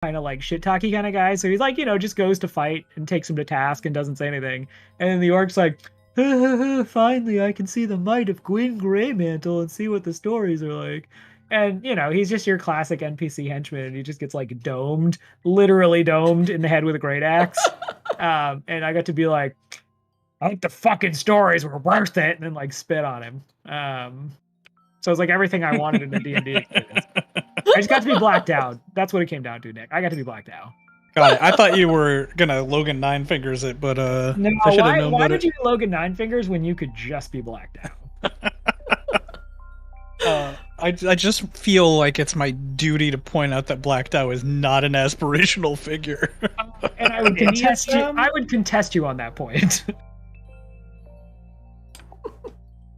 kind of like shit talky kind of guy. So he's like, just goes to fight and takes him to task and doesn't say anything. And then the orc's like, finally, I can see the might of Gwyn Greymantle and see what the stories are like. And, he's just your classic NPC henchman. And he just gets like domed, literally domed in the head with a great axe. And I got to be like, I think the fucking stories were worth it. And then like spit on him. So it's like everything I wanted in a D&D experience. I just got to be blacked out. That's what it came down to, Nick. I got to be blacked out. Got it. I thought you were gonna Logan Nine Fingers it, but no. Why would you Logan Nine Fingers when you could just be blacked out? I just feel like it's my duty to point out that Blacked Out is not an aspirational figure. And I would contest you. I would contest you on that point.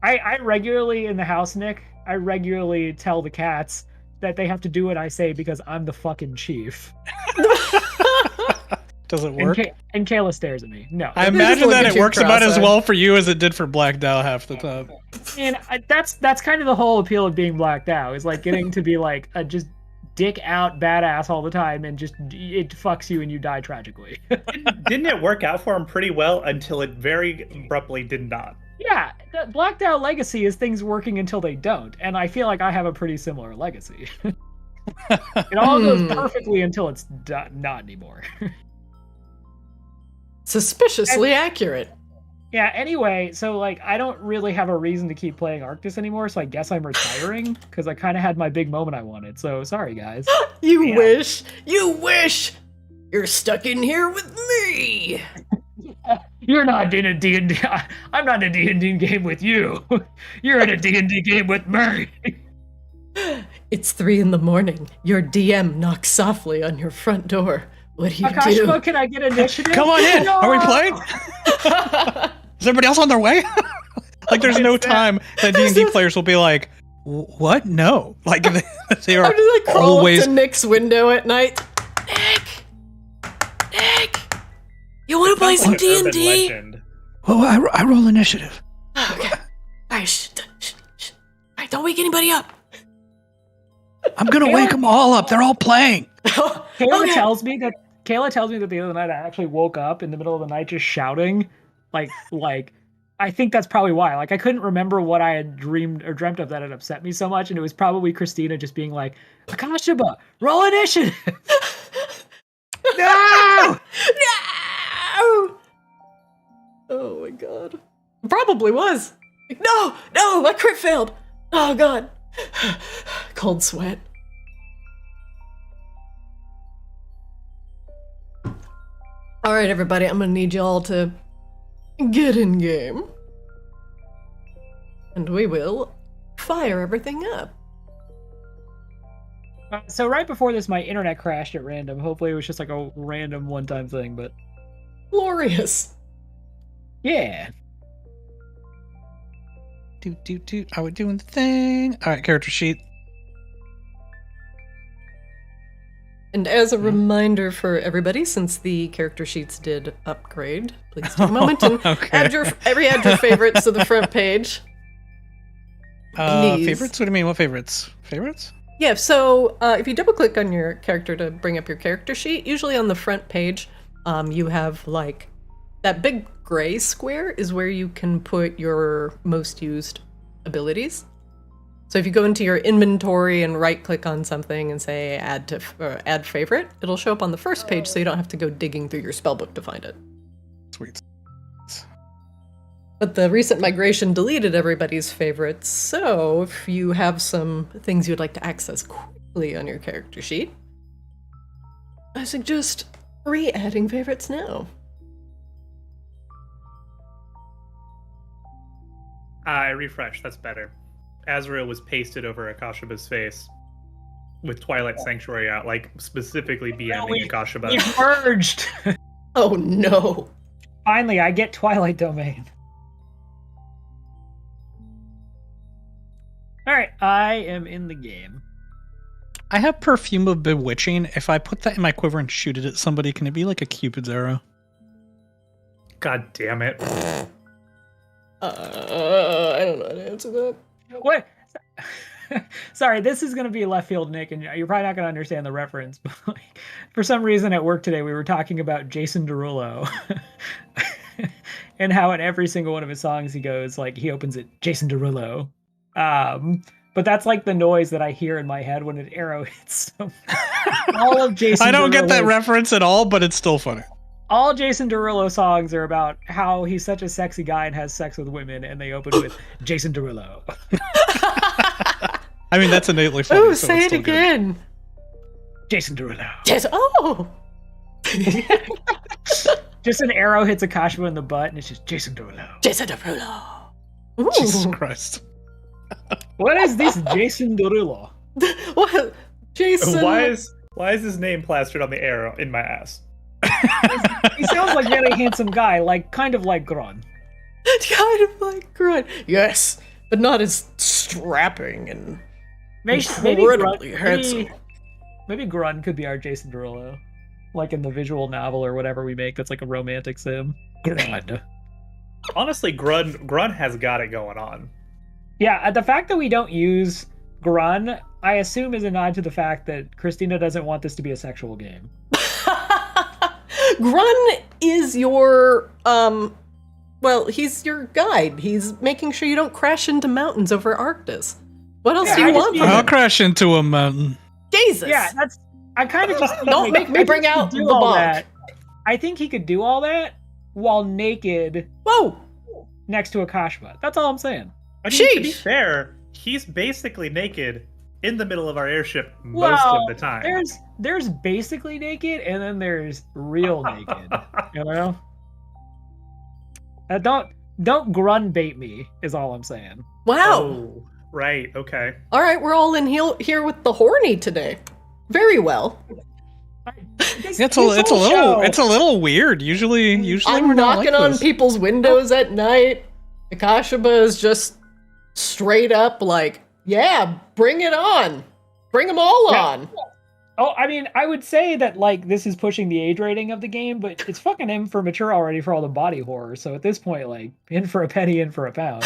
I regularly in the house, Nick. I regularly tell the cats that they have to do what I say because I'm the fucking chief. Does it work? And Kayla stares at me. No. I imagine that it works about as well for you as it did for Blacked Out half the time. And that's kind of the whole appeal of being Blacked Out, is like getting to be like a just dick out badass all the time, and just it fucks you and you die tragically. Didn't it work out for him pretty well until it very abruptly did not? Yeah, the Blacked Out legacy is things working until they don't, and I feel like I have a pretty similar legacy. It all goes perfectly until it's not anymore. Suspiciously accurate. Yeah, anyway, so like I don't really have a reason to keep playing Arctis anymore, so I guess I'm retiring because I kind of had my big moment I wanted. So sorry, guys. You wish. You're stuck in here with me. You're not in a D&D. I'm not in a D&D game with you. You're in a D&D game with me. It's 3 a.m. Your DM knocks softly on your front door. What do you Akashima, do? Can I get initiative? Come on in. No! Are we playing? Is everybody else on their way? Like, there's no time that D&D players will be like, what? No. Like, they are always up to Nick's window at night. Nick, you want to play some D&D? Oh, I roll initiative. Okay. All right, shh. All right, don't wake anybody up. I'm gonna wake them all up. They're all playing. Kayla tells me that the other night I actually woke up in the middle of the night just shouting, like I think that's probably why. Like I couldn't remember what I had dreamed or dreamt of that had upset me so much, and it was probably Christina just being like, Akashima, roll initiative. No! No! Oh my god. Probably was. Like, no, my crit failed. Oh god. Cold sweat. All right, everybody, I'm gonna need y'all to get in game. And we will fire everything up. So right before this, my internet crashed at random. Hopefully it was just like a random one-time thing, but... Glorious. Yeah. Are we doing the thing? All right, character sheet. And as a reminder for everybody, since the character sheets did upgrade, please take a moment and add your favorites to the front page. Favorites? What do you mean? What favorites? Favorites? Yeah, so if you double click on your character to bring up your character sheet, usually on the front page, you have like that big gray square is where you can put your most used abilities. So if you go into your inventory and right click on something and say add favorite, it'll show up on the first page so you don't have to go digging through your spellbook to find it. Sweet. But the recent migration deleted everybody's favorites, so if you have some things you'd like to access quickly on your character sheet, I suggest re-adding favorites now. I refreshed, that's better. Azrael was pasted over Akashiba's face with Twilight Sanctuary out, like specifically BMing Akashiba. We merged! Oh no. Finally, I get Twilight Domain. Alright, I am in the game. I have Perfume of Bewitching. If I put that in my quiver and shoot it at somebody, can it be like a Cupid's arrow? God damn it. I don't know how to answer that. What? Sorry, this is going to be left field, Nick, and you're probably not going to understand the reference. But like, for some reason at work today, we were talking about Jason Derulo and how in every single one of his songs he goes like he opens it Jason Derulo. But that's like the noise that I hear in my head when an arrow hits. All of Jason. I don't get that Derulo's- reference at all, but it's still funny. All Jason Derulo songs are about how he's such a sexy guy and has sex with women, and they open with Jason Derulo. I mean, that's innately funny. Oh, so say it's it still good. again. Jason Derulo. Yes. Oh. Just an arrow hits Akashima in the butt, and it's just Jason Derulo. Jason Derulo. Ooh. Jesus Christ. What is this Jason Derulo? What? Jason. Why is his name plastered on the arrow in my ass? He sounds like a very handsome guy, like kind of like Gron. kind of like Grunt? Yes, but not as strapping and Maybe incredibly Grun, handsome. maybe Grun could be our Jason Derulo, like in the visual novel or whatever we make. That's like a romantic sim. Grun. Honestly, Grun has got it going on. Yeah, the fact that we don't use Grun, I assume is a nod to the fact that Christina doesn't want this to be a sexual game. Grun is your well, he's your guide. He's making sure you don't crash into mountains over Arctis. What else Yeah, do you I just want need- from I'll him? crash into a mountain. Jesus. Yeah, that's. I kind of just Don't make me I think bring he could out do the all bonk. that. I think he could do all that while naked Whoa. next to Akashima. That's all I'm saying. I mean, to be Sheesh. fair, he's basically naked in the middle of our airship most Well, of the time. there's basically naked, and then there's real naked. You know. Don't Grun bait me is all I'm saying. Wow. Oh, right. Okay. All right, we're all in here with the horny today. Very well. It's a little weird. Usually I'm we're not knocking like on this. people's windows at night. Akashima is just straight up like, yeah, bring it on. Bring them all Yeah. on. Oh, I mean, I would say that like this is pushing the age rating of the game, but it's fucking in for mature already for all the body horror. So at this point, like in for a penny, in for a pound.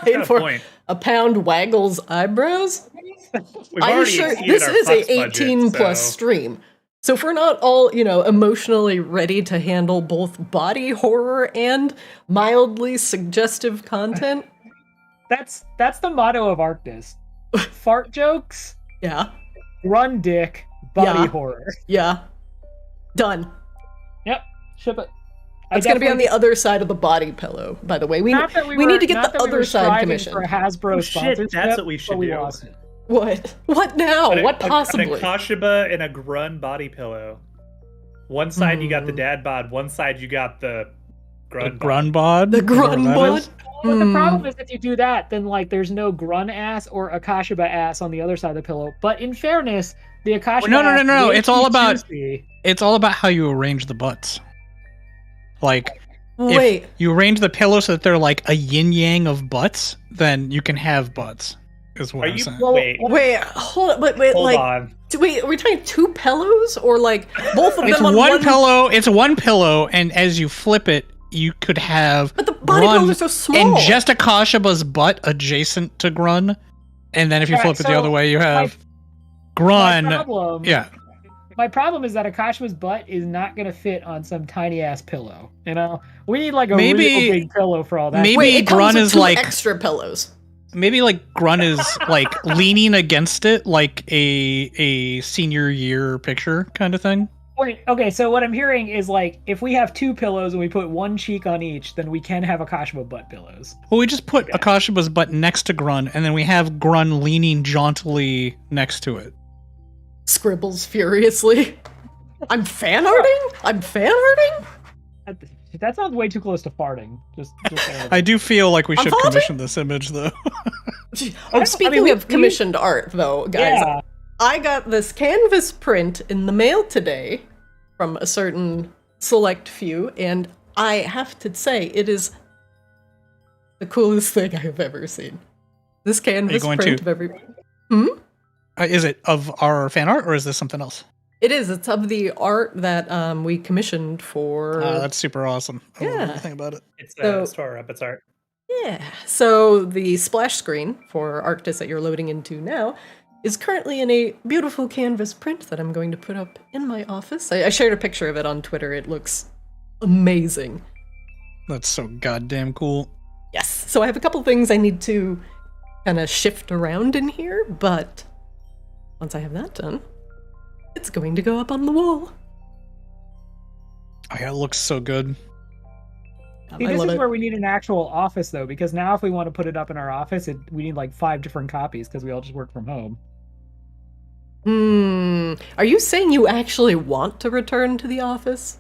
In Got a for point. a pound waggles eyebrows. We've I'm already sure exceeded this our is fucks a budget, 18 plus so- stream. So if we're not all, emotionally ready to handle both body horror and mildly suggestive content, That's the motto of Arctis. Fart jokes, yeah, run dick, body Yeah. horror. yeah, done. Yep, ship it. It's going to be on the other side of the body pillow, by the way. We need to get the other side commissioned. for a Hasbro Oh, shit, sponsorship. that's what we should but we do. lost it. What? What now? What possibly? An Akashaba and a Grun body pillow. One side you got the dad bod, one side you got the Grun bod. Grunbod. The whatever that Grunbod? is. But the Hmm. problem is if you do that, then like there's no Grun ass or Akashaba ass on the other side of the pillow. But in fairness, the Akashaba No, no, no, ass no, will it's all be about- juicy. It's all about how you arrange the butts. Like, Wait, if you arrange the pillow so that they're like a yin yang of butts, then you can have butts. Is what Are I'm you saying. wait? hold on, wait, Hold like, on. wait, are we talking two pillows or like both of It's them on one pillow. It's one pillow, and as you flip it, you could have But the body Grun pillows are so small. and just Akashaba's butt adjacent to Grun, and then if you Yeah, flip it the so other way, you My have Grun. problem, Yeah, my problem is that Akashima's butt is not going to fit on some tiny ass pillow. You know, we need like a Maybe- real big pillow for all that. maybe- Wait, it comes Grun with is two like- extra pillows. maybe like Grun is like leaning against it, like a senior year picture kind of thing. Wait, okay, so what I'm hearing is like if we have two pillows and we put one cheek on each, then we can have Akashima butt pillows. Well, we just put Akashaba's butt next to Grun, and then we have Grun leaning jauntily next to it. Scribbles furiously. I'm fan arting? That sounds way too close to farting. Just saying. I do feel like we I'm should faulty? commission this image, though. Oh, speaking we- of commissioned art, though, guys, Yeah. I got this canvas print in the mail today from a certain select few, and I have to say, it is the coolest thing I have ever seen. This canvas going print to? of every. Is it of our fan art, or is this something else? It is. It's of the art that we commissioned for. That's super awesome. I don't know Yeah. anything about it. It's So- Store Up. It's art. Yeah. So the splash screen for Arctis that you're loading into now is currently in a beautiful canvas print that I'm going to put up in my office. I shared a picture of it on Twitter. It looks amazing. That's so goddamn cool. Yes. So I have a couple things I need to kind of shift around in here, but once I have that done, it's going to go up on the wall. Oh yeah, it looks so good. See, this is where we need an actual office, though, because now if we want to put it up in our office, we need like 5 different copies because we all just work from home. Are you saying you actually want to return to the office?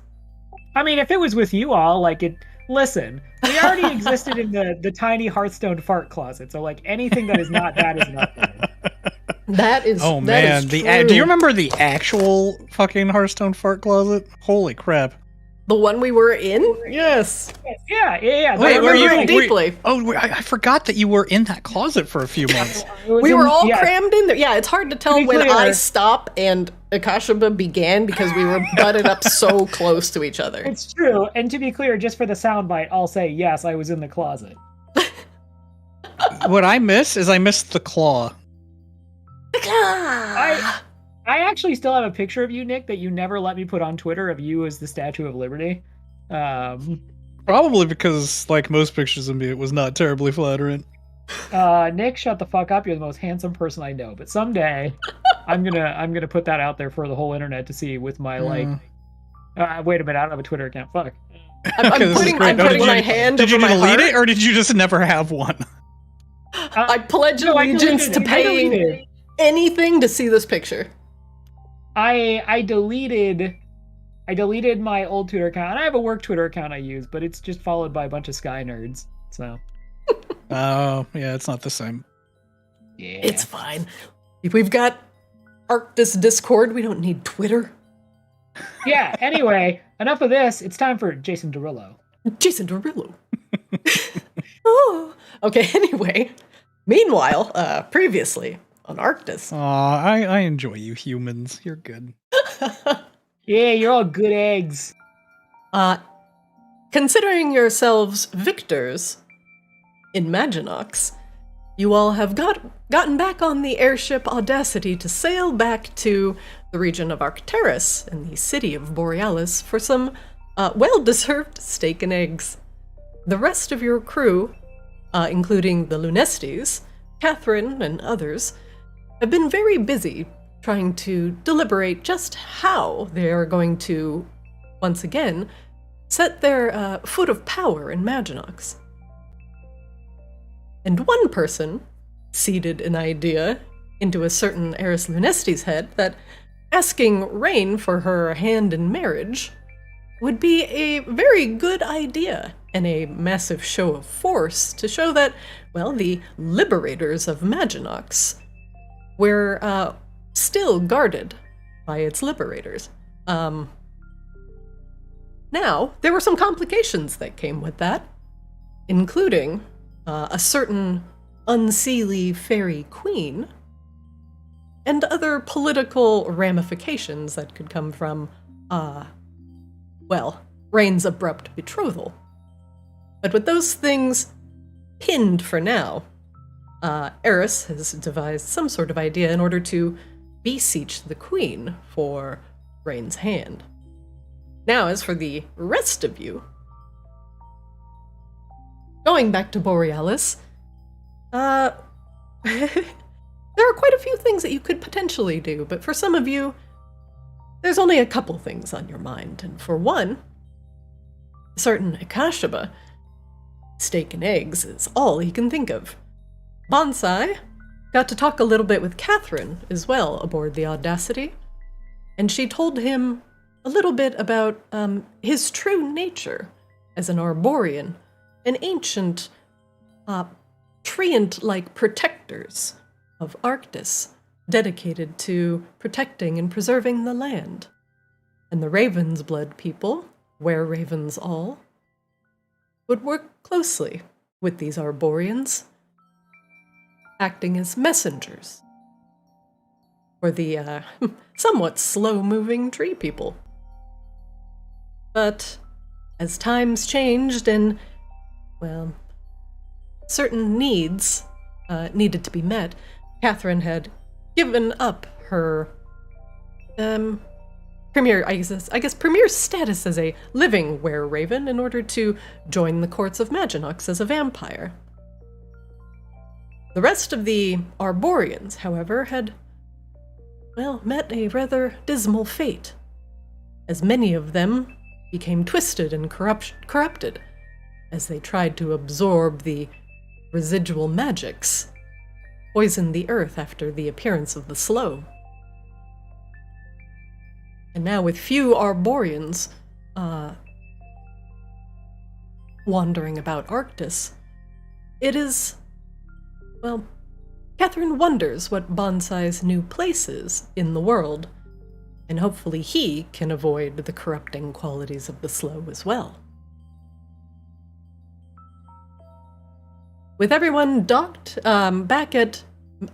I mean, if it was with you all, like it. Listen, we already existed in the tiny Hearthstone fart closet, so like anything that is not that is nothing. That is. Oh that man, is do true. you remember the actual fucking Hearthstone fart closet? Holy crap! The one we were in? Yes. Yeah. Wait, were you deeply? I forgot that you were in that closet for a few months. We were all crammed in there. Yeah, it's hard to tell be when clear. I stop and Akashaba began because we were butted up so close to each other. It's true, and to be clear, just for the soundbite, I'll say yes, I was in the closet. What I missed the claw. I actually still have a picture of you, Nick, that you never let me put on Twitter of you as the Statue of Liberty. Probably because, like most pictures of me, it was not terribly flattering. Nick, shut the fuck up. You're the most handsome person I know. But someday, I'm gonna put that out there for the whole internet to see with my like. Wait a minute, I don't have a Twitter account. Fuck. I'm putting my hand Did over you my delete heart. it, or did you just never have one? I pledge No, I allegiance deleted to it. I paying deleted it. anything to see this picture. I deleted my old Twitter account. And I have a work Twitter account I use, but it's just followed by a bunch of Sky nerds. So. Oh, yeah, it's not the same. Yeah. It's fine. If we've got Arctis Discord, we don't need Twitter. Yeah, anyway, enough of this. It's time for Jason Derulo. Jason Derulo. Oh. Okay, anyway. Meanwhile, previously on Arctis. Aw, I enjoy you humans. You're good. Yeah, you're all good eggs. Considering yourselves victors in Maginox, you all have gotten back on the airship Audacity to sail back to the region of Arctis and the city of Borealis for some well-deserved steak and eggs. The rest of your crew, including the Lunestes, Catherine, and others, have been very busy trying to deliberate just how they are going to, once again, set their foot of power in Maginox. And one person seeded an idea into a certain Eris Lunesti's head that asking Rain for her hand in marriage would be a very good idea and a massive show of force to show that, well, the liberators of Maginox were still guarded by its liberators. Now, there were some complications that came with that, including a certain unseelie fairy queen, and other political ramifications that could come from, Rain's abrupt betrothal. But with those things pinned for now, Eris has devised some sort of idea in order to beseech the queen for Rain's hand. Now, as for the rest of you, going back to Borealis, there are quite a few things that you could potentially do, but for some of you, there's only a couple things on your mind. And for one, a certain Akashaba, steak and eggs is all he can think of. Bonsai got to talk a little bit with Catherine as well aboard the Audacity, and she told him a little bit about his true nature as an Arborian, an ancient, treant-like protectors of Arctis, dedicated to protecting and preserving the land. And the Ravensblood people, where ravens all, would work closely with these Arborians, acting as messengers for the somewhat slow-moving tree people. But as times changed and, well, certain needs needed to be met, Catherine had given up her premier status as a living were-raven in order to join the courts of Maginox as a vampire. The rest of the Arborians, however, had, well, met a rather dismal fate, as many of them became twisted and corrupted as they tried to absorb the residual magics, poisoned the earth after the appearance of the slow. And now with few Arborians wandering about Arctis, it is, well, Catherine wonders what Bonsai's new place is in the world, and hopefully he can avoid the corrupting qualities of the slow as well. With everyone docked back at,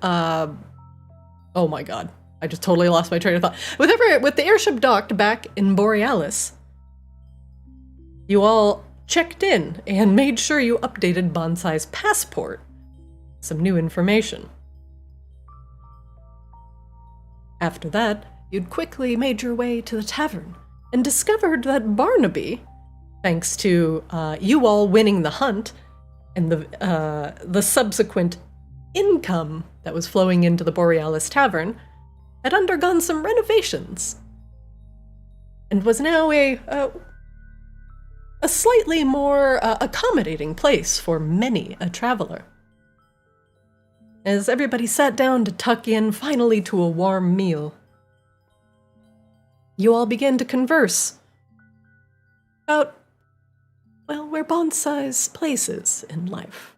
oh my god, I just totally lost my train of thought. With the airship docked back in Borealis, you all checked in and made sure you updated Bonsai's passport. Some new information. After that, you'd quickly made your way to the tavern and discovered that Barnaby, thanks to you all winning the hunt and the subsequent income that was flowing into the Borealis Tavern, had undergone some renovations and was now a slightly more accommodating place for many a traveler. As everybody sat down to tuck in finally to a warm meal, you all began to converse about, well, where Bonsai's place is in life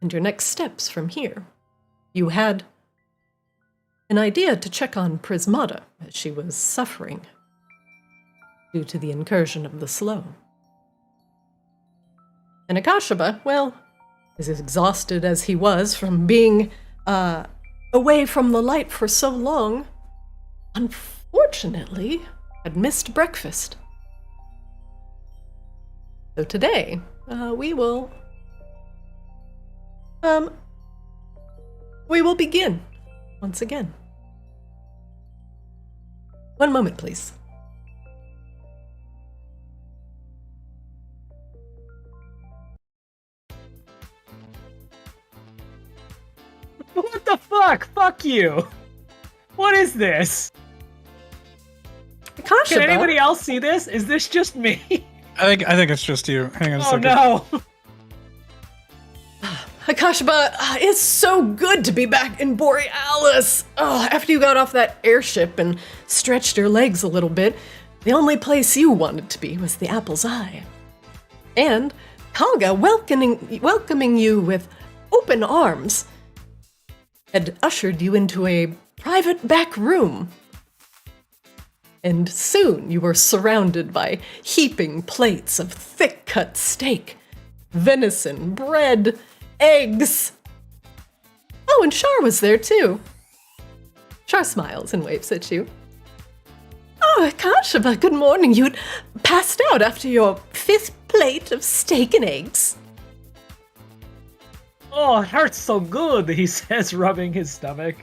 and your next steps from here. You had an idea to check on Prismata as she was suffering due to the incursion of the slow. And Akashaba, well, as exhausted as he was from being away from the light for so long, unfortunately had missed breakfast. So today, we will begin once again. One moment, please. What the fuck? Fuck you! What is this? Akashaba, Can anybody else see this? Is this just me? I think it's just you. Hang on a Oh second. no! Akashaba, it's so good to be back in Borealis. Oh, after you got off that airship and stretched your legs a little bit, the only place you wanted to be was the Apple's Eye. And Kalga welcoming you with open arms had ushered you into a private back room. And soon you were surrounded by heaping plates of thick-cut steak, venison, bread, eggs. Oh, and Shar was there too. Shar smiles and waves at you. Oh, Akashaba, good morning. You'd passed out after your 5th plate of steak and eggs. Oh, it hurts so good, he says, rubbing his stomach.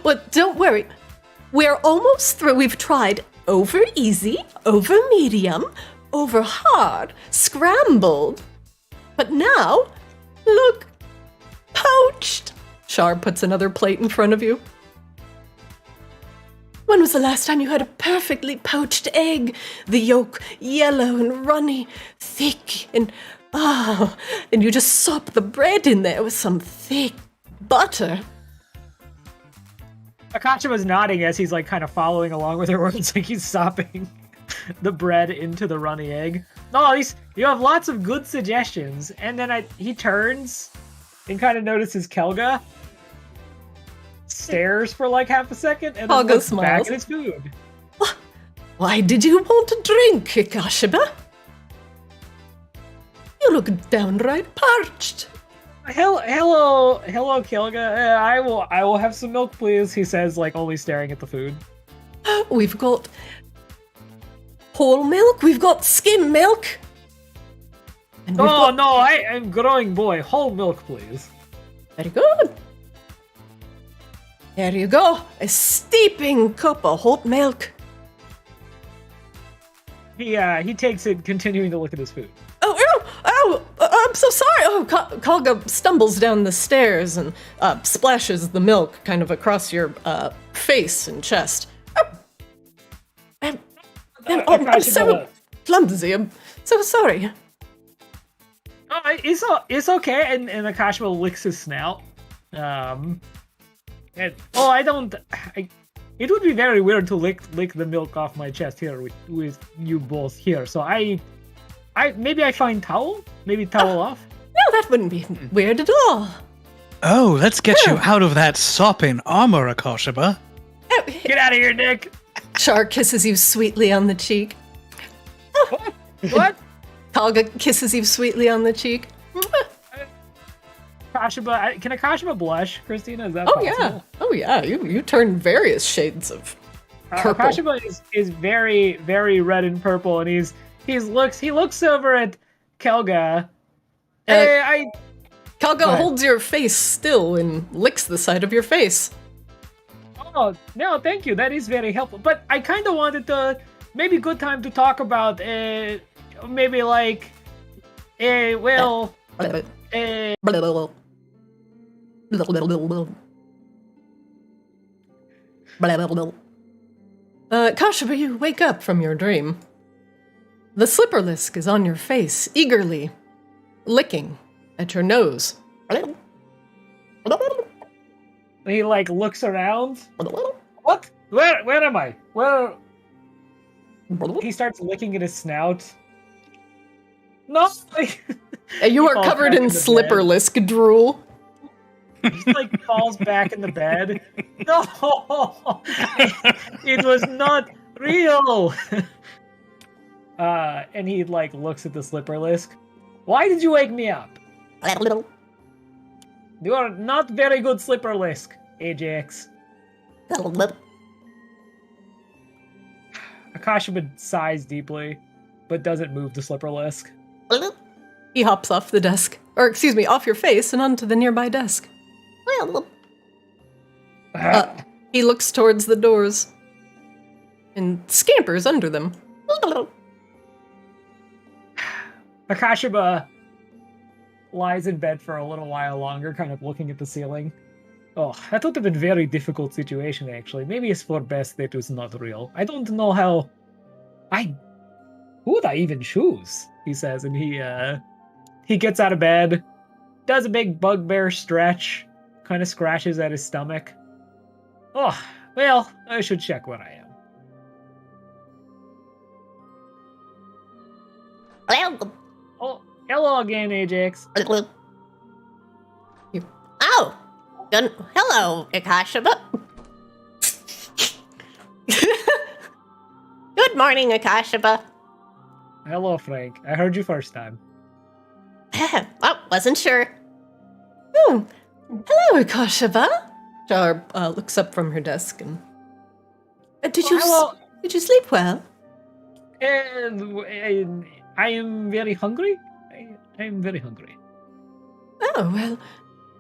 Well, don't worry. We're almost through. We've tried over easy, over medium, over hard, scrambled. But now, look, poached. Shar puts another plate in front of you. When was the last time you had a perfectly poached egg? The yolk yellow and runny, thick and and you just sop the bread in there with some thick butter. Akacha was nodding as he's like kind of following along with her words, like he's sopping the bread into the runny egg. No, you have lots of good suggestions. And then he turns and kind of notices Kelga, stares for like half a second, and then looks back at his food. Why did you want a drink, Akashaba? You look downright parched. Hello, Kelga. I will have some milk, please. He says, like only staring at the food. We've got whole milk. We've got skim milk. And we've Oh got- no, I'm growing boy. Whole milk, please. Very good. There you go. A steeping cup of hot milk. He takes it, continuing to look at his food. I'm so sorry. Oh, Kalga stumbles down the stairs and splashes the milk kind of across your face and chest. I'm so clumsy. I'm so sorry. Oh, it's okay. And Akashima licks his snout. It would be very weird to lick the milk off my chest here with you both here. So maybe I find towel. Maybe towel off. No, that wouldn't be weird at all. Oh, let's get you out of that sopping armor, Akashima. Get out of here, Nick. Char kisses you sweetly on the cheek. What? Kalga kisses you sweetly on the cheek. Akashima, can Akashima blush, Christina? Is that Oh possible? yeah. Oh yeah. You turn various shades of purple. Akashima is very, very red and purple, and he looks over at Kelga. Kalga holds your face still and licks the side of your face. Oh no, thank you. That is very helpful. But I kind of wanted to maybe good time to talk about maybe like Kashima, you wake up from your dream. The slipperlisk is on your face, eagerly licking at your nose. he like looks around. What? Where am I? Where? He starts licking at his snout. No, like, You are falls covered back in in the bed. slipperlisk drool. he like falls back in the bed. No, it was not real. And he like looks at the slipperlisk. Why did you wake me up? You are not very good slipperlisk, Ajax. Akashima sighs deeply, but doesn't move the slipperlisk. He hops off the desk, or excuse me, off your face and onto the nearby desk. He looks towards the doors and scampers under them. Akashima lies in bed for a little while longer, kind of looking at the ceiling. Oh, that would have been a very difficult situation, actually. Maybe it's for best that it was not real. I don't know how... Who would I even choose? He says, and he gets out of bed, does a big bugbear stretch, kind of scratches at his stomach. Oh, well, I should check where I am. Oh, hello again, Ajax. Oh, good. Hello, Akashima. Good morning, Akashima. Hello, Frank. I heard you first time. Oh, wasn't sure. Oh, hello, Akashima. Char looks up from her desk and... Did you sleep well? I am very hungry. I am very hungry. Oh, well,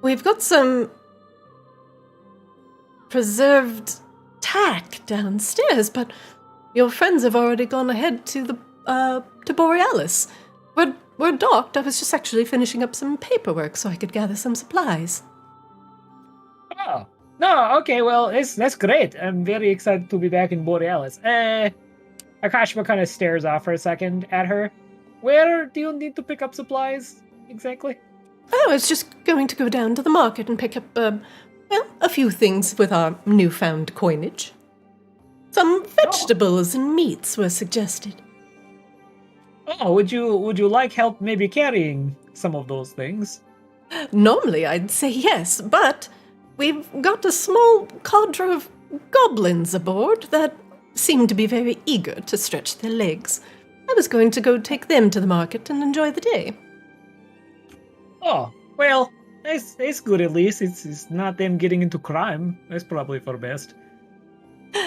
we've got some preserved tack downstairs, but your friends have already gone ahead to the to Borealis. We're docked. I was just actually finishing up some paperwork so I could gather some supplies. Oh, no, okay, well, that's great. I'm very excited to be back in Borealis. Akashima kind of stares off for a second at her. Where do you need to pick up supplies, exactly? Oh, I was just going to go down to the market and pick up, a few things with our newfound coinage. Some vegetables and meats were suggested. Oh, would you like help maybe carrying some of those things? Normally I'd say yes, but we've got a small cadre of goblins aboard that seem to be very eager to stretch their legs. I was going to go take them to the market and enjoy the day. Oh, well, it's good at least. It's not them getting into crime. That's probably for best.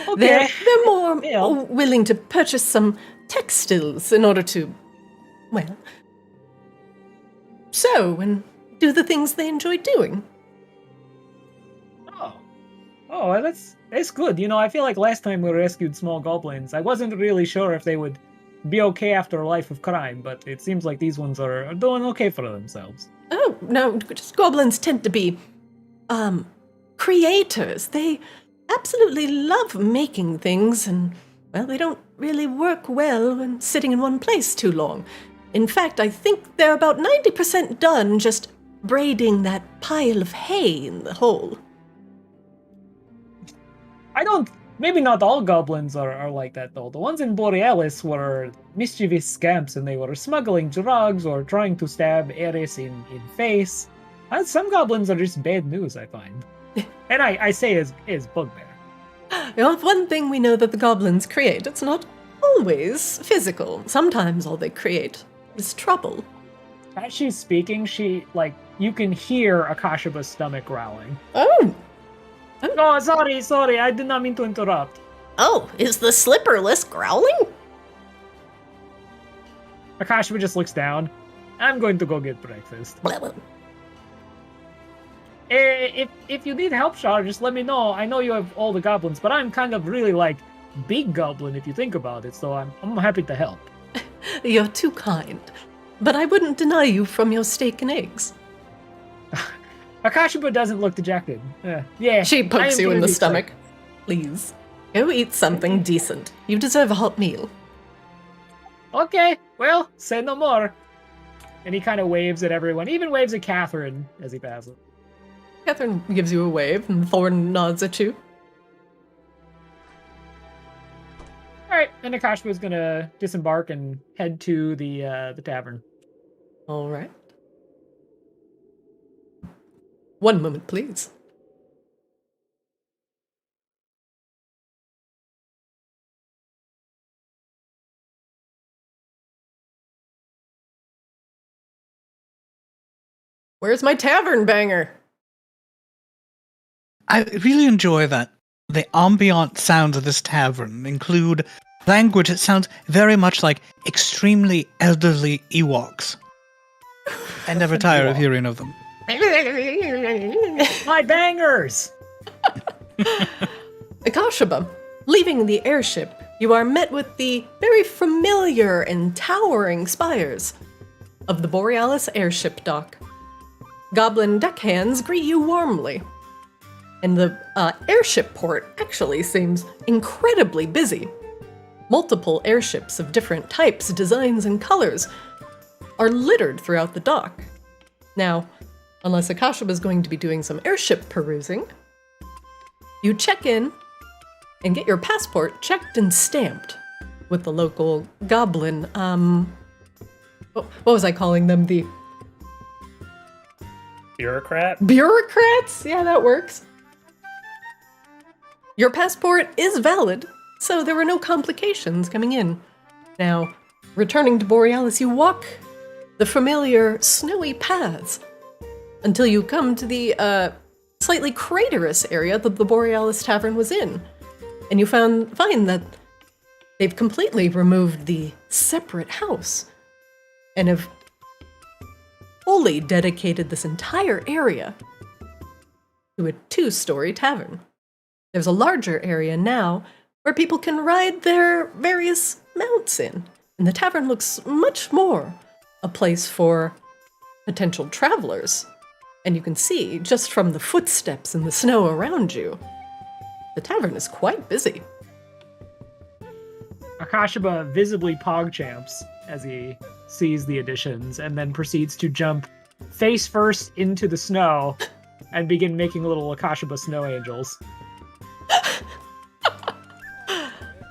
Okay. They're more Well. willing to purchase some textiles in order to, well, so and do the things they enjoy doing. Oh, well, that's good. You know, I feel like last time we rescued small goblins, I wasn't really sure if they would be okay after a life of crime, but it seems like these ones are doing okay for themselves. Oh, no, just goblins tend to be, creators. They absolutely love making things, and, well, they don't really work well when sitting in one place too long. In fact, I think they're about 90% done just braiding that pile of hay in the hole. Maybe not all goblins are like that, though. The ones in Borealis were mischievous scamps, and they were smuggling drugs or trying to stab Eris in face. And some goblins are just bad news, I find. And I say as bugbear. You know, one thing we know that the goblins create, it's not always physical. Sometimes all they create is trouble. As she's speaking, you can hear Akashaba's stomach growling. Oh! Oh, sorry, I did not mean to interrupt. Oh, is the slipperless growling? Akashaba just looks down. I'm going to go get breakfast. Blah, blah. If you need help, Shar, just let me know. I know you have all the goblins, but I'm kind of really like big goblin if you think about it, so I'm happy to help. You're too kind. But I wouldn't deny you from your steak and eggs. Akashaba doesn't look dejected. Yeah. She pokes you in the really stomach. sick. Please, go eat something decent. You deserve a hot meal. Okay, well, say no more. And he kind of waves at everyone, even waves at Catherine as he passes. Catherine gives you a wave, and Thorn nods at you. Alright, and Akashaba's gonna disembark and head to the tavern. All right. One moment, please. Where's my tavern banger? I really enjoy that the ambient sounds of this tavern include language that sounds very much like extremely elderly Ewoks. I never tire of hearing of them. My bangers! Akashaba, leaving the airship, you are met with the very familiar and towering spires of the Borealis airship dock. Goblin deckhands greet you warmly. And the airship port actually seems incredibly busy. Multiple airships of different types, designs, and colors are littered throughout the dock. Now, unless Akashaba is going to be doing some airship perusing, you check in and get your passport checked and stamped with the local goblin, what was I calling them? The Bureaucrat? bureaucrats? Yeah, that works. Your passport is valid, so there were no complications coming in. Now, returning to Borealis, you walk the familiar snowy paths until you come to the slightly craterous area that the Borealis Tavern was in. And you find that they've completely removed the separate house and have fully dedicated this entire area to a 2-story tavern. There's a larger area now where people can ride their various mounts in, and the tavern looks much more a place for potential travelers. And you can see, just from the footsteps in the snow around you, the tavern is quite busy. Akashaba visibly pogchamps as he sees the additions and then proceeds to jump face first into the snow and begin making little Akashaba snow angels.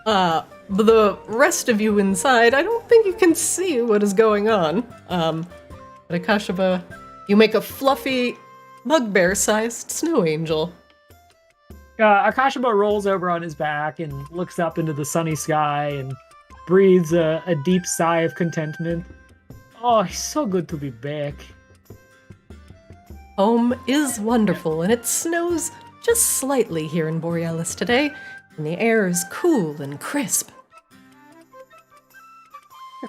The rest of you inside, I don't think you can see what is going on. But Akashaba, you make a fluffy, bugbear-sized snow angel. Akashaba rolls over on his back and looks up into the sunny sky and breathes a deep sigh of contentment. Oh, it's so good to be back. Home is wonderful, and it snows just slightly here in Borealis today, and the air is cool and crisp.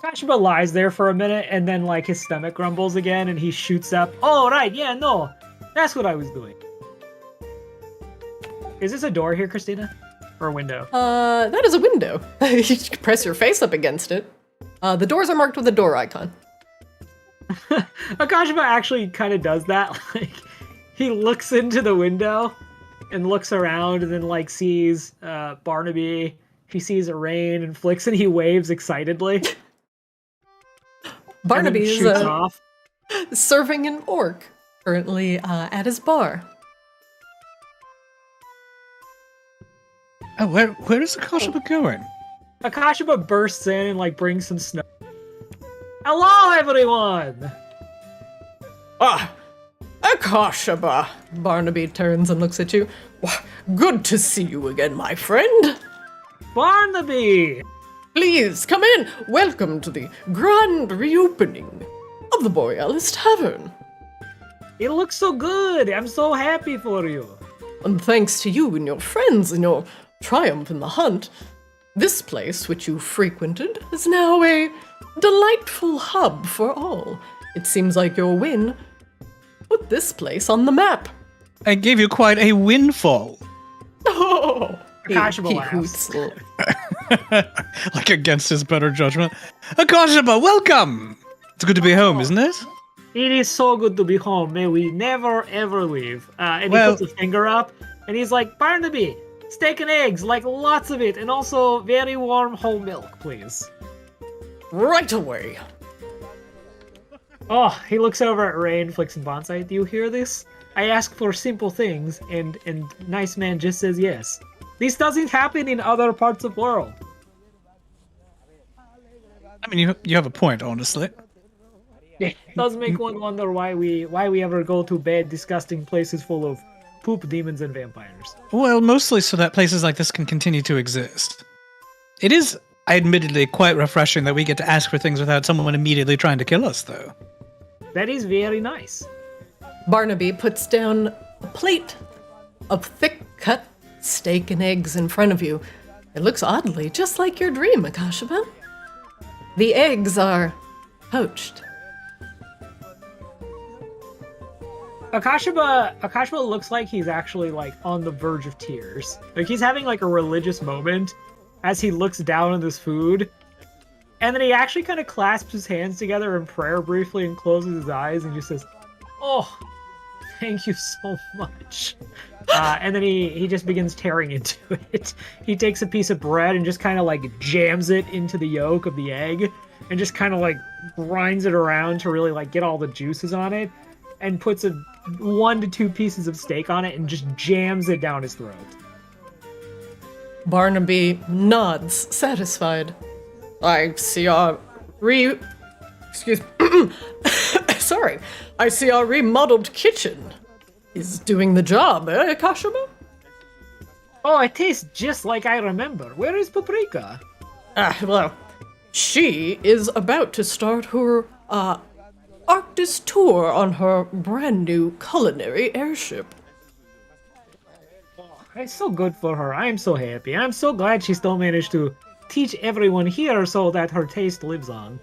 Akashiba lies there for a minute, and then like his stomach grumbles again, and he shoots up. Oh right, yeah, no, that's what I was doing. Is this a door here, Christina, or a window? That is a window. You can press your face up against it. The doors are marked with a door icon. Akashiba actually kind of does that. Like he looks into the window and looks around, and then like sees Barnaby. He sees Rain and Flix, and he waves excitedly. Barnaby shoots is off. serving an orc currently at his bar. Oh, where is Akashiba going? Akashiba bursts in and like brings some snow. Hello, everyone. Akashiba. Barnaby turns and looks at you. Why, good to see you again, my friend. Barnaby. Please come in. Welcome to the grand reopening of the Borealis Tavern. It looks so good. I'm so happy for you. And thanks to you and your friends in your triumph in the hunt, this place, which you frequented, is now a delightful hub for all. It seems like your win put this place on the map. I gave you quite a windfall. Oh, Akashiba he laughs. hoots. Like against his better judgment. Akashiba, welcome! It's good to be home, isn't it? It is so good to be home. May we never ever leave. And Well- he puts a finger up, and he's like, Barnaby, steak and eggs, like lots of it, and also very warm whole milk, please. Right away. Oh, he looks over at Rain, Flix, and Bonsai. Do you hear this? I ask for simple things, and nice man just says yes. This doesn't happen in other parts of the world. I mean, you have a point, honestly. It does make one wonder why we ever go to bad, disgusting places full of poop demons and vampires. Well, mostly so that places like this can continue to exist. It is, admittedly, quite refreshing that we get to ask for things without someone immediately trying to kill us, though. That is very nice. Barnaby puts down a plate of thick-cut steak and eggs in front of you. It looks oddly just like your dream, Akashiba. The eggs are poached. Akashiba looks like he's actually like on the verge of tears. Like he's having like a religious moment as he looks down on this food. And then he actually kind of clasps his hands together in prayer briefly and closes his eyes and just says, "Oh, thank you so much." And then he just begins tearing into it. He takes a piece of bread and just kind of like jams it into the yolk of the egg and just kind of like grinds it around to really like get all the juices on it, and puts 1 to 2 pieces of steak on it and just jams it down his throat. Barnaby nods, satisfied. I see our Sorry. I see our remodeled kitchen is doing the job, eh, Akashiba? Oh, it tastes just like I remember. Where is Paprika? Well, she is about to start her, Arctis tour on her brand new culinary airship. It's so good for her. I am so happy. I'm so glad she still managed to teach everyone here so that her taste lives on.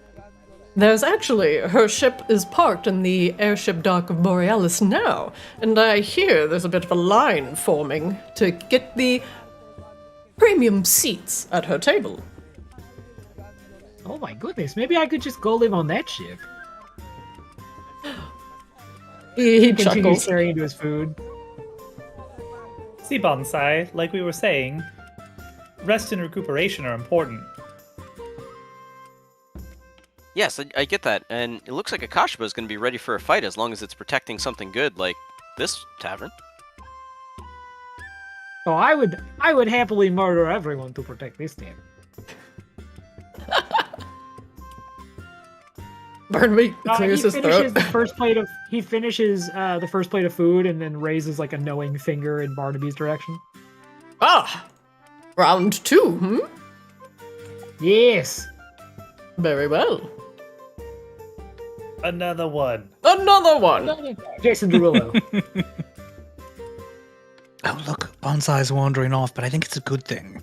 There's actually, her ship is parked in the airship dock of Borealis now, and I hear there's a bit of a line forming to get the premium seats at her table. Oh my goodness, maybe I could just go live on that ship. He Continues chuckles. staring into his food. See, Bonsai, like we were saying, rest and recuperation are important. Yes, I get that, and it looks like Akashiba is going to be ready for a fight as long as it's protecting something good like this tavern. Oh, I would happily murder everyone to protect this team. Barnaby clears his throat. He finishes the first plate of food and then raises like a knowing finger in Barnaby's direction. Ah! Round 2, hmm? Yes. Very well. Another one. Another one! Jason Derulo. Oh, look, Bonsai's wandering off, but I think it's a good thing.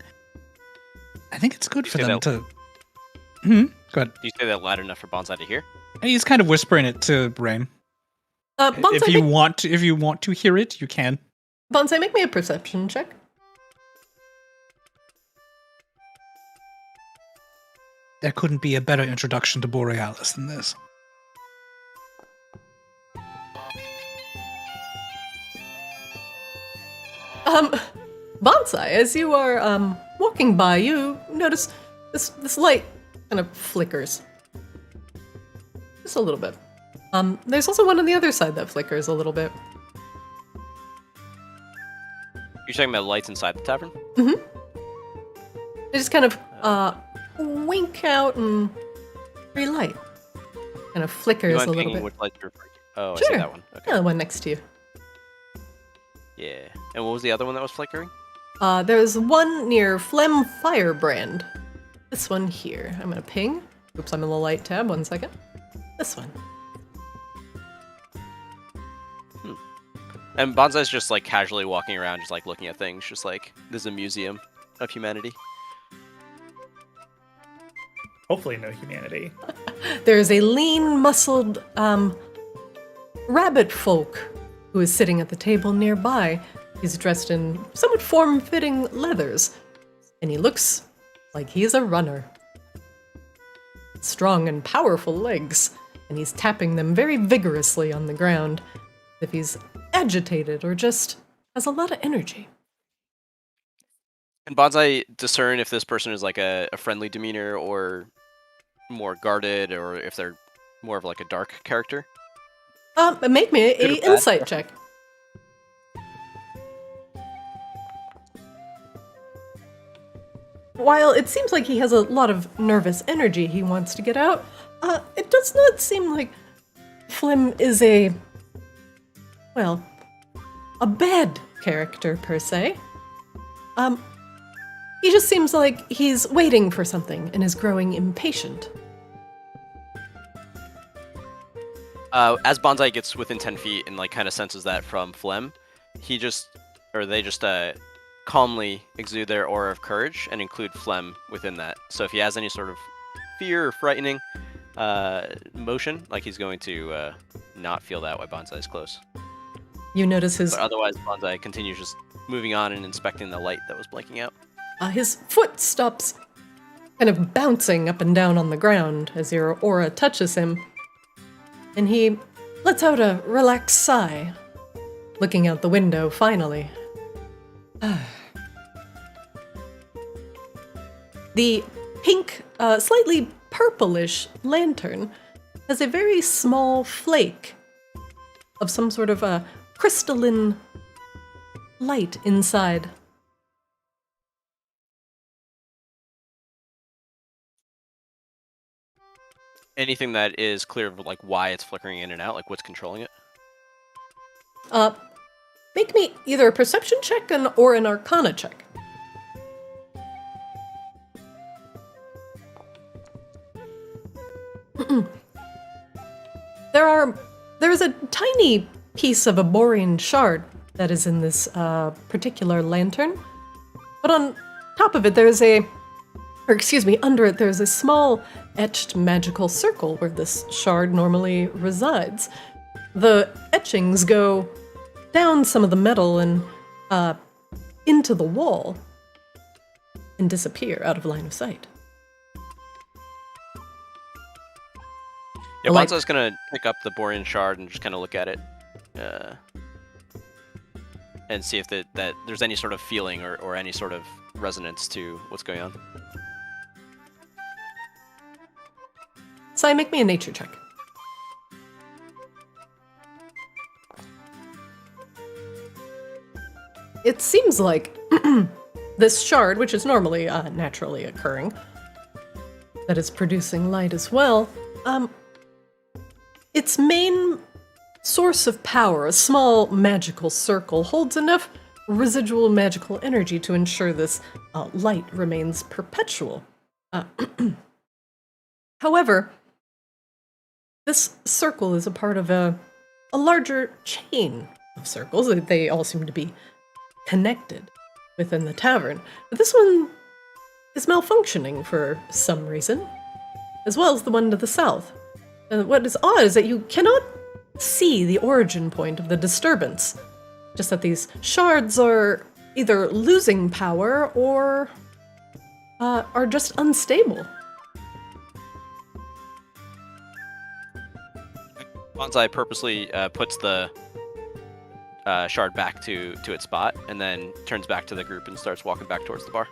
I think it's good for say them that- to... Hmm? Go ahead. Do you say that loud enough for Bonsai to hear? He's kind of whispering it to Rain. Bonsai, If you want to hear it, you can. Bonsai, make me a perception check. There couldn't be a better introduction to Borealis than this. Bonsai, as you are walking by, you notice this light kind of flickers. Just a little bit. There's also one on the other side that flickers a little bit. You're talking about lights inside the tavern? Mm-hmm. They just kind of wink out and relight. Kind of flickers a little bit. Which light you're referring to? Oh, Sure. I see that one. Okay. Yeah, the one next to you. Yeah. And what was the other one that was flickering? There's one near Phlegm Firebrand. This one here. I'm gonna ping. Oops, I'm in the light tab. 1 second. This one. And Bonsai's just like casually walking around, just like looking at things, just like this is a museum of humanity. Hopefully no humanity. There's a lean, muscled rabbit folk who is sitting at the table nearby. He's dressed in somewhat form-fitting leathers, and he looks like he's a runner. Strong and powerful legs, and he's tapping them very vigorously on the ground, as if he's agitated or just has a lot of energy. Can Bonsai discern if this person is like a friendly demeanor or more guarded, or if they're more of like a dark character? Make me Good or a bad? insight check. While it seems like he has a lot of nervous energy he wants to get out, it does not seem like Flim is a bad character per se. He just seems like he's waiting for something and is growing impatient. As Bonsai gets within 10 feet and like kind of senses that from Phlegm, they just calmly exude their aura of courage and include Phlegm within that. So if he has any sort of fear or frightening motion, like he's going to not feel that while Bonsai is close. You notice his But otherwise, Bonsai continues just moving on and inspecting the light that was blinking out. his foot stops kind of bouncing up and down on the ground as your aura touches him, and he lets out a relaxed sigh, looking out the window finally. The pink, slightly purplish lantern has a very small flake of some sort of a crystalline light inside. Anything that is clear of like why it's flickering in and out, like what's controlling it? Make me either a perception check or an arcana check. There is a tiny piece of a borean shard that is in this particular lantern, but on top of it under it there's a small etched magical circle where this shard normally resides. The etchings go down some of the metal and into the wall and disappear out of line of sight. Yeah, Like- Bonsai's gonna pick up the borean shard and just kind of look at it, and see if that there's any sort of feeling or any sort of resonance to what's going on. Sai, make me a nature check. It seems like this shard, which is normally naturally occurring, that is producing light as well, its main source of power, a small magical circle, holds enough residual magical energy to ensure this light remains perpetual. However, this circle is a part of a larger chain of circles. They all seem to be connected within the tavern. But this one is malfunctioning for some reason. as well as the one to the south. And what is odd is that you cannot see the origin point of the disturbance. Just that these shards are either losing power or are just unstable. Bonsai purposely puts the shard back to its spot, and then turns back to the group and starts walking back towards the bar.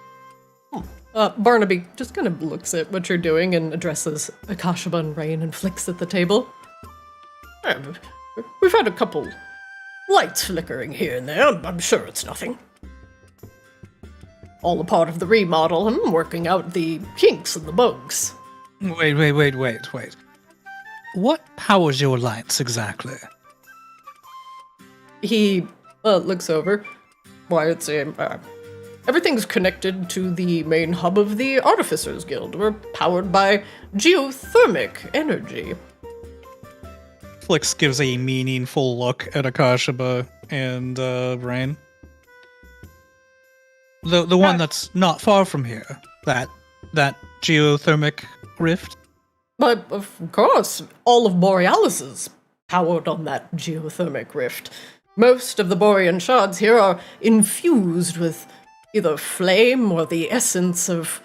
Barnaby just kind of looks at what you're doing and addresses Akashaba and Rain and flicks at the table. We've had a couple lights flickering here and there. I'm sure it's nothing. All a part of the remodel and working out the kinks and the bugs. Wait. What powers your lights exactly? He looks over. Why, it's everything's connected to the main hub of the Artificers Guild. We're powered by geothermic energy. Flix gives a meaningful look at Akashaba and Rain. The one that's not far from here. That geothermic rift. But of course, all of Borealis is powered on that geothermic rift. Most of the Borean shards here are infused with either flame or the essence of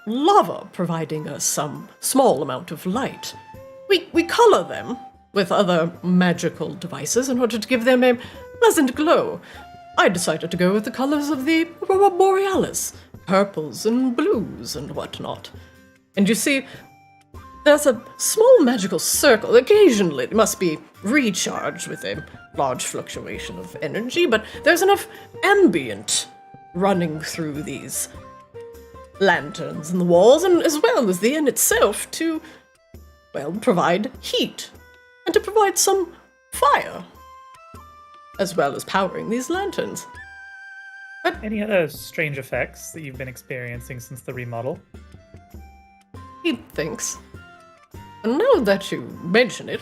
lava, providing us some small amount of light. We color them with other magical devices in order to give them a pleasant glow. I decided to go with the colors of the aurora borealis, purples and blues and whatnot. And you see, there's a small magical circle. Occasionally it must be recharged with a large fluctuation of energy, but there's enough ambient running through these lanterns in the walls, and as well as the inn itself, to, well, provide heat and to provide some fire, as well as powering these lanterns. Any other strange effects that you've been experiencing since the remodel? He thinks. And now that you mention it,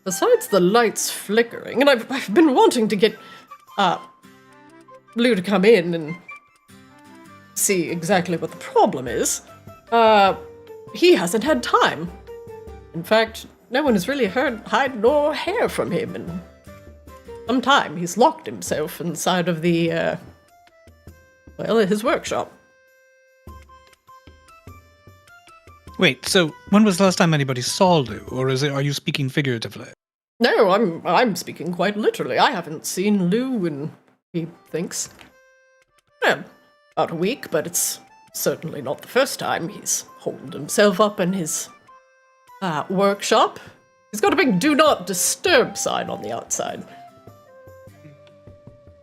besides the lights flickering, and I've been wanting to get Blue to come in and see exactly what the problem is, he hasn't had time. In fact, no one has really heard hide nor hair from him in some time. He's locked himself inside of the, his workshop. Wait, so when was the last time anybody saw Lou, or are you speaking figuratively? No, I'm speaking quite literally. I haven't seen Lou in, he thinks, about a week, but it's certainly not the first time he's holed himself up in his workshop. He's got a big "Do Not Disturb" sign on the outside.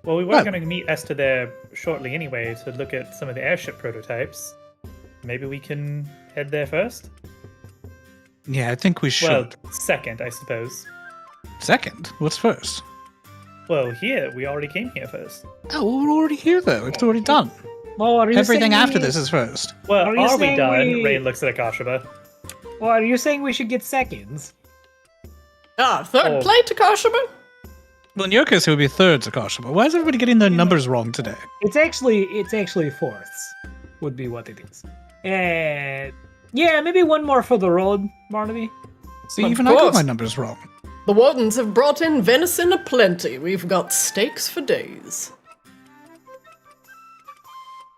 Well, we were going to meet Esther there shortly anyway to look at some of the airship prototypes. Maybe we can head there first? Yeah, I think we should. Well, second, I suppose. Second? What's first? Well, here. We already came here first. Oh, well, we're already here, though. It's already done. Well, are you Everything saying after this is first. Well, Are you are we saying done? we- Rain looks at Akashaba. Well, are you saying we should get seconds? Third Oh. plate, Akashaba? Well, in your case, it would be thirds, Akashaba. Why is everybody getting their numbers wrong today? It's actually fourths, would be what it is. And yeah, maybe one more for the road, Barnaby. See, Of even I got course. my numbers wrong. The wardens have brought in venison aplenty. We've got steaks for days.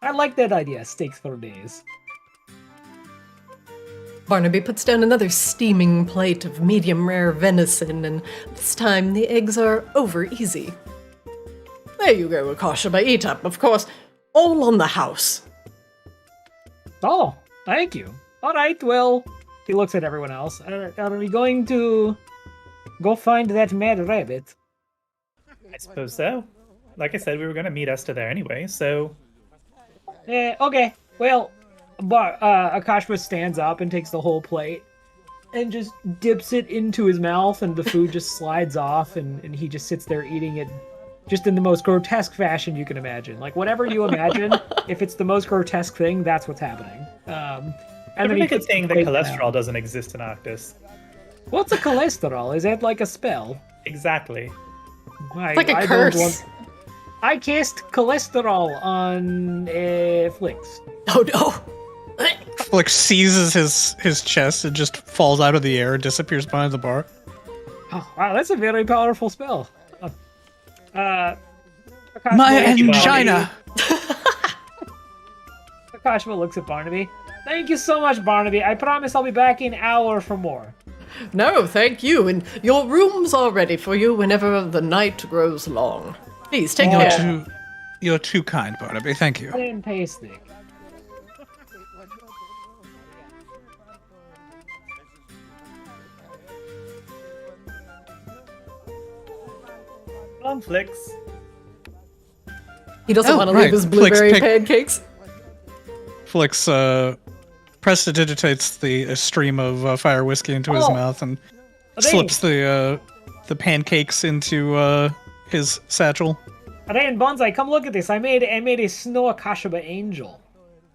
I like that idea. Steaks for days. Barnaby puts down another steaming plate of medium rare venison, and this time the eggs are over easy. There you go, Akashaba. Eat up, of course. All on the house. Oh, thank you. All right, well, he looks at everyone else. Are we going to go find that mad rabbit? I suppose so. Like I said, we were going to meet Esther there anyway, so... Okay. Well, Akashba stands up and takes the whole plate and just dips it into his mouth, and the food just slides off, and he just sits there eating it just in the most grotesque fashion you can imagine. Like, whatever you imagine, if it's the most grotesque thing, that's what's happening. And Never then he make a puts the thing that plate cholesterol down. doesn't exist in Arctis. What's a cholesterol? Is that like a spell? Exactly. Like a I don't curse. I cast cholesterol on Flix. Oh no! Flick seizes his chest and just falls out of the air and disappears behind the bar. Oh, wow, that's a very powerful spell. My Akashima angina! looks at Barnaby. Thank you so much, Barnaby. I promise I'll be back in an hour for more. No, thank you, and your room's all ready for you whenever the night grows long. Please, take care. You're too kind, Barnaby. Thank you. Fantastic. Flicks. He doesn't want to leave his Flicks blueberry pancakes. Flicks prestidigitates the stream of fire whiskey into his mouth and slips the pancakes into his satchel. Ray and Bonsai, come look at this. I made a snow Akashaba angel.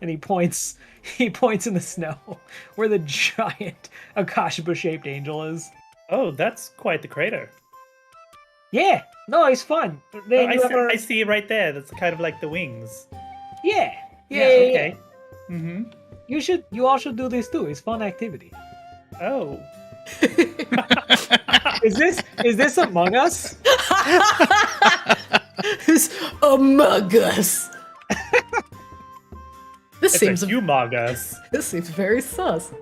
And he points in the snow where the giant Akashaba shaped angel is. Oh, that's quite the crater. Yeah, no, it's fun. I see it right there. That's kind of like the wings. Yeah. Okay. Mm-hmm. You all should do this too. It's fun activity. Oh. Is this Among Us? Who's Among Us? This seems humongous. This seems very sus.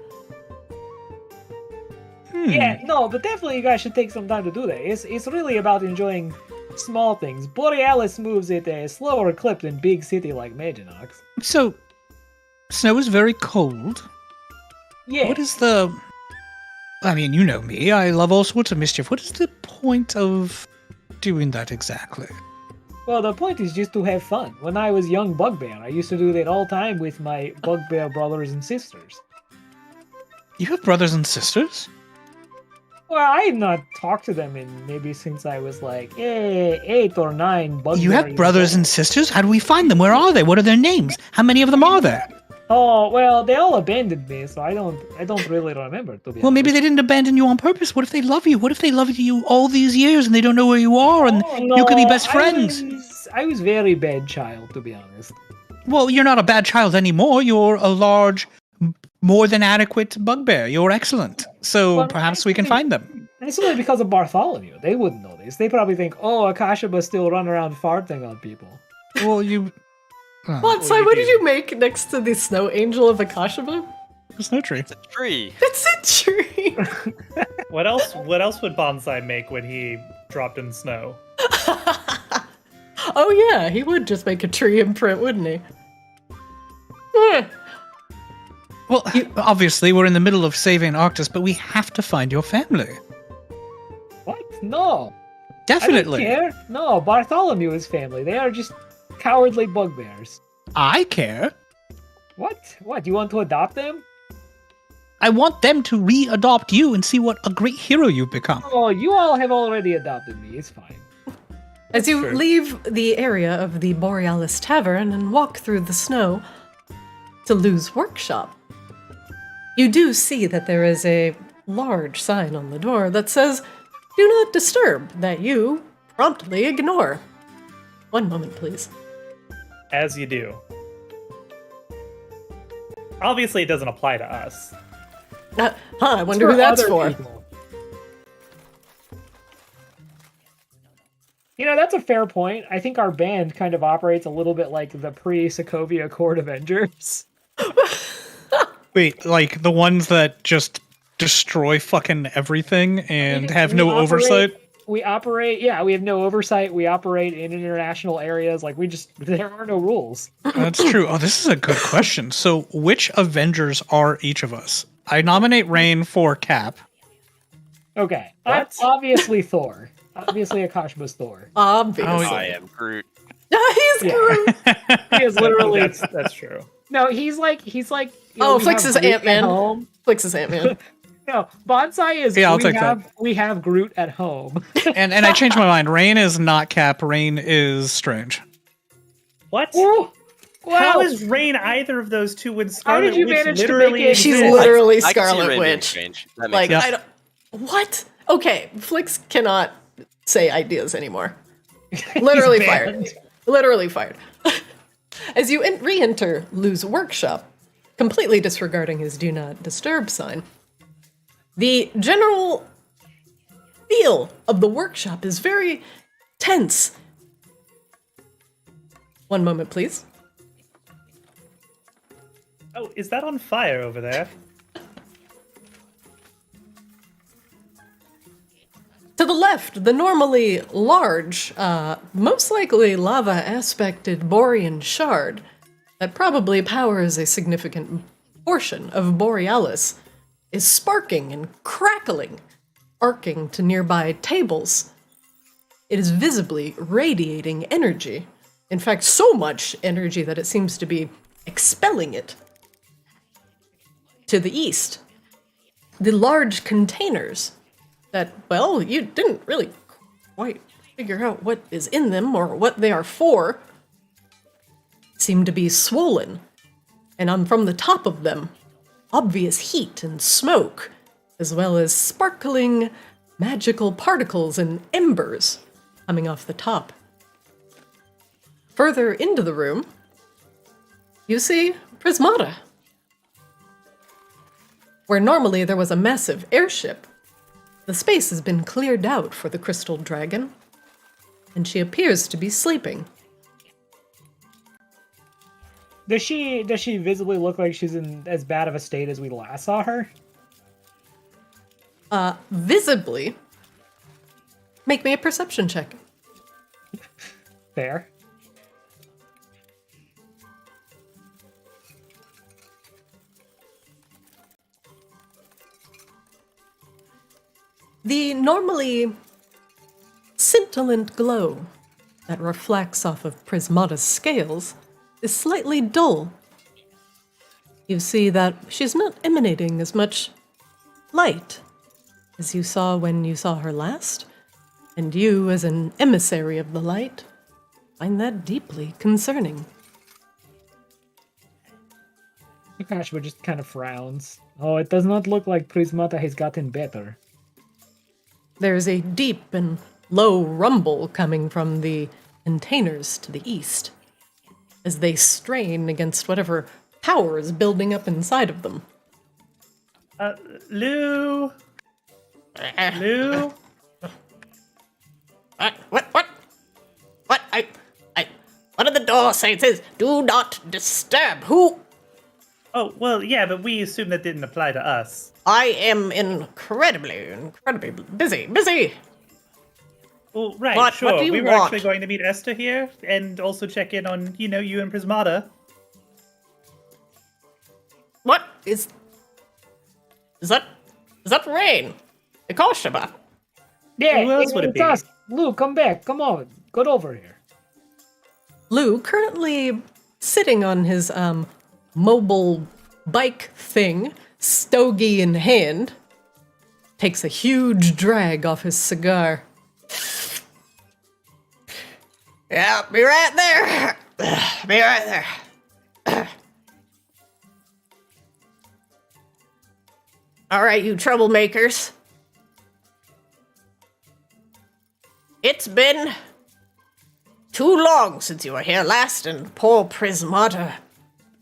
Yeah, no, but definitely you guys should take some time to do that. It's really about enjoying small things. Borealis moves at a slower clip than big city like Maginox. So, snow is very cold. Yeah. What is the... I mean, you know me. I love all sorts of mischief. What is the point of doing that exactly? Well, the point is just to have fun. When I was young bugbear, I used to do that all the time with my bugbear brothers and sisters. You have brothers and sisters? Well, I had not talked to them in maybe since I was like 8 or 9 bugbear. You have brothers and sisters? How do we find them? Where are they? What are their names? How many of them are there? Oh, well, they all abandoned me, so I don't really remember, to be Well, maybe honest. they didn't abandon you on purpose. What if they love you? What if they loved you all these years and they don't know where you are and you could be best friends? I was very bad child, to be honest. Well, you're not a bad child anymore. You're a large, more than adequate bugbear. You're excellent. So Well, perhaps we can find them. It's only because of Bartholomew. They wouldn't know this. They probably think, oh, Akashaba still run around farting on people. Well, you... Bonsai, what did you make next to the snow angel of Akashaba? A snow tree. It's a tree. It's a tree. What else would Bonsai make when he dropped in snow? Oh yeah, he would just make a tree imprint, wouldn't he? Hmm. Well, obviously, we're in the middle of saving Arctis, but we have to find your family. What? No. Definitely. I don't care. No, Bartholomew is family. They are just cowardly bugbears. I care. What? What? You want to adopt them? I want them to re-adopt you and see what a great hero you've become. Oh, you all have already adopted me. It's fine. As you true. leave the area of the Borealis Tavern and walk through the snow to Lou's workshop, you do see that there is a large sign on the door that says, "Do not disturb," that you promptly ignore. One moment, please. As you do. Obviously, it doesn't apply to us. I wonder who that's for. People. You know, that's a fair point. I think our band kind of operates a little bit like the pre-Sokovia Court Avengers. Wait, like the ones that just destroy fucking everything and have no oversight? We operate, yeah, we have no oversight. We operate in international areas. Like, there are no rules. That's true. Oh, this is a good question. So, which Avengers are each of us? I nominate Rain for Cap. Okay. What? Obviously Thor. Obviously Akashiba's Thor. Obviously. I am Groot. He's Yeah. Groot. He is literally... That's true. No, he's like... You Oh, we Flix have is Groot Ant-Man. at home. Flix is Ant-Man. No, Bonsai is... Yeah, I'll we take have, that. We have Groot at home. And I changed my mind. Rain is not Cap. Rain is Strange. What? Ooh, How wow. is Rain either of those two when How Scarlet did you Witch manage to literally make it- She's exists? literally I can see Scarlet Rain being Witch. strange. That makes Like, sense. I don't... What? Okay, Flix cannot say ideas anymore. Literally He's fired. banned. Literally fired. As you re-enter Lou's workshop, completely disregarding his do not disturb sign. The general feel of the workshop is very tense. One moment, please. Oh, is that on fire over there? To the left, the normally large, most likely lava-aspected Borean shard that probably powers a significant portion of Borealis is sparking and crackling, arcing to nearby tables. It is visibly radiating energy. In fact, so much energy that it seems to be expelling it. To the east, the large containers that, well, you didn't really quite figure out what is in them or what they are for, seem to be swollen, and from the top of them, obvious heat and smoke, as well as sparkling magical particles and embers coming off the top. Further into the room, you see Prismata. Where normally there was a massive airship, the space has been cleared out for the crystal dragon, and she appears to be sleeping. Does she visibly look like she's in as bad of a state as we last saw her? Visibly, make me a perception check. Fair. The normally scintillant glow that reflects off of Prismata's scales is slightly dull. You see that she's not emanating as much light as you saw when you saw her last, and you, as an emissary of the light, find that deeply concerning. Akashba just kind of frowns. Oh, it does not look like Prismata has gotten better. There's a deep and low rumble coming from the containers to the east as they strain against whatever power is building up inside of them. Lou? Lou? What? What did the door say? It says, do not disturb. Who? Oh, well, yeah, but we assume that didn't apply to us. I am incredibly busy. Well, right, What sure. do you we were want? actually going to meet Esther here and also check in on, you and Prismata. What is that rain? Ikoshima. Yeah, Who else would it it's be? us. Lou, come back. Come on. Get over here. Lou, currently sitting on his mobile bike thing, stogie in hand, takes a huge drag off his cigar. Yeah, be right there. Be right there. All right, you troublemakers. It's been too long since you were here last, and poor Prismata,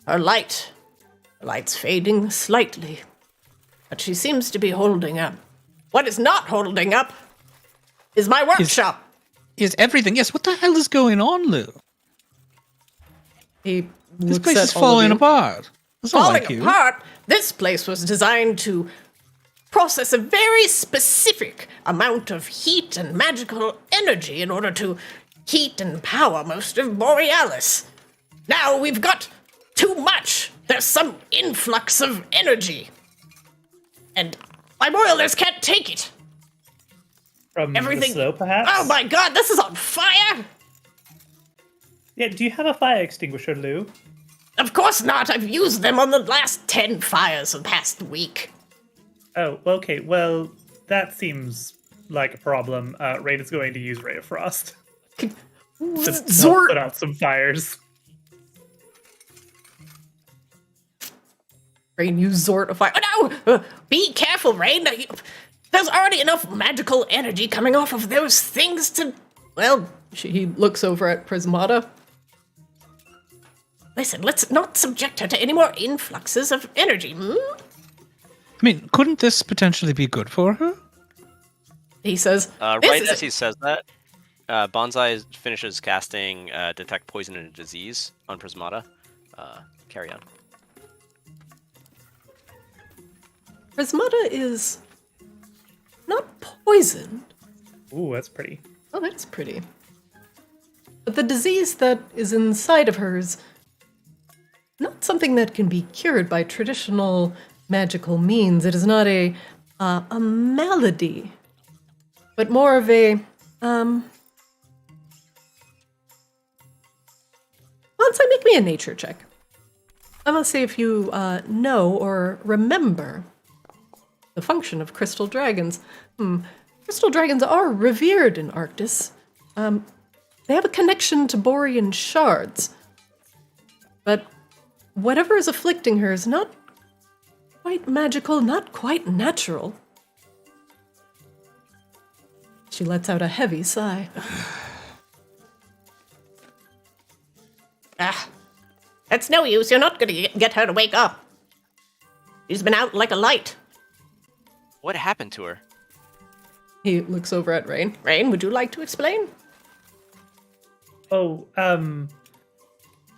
her light's fading slightly, but she seems to be holding up. What is not holding up is my workshop. Is everything? Yes. What the hell is going on, Lou? He This looks place at is all of falling you. apart. That's not Falling like you. apart. This place was designed to process a very specific amount of heat and magical energy in order to heat and power most of Borealis. Now we've got too much. There's some influx of energy. And my boilers can't take it. From Everything. the slow, perhaps? Oh my god, this is on fire! Yeah, do you have a fire extinguisher, Lou? Of course not. I've used them on the last 10 fires of the past week. Oh, okay, well, that seems like a problem. Rain is going to use Ray of Frost to help Zort! put out some fires. Rain, you Zort of fire. Oh no! Be careful, Rain. There's already enough magical energy coming off of those things to... Well, he looks over at Prismata. Listen, let's not subject her to any more influxes of energy. Hmm? I mean, couldn't this potentially be good for her? He says, Right as he says that, Bonsai finishes casting Detect Poison and Disease on Prismata. Carry on. Prismata is not poisoned. Ooh, that's pretty. Oh, that's pretty. But the disease that is inside of her is not something that can be cured by traditional magical means. It is not a malady, but more of a Bonsai, make me a nature check. I must say if you know or remember the function of crystal dragons. Crystal dragons are revered in Arctis. They have a connection to Borean shards. But whatever is afflicting her is not quite magical, not quite natural. She lets out a heavy sigh. that's no use. You're not going to get her to wake up. She's been out like a light. What happened to her? He looks over at Rain. Rain, would you like to explain? Oh,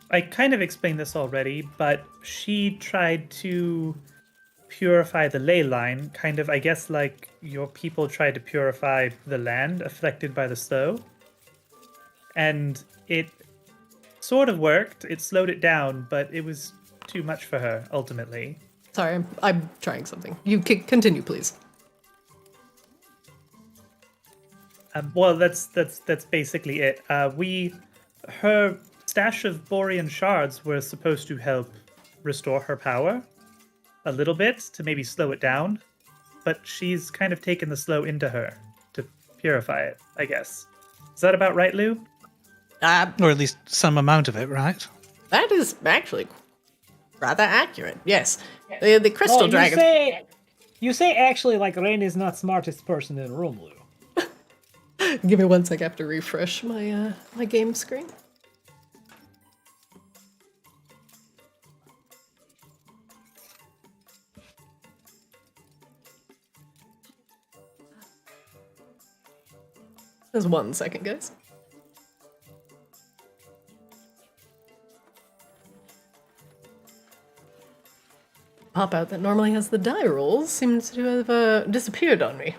I kind of explained this already, but she tried to purify the ley line, kind of, I guess, like your people tried to purify the land affected by the slow. And it sort of worked. It slowed it down, but it was too much for her, ultimately. Sorry, I'm trying something. You continue, please. Well, that's basically it. Her stash of Borean shards were supposed to help restore her power a little bit to maybe slow it down, but she's kind of taken the slow into her to purify it, I guess. Is that about right, Lou? Or at least some amount of it, right? That is actually rather accurate. Yes, the crystal dragon. You say actually like Rain is not smartest person in the room, Lou. Give me 1 sec. I have to refresh my my game screen. Just 1 second, guys. Pop out that normally has the die rolls seems to have disappeared on me.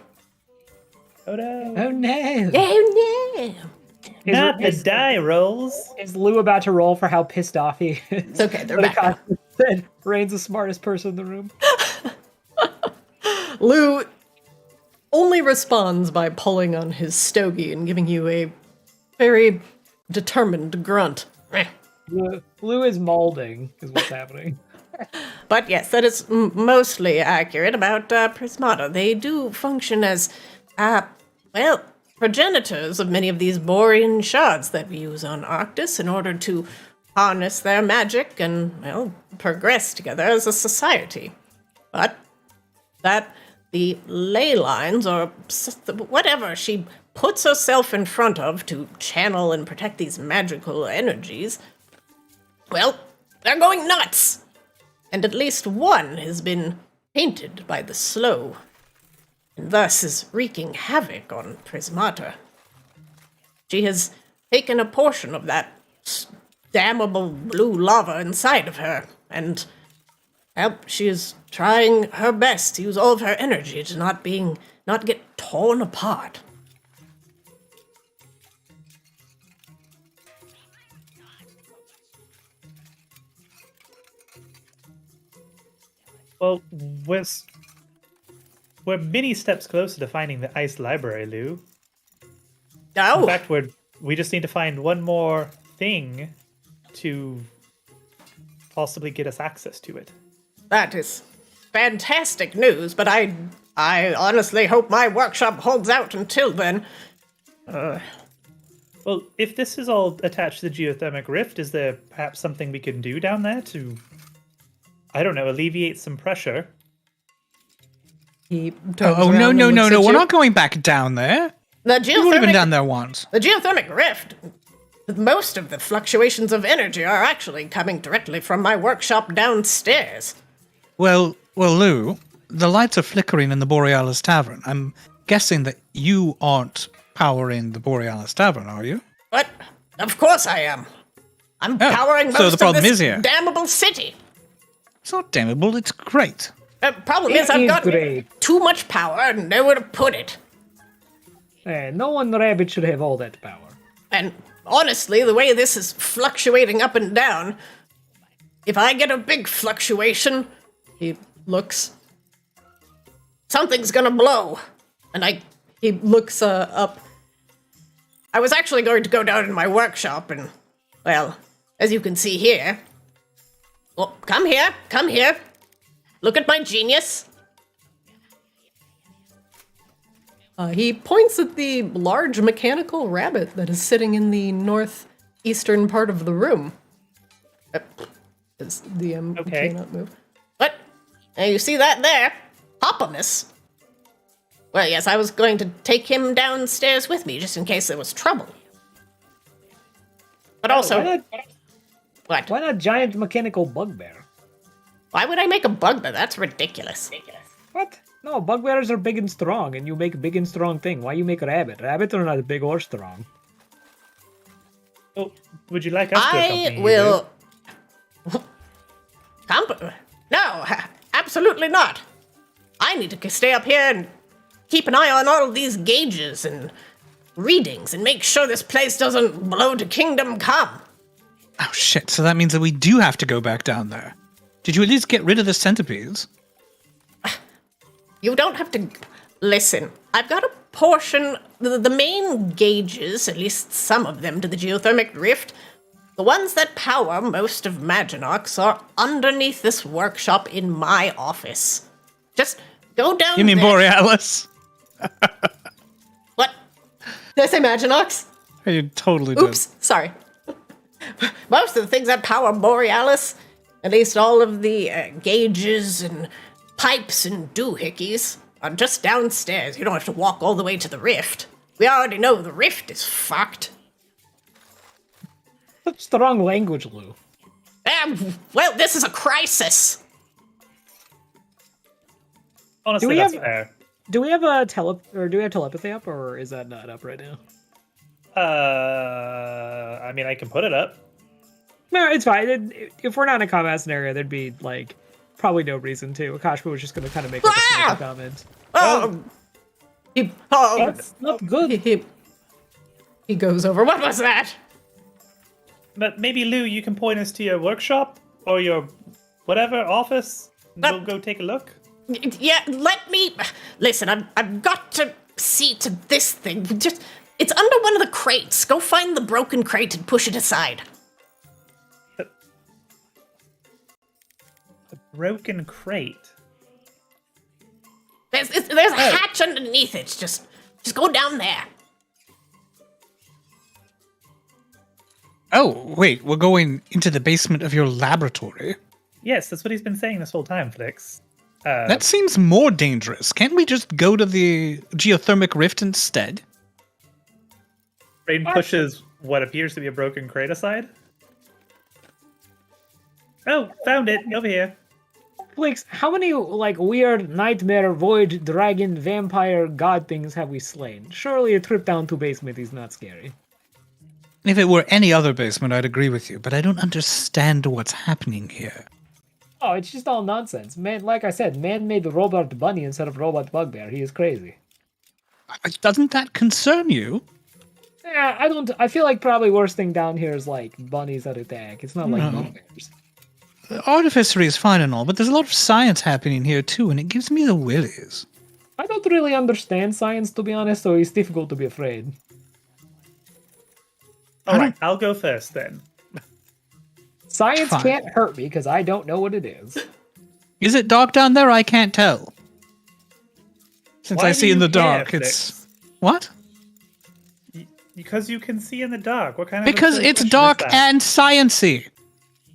Oh no! Oh no! Oh no! Not the die rolls. Is Lou about to roll for how pissed off he is? It's okay, they're back now. Said Rain's the smartest person in the room. Lou only responds by pulling on his stogie and giving you a very determined grunt. Lou is molding, is what's happening. But yes, that is mostly accurate about Prismata. They do function as, progenitors of many of these Borean shards that we use on Arctis in order to harness their magic and, progress together as a society. But that the ley lines, or whatever she puts herself in front of to channel and protect these magical energies, well, they're going nuts! And at least one has been tainted by the slow, and thus is wreaking havoc on Prismata. She has taken a portion of that damnable blue lava inside of her, and she is trying her best to use all of her energy to not get torn apart. Well, we're many steps closer to finding the ice library, Lou. Oh, In fact, we just need to find one more thing to possibly get us access to it. that is fantastic news, but I honestly hope my workshop holds out until then. Well, if this is all attached to the geothermic rift, is there perhaps something we can do down there to, I don't know, alleviate some pressure? He turns Oh, around no, and no, looks no, at no. We're you. not going back down there. The We've already been geothermic down there once. The geothermic rift most of the fluctuations of energy are actually coming directly from my workshop downstairs. Well, Lou, the lights are flickering in the Borealis Tavern. I'm guessing that you aren't powering the Borealis Tavern, are you? But of course I am. I'm Oh, powering so most the problem of this is here. damnable city. It's not damnable, it's great. Problem is It I've is got great. too much power and nowhere to put it. No one rabbit should have all that power. And honestly, the way this is fluctuating up and down, if I get a big fluctuation, He looks. something's gonna blow. And He looks up. I was actually going to go down in my workshop and, well, as you can see here. Well, come here. Look at my genius. He points at the large mechanical rabbit that is sitting in the northeastern part of the room. As the Okay. cannot move. What? Now you see that there? Hopomus. Well, yes, I was going to take him downstairs with me just in case there was trouble. But also, what? Why not giant mechanical bugbear? Why would I make a bugbear? That's ridiculous. What? No, bugbears are big and strong, and you make a big and strong thing. Why you make a rabbit? Rabbits are not big or strong. Oh, would you like us to accompany I you, will. No, absolutely not. I need to stay up here and keep an eye on all of these gauges and readings and make sure this place doesn't blow to kingdom come. Oh shit, so that means that we do have to go back down there. Did you at least get rid of the centipedes? You don't have to. Listen, I've got a portion, the main gauges, at least some of them, to the geothermic rift. The ones that power most of Maginox are underneath this workshop in my office. Just go down You mean there. Borealis? What? Did I say Maginox? You totally did. Oops, sorry. Most of the things that power Borealis, at least all of the gauges and pipes and doohickeys, are just downstairs. You don't have to walk all the way to the rift. We already know the rift is fucked. Such strong language, Lou. Well, this is a crisis. Honestly, we that's have- fair. Do we have a do we have telepathy up, or is that not up right now? I mean, I can put it up. No, it's fine. If we're not in a combat scenario, there'd be like probably no reason to. Akashpa was just going to kind of make like, a Ah! sneaky comment. Oh, He, That's not good. he goes over. what was that? But maybe, Lou, you can point us to your workshop or your whatever office. And we'll go take a look. Yeah, let me. Listen, I've got to see to this thing. It's under one of the crates. Go find the broken crate and push it aside. A broken crate. There's a hatch underneath it. Just go down there. Oh, wait, we're going into the basement of your laboratory. Yes, that's what he's been saying this whole time, Flix. That seems more dangerous. Can't we just go to the geothermic rift instead? Rain pushes what appears to be a broken crate aside. Oh, found it. Over here. Flix, how many like weird nightmare, void, dragon, vampire, god things have we slain? Surely a trip down to basement is not scary. If it were any other basement, I'd agree with you, but I don't understand what's happening here. Oh, it's just all nonsense. Man, like I said, man made the robot bunny instead of robot bugbear. He is crazy. Doesn't that concern you? Yeah, I don't. I feel like probably worst thing down here is like bunnies that attack. It's not like bugbears. Artificery is fine and all, but there's a lot of science happening here too, and it gives me the willies. I don't really understand science, to be honest, so it's difficult to be afraid. All right, I'll go first then. Science Fine. can't hurt me because I don't know what it is. Is it dark down there? I can't tell. Since Why I do see in you the care, dark, it's... Flix? What? Because you can see in the dark. What kind of Because absurd it's question is dark that? and sciency.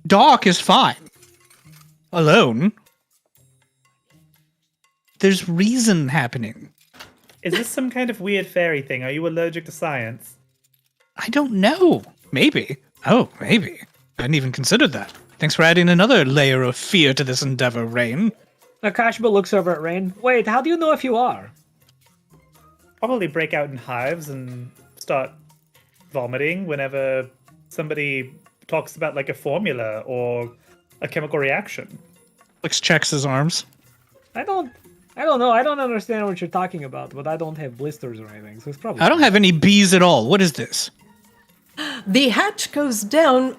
Dark is fine. Alone. There's reason happening. Is this some kind of weird fairy thing? Are you allergic to science? I don't know. Maybe. Oh, maybe. I hadn't even considered that. Thanks for adding another layer of fear to this endeavor, Rain. Akashba looks over at Rain. Wait, how do you know if you are? Probably break out in hives and start vomiting whenever somebody talks about like a formula or a chemical reaction. Flix checks his arms. I don't know. I don't understand what you're talking about, but I don't have blisters or anything, so it's probably. I don't have any bees at all. What is this? The hatch goes down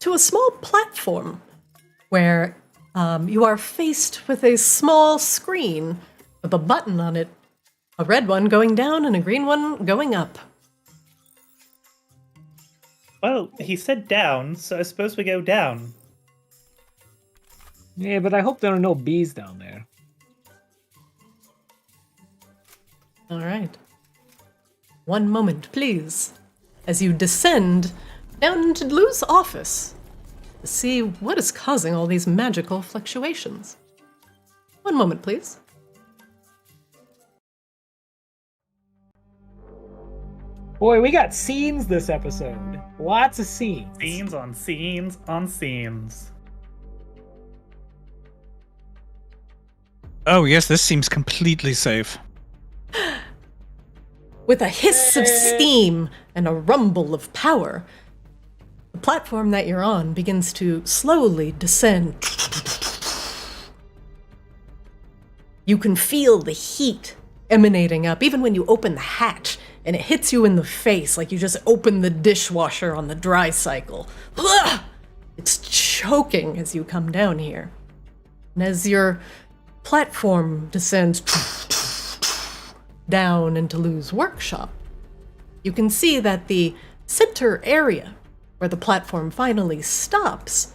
to a small platform where you are faced with a small screen with a button on it. A red one going down and a green one going up. Well, he said down, so I suppose we go down. Yeah, but I hope there are no bees down there. All right. One moment, please, as you descend down into Lou's office to see what is causing all these magical fluctuations. One moment, please. Boy, we got scenes this episode. Lots of scenes. Scenes on scenes on scenes. Oh, yes, this seems completely safe. With a hiss of steam and a rumble of power, the platform that you're on begins to slowly descend. You can feel the heat emanating up, even when you open the hatch, and it hits you in the face like you just opened the dishwasher on the dry cycle. Ugh! It's choking as you come down here. And as your platform descends down into Lou's workshop, you can see that the center area where the platform finally stops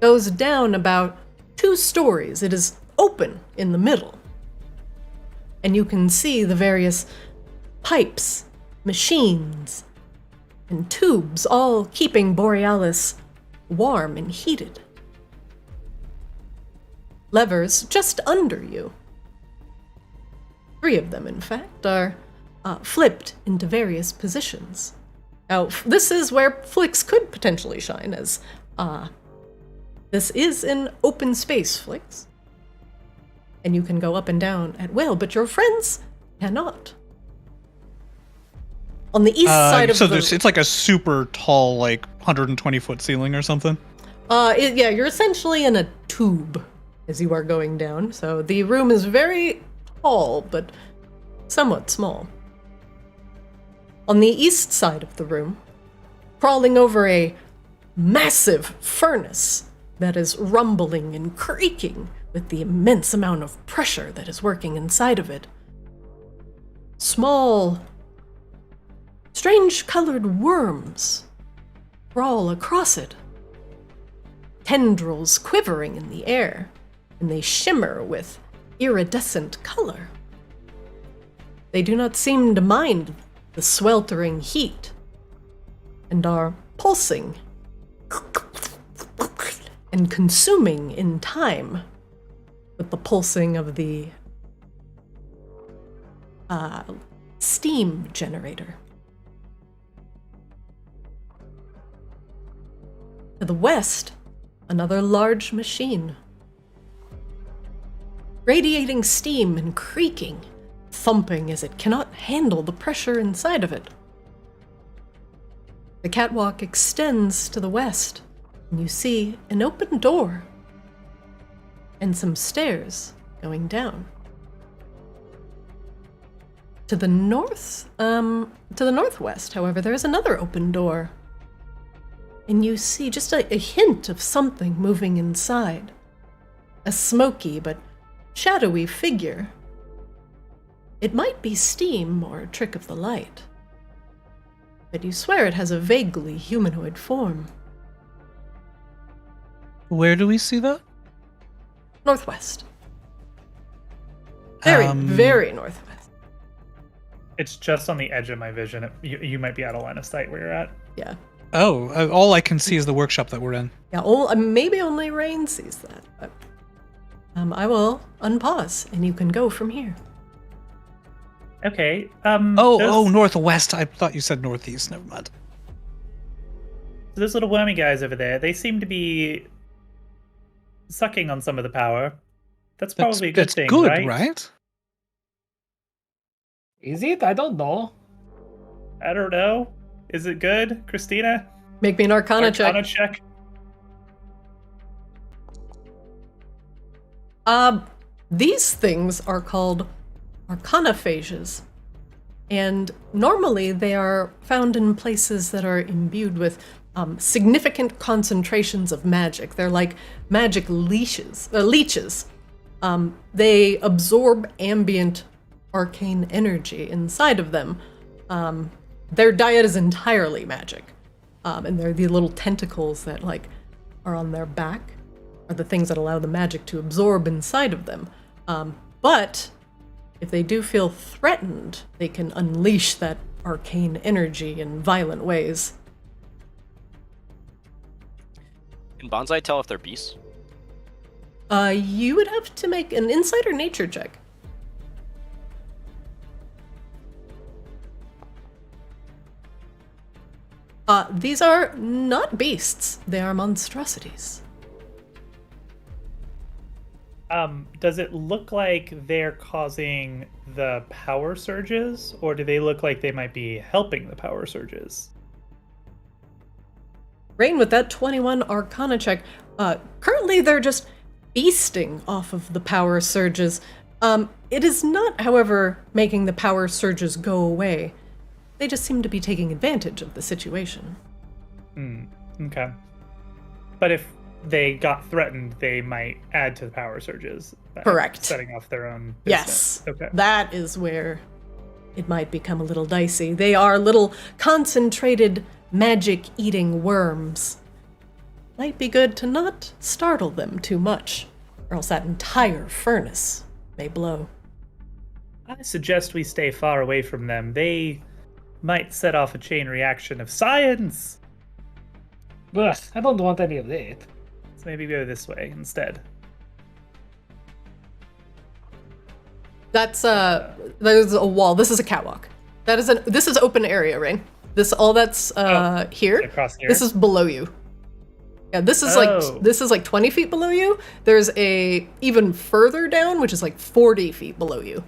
goes down about 2 stories. It is open in the middle. And you can see the various pipes, machines, and tubes all keeping Borealis warm and heated. Levers just under you, 3 of them in fact, are flipped into various positions. Now, this is where Flix could potentially shine, as this is an open space, Flix. And you can go up and down at will, but your friends cannot. On the east side of so the... it's like a super tall, like 120-foot ceiling or something? Yeah, you're essentially in a tube as you are going down, so the room is very tall, but somewhat small. On the east side of the room, crawling over a massive furnace that is rumbling and creaking with the immense amount of pressure that is working inside of it, small, strange-colored worms crawl across it, tendrils quivering in the air, and they shimmer with iridescent color. They do not seem to mind the sweltering heat, and are pulsing and consuming in time with the pulsing of the steam generator. To the west, another large machine, radiating steam and creaking, thumping as it cannot handle the pressure inside of it. The catwalk extends to the west, and you see an open door and some stairs going down. To the northwest, however, there is another open door, and you see just a hint of something moving inside. A smoky but shadowy figure. It might be steam or a trick of the light, but you swear it has a vaguely humanoid form. Where do we see that? Northwest. Very northwest. It's just on the edge of my vision. You might be out of line of sight where you're at. Yeah. Oh, all I can see is the workshop that we're in. Yeah, maybe only Rain sees that, but I will unpause, and you can go from here. Okay. Oh, northwest. I thought you said northeast. Never mind. those little wormy guys over there, they seem to be sucking on some of the power. That's probably a good thing, good, right? Is it? I don't know. I don't know. Is it good, Christina? Make me an Arcana check. Arcana check. These things are called arcanophages. And normally they are found in places that are imbued with significant concentrations of magic. They're like magic leeches. They absorb ambient arcane energy inside of them. Their diet is entirely magic. And they're the little tentacles that like are on their back are the things that allow the magic to absorb inside of them. But if they do feel threatened, they can unleash that arcane energy in violent ways. Can Bonsai tell if they're beasts? You would have to make an insight or nature check. These are not beasts. They are monstrosities. Does it look like they're causing the power surges, or do they look like they might be helping the power surges? Rain, with that 21 Arcana check, currently they're just feasting off of the power surges. It is not, however, making the power surges go away. They just seem to be taking advantage of the situation. Okay. But if they got threatened, they might add to the power surges. Correct. Setting off their own Yes. business. Okay. That is where it might become a little dicey. They are little concentrated magic-eating worms. Might be good to not startle them too much, or else that entire furnace may blow. I suggest we stay far away from them. They might set off a chain reaction of science. Ugh, I don't want any of that. So maybe go this way instead. That's there's a wall. This is a catwalk. This is open area, Rain. That's here. Across here? This is below you. Yeah, this is like 20 feet below you. There's a even further down, which is like 40 feet below you.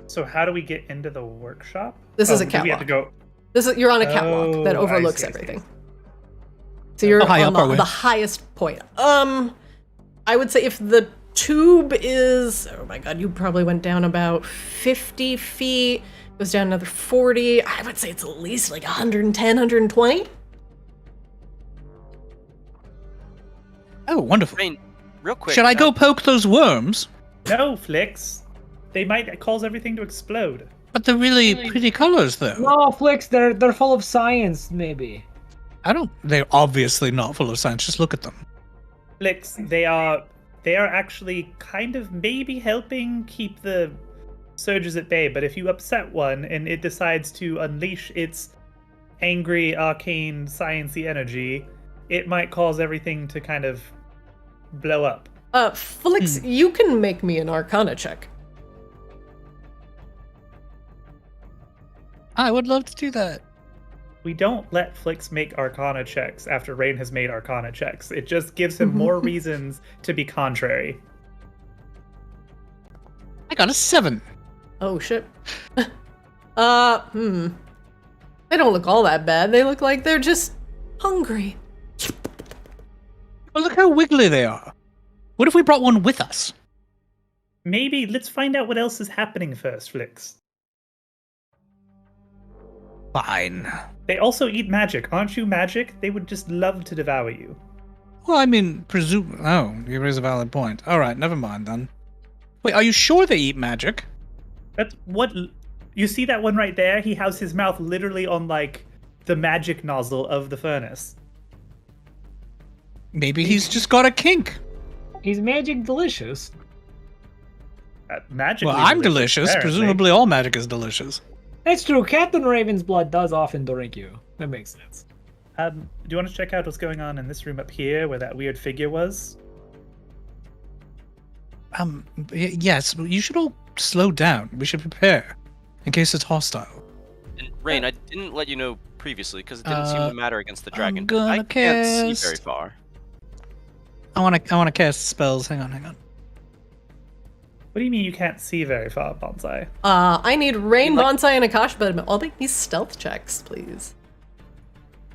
So how do we get into the workshop? This is a Do we have to catwalk. go? You're on a catwalk that I overlooks see. everything. So you're high on up are we? the highest point. I would say if the tube is, oh my god, you probably went down about 50 feet, goes down another 40. I would say it's at least like 110, 120. Oh, wonderful. Rain, real quick. Should I go poke those worms? No, Flix. They might cause everything to explode. But they're really pretty colors, though. No, Flix, they're full of science, maybe. They're obviously not full of science. Just look at them. Flix, they are actually kind of maybe helping keep the surges at bay, but if you upset one and it decides to unleash its angry, arcane, sciencey energy, it might cause everything to kind of blow up. Felix, you can make me an Arcana check. I would love to do that. We don't let Flix make Arcana checks after Rain has made Arcana checks. It just gives him more reasons to be contrary. I got a 7. Oh shit. They don't look all that bad. They look like they're just hungry. Well, look how wiggly they are. What if we brought one with us? Maybe let's find out what else is happening first, Flix. Fine. They also eat magic. Aren't you magic? They would just love to devour you. Well, I mean, Oh, you raise a valid point. All right, never mind then. Wait, are you sure they eat magic? That's what... You see that one right there? He has his mouth literally on, like, the magic nozzle of the furnace. Maybe he's just got a kink. He's magic delicious. Magically Well, I'm delicious. apparently. Presumably all magic is delicious. That's true. Captain Raven's blood does often drink you. That makes sense. Do you want to check out what's going on in this room up here, where that weird figure was? Yes, but you should all slow down. We should prepare in case it's hostile. And Rain, I didn't let you know previously because it didn't seem to matter against the dragon. gonna I can't see cast- very far. I wanna cast spells. Hang on. What do you mean you can't see very far, Bonsai? I need Rain, like- Bonsai, and Akash, but I'll make these stealth checks, please.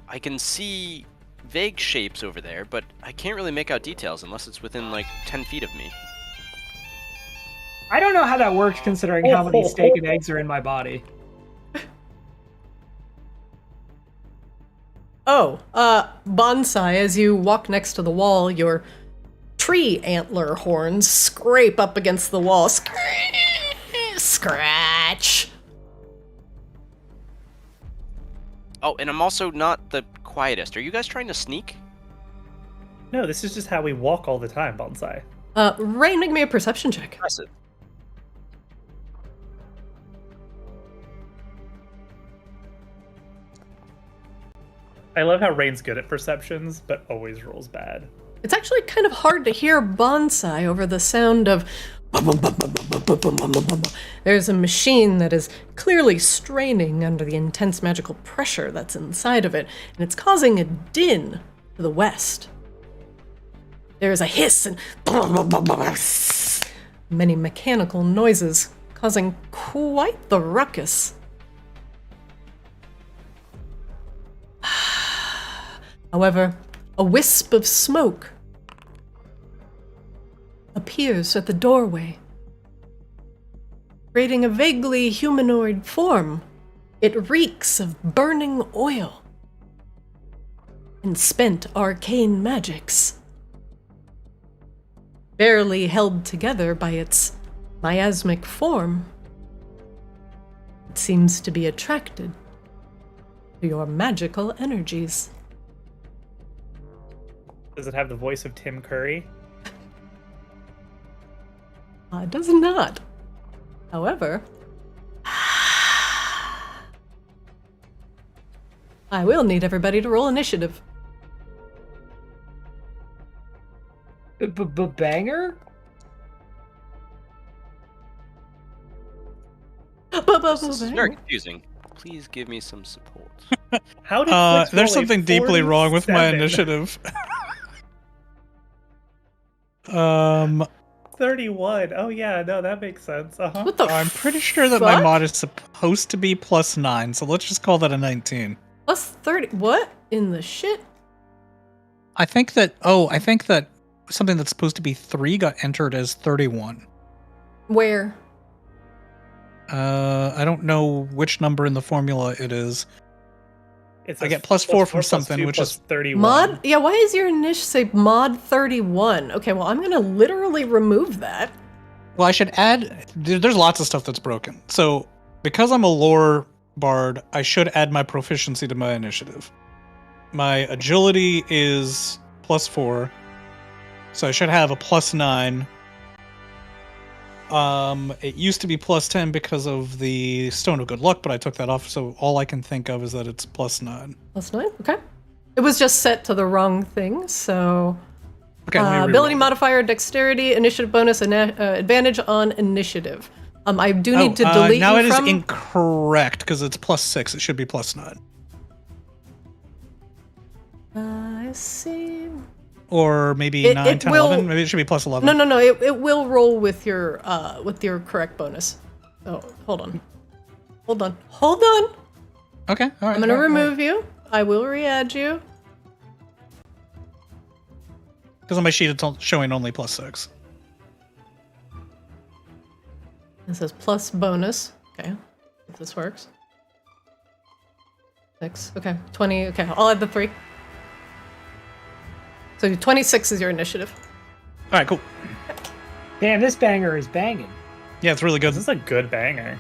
I can see vague shapes over there, but I can't really make out details unless it's within like 10 feet of me. I don't know how that works considering how many steak and eggs are in my body. Oh, Bonsai, as you walk next to the wall, your tree antler horns scrape up against the wall. Scratch. Oh, and I'm also not the quietest. Are you guys trying to sneak? No, this is just how we walk all the time, Bonsai. Rain, make me a perception check. Impressive. I love how Rain's good at perceptions, but always rolls bad. It's actually kind of hard to hear Bonsai over the sound of. There's a machine that is clearly straining under the intense magical pressure that's inside of it, and it's causing a din to the west. There is a hiss and many mechanical noises, causing quite the ruckus. However, a wisp of smoke appears at the doorway, creating a vaguely humanoid form. It reeks of burning oil and spent arcane magics. Barely held together by its miasmic form, it seems to be attracted to your magical energies. Does it have the voice of Tim Curry? It does not. However, I will need everybody to roll initiative. Banger? This is very confusing. Please give me some support. How did Flix There's roll a something deeply wrong with my 47? initiative. 31. Oh yeah, no, that makes sense. Uh-huh. What the I'm pretty sure that my fuck? mod is supposed to be +9, so let's just call that a 19. Plus 30. What in the shit? I think that something that's supposed to be 3 got entered as 31. Where? I don't know which number in the formula it is. It's I a get +4 from plus something, 2 which plus is 31. Mod? Yeah, why is your niche say mod 31? Okay, well, I'm gonna literally remove that. Well, I should add. There's lots of stuff that's broken. So because I'm a lore bard, I should add my proficiency to my initiative. My agility is +4, so I should have a +9. It used to be +10 because of the Stone of Good Luck, but I took that off, so all I can think of is that it's +9. Plus 9? Okay. It was just set to the wrong thing, so. Okay, let me reroll Ability that. modifier, dexterity, initiative bonus, and advantage on initiative. I do need to delete now you it from. is incorrect because it's +6. It should be +9. I see. Or maybe It 9, 10, will- 11. Maybe it should be +11. No. It will roll with your correct bonus. Oh, hold on. Okay, all right. I'm gonna remove you. I will re-add you. Because on my sheet it's showing only +6. It says plus bonus. Okay, if this works. 6. Okay, 20. Okay, I'll add the 3. So 26 is your initiative. All right, cool. Damn, this banger is banging. Yeah, it's really good. This is a good banger.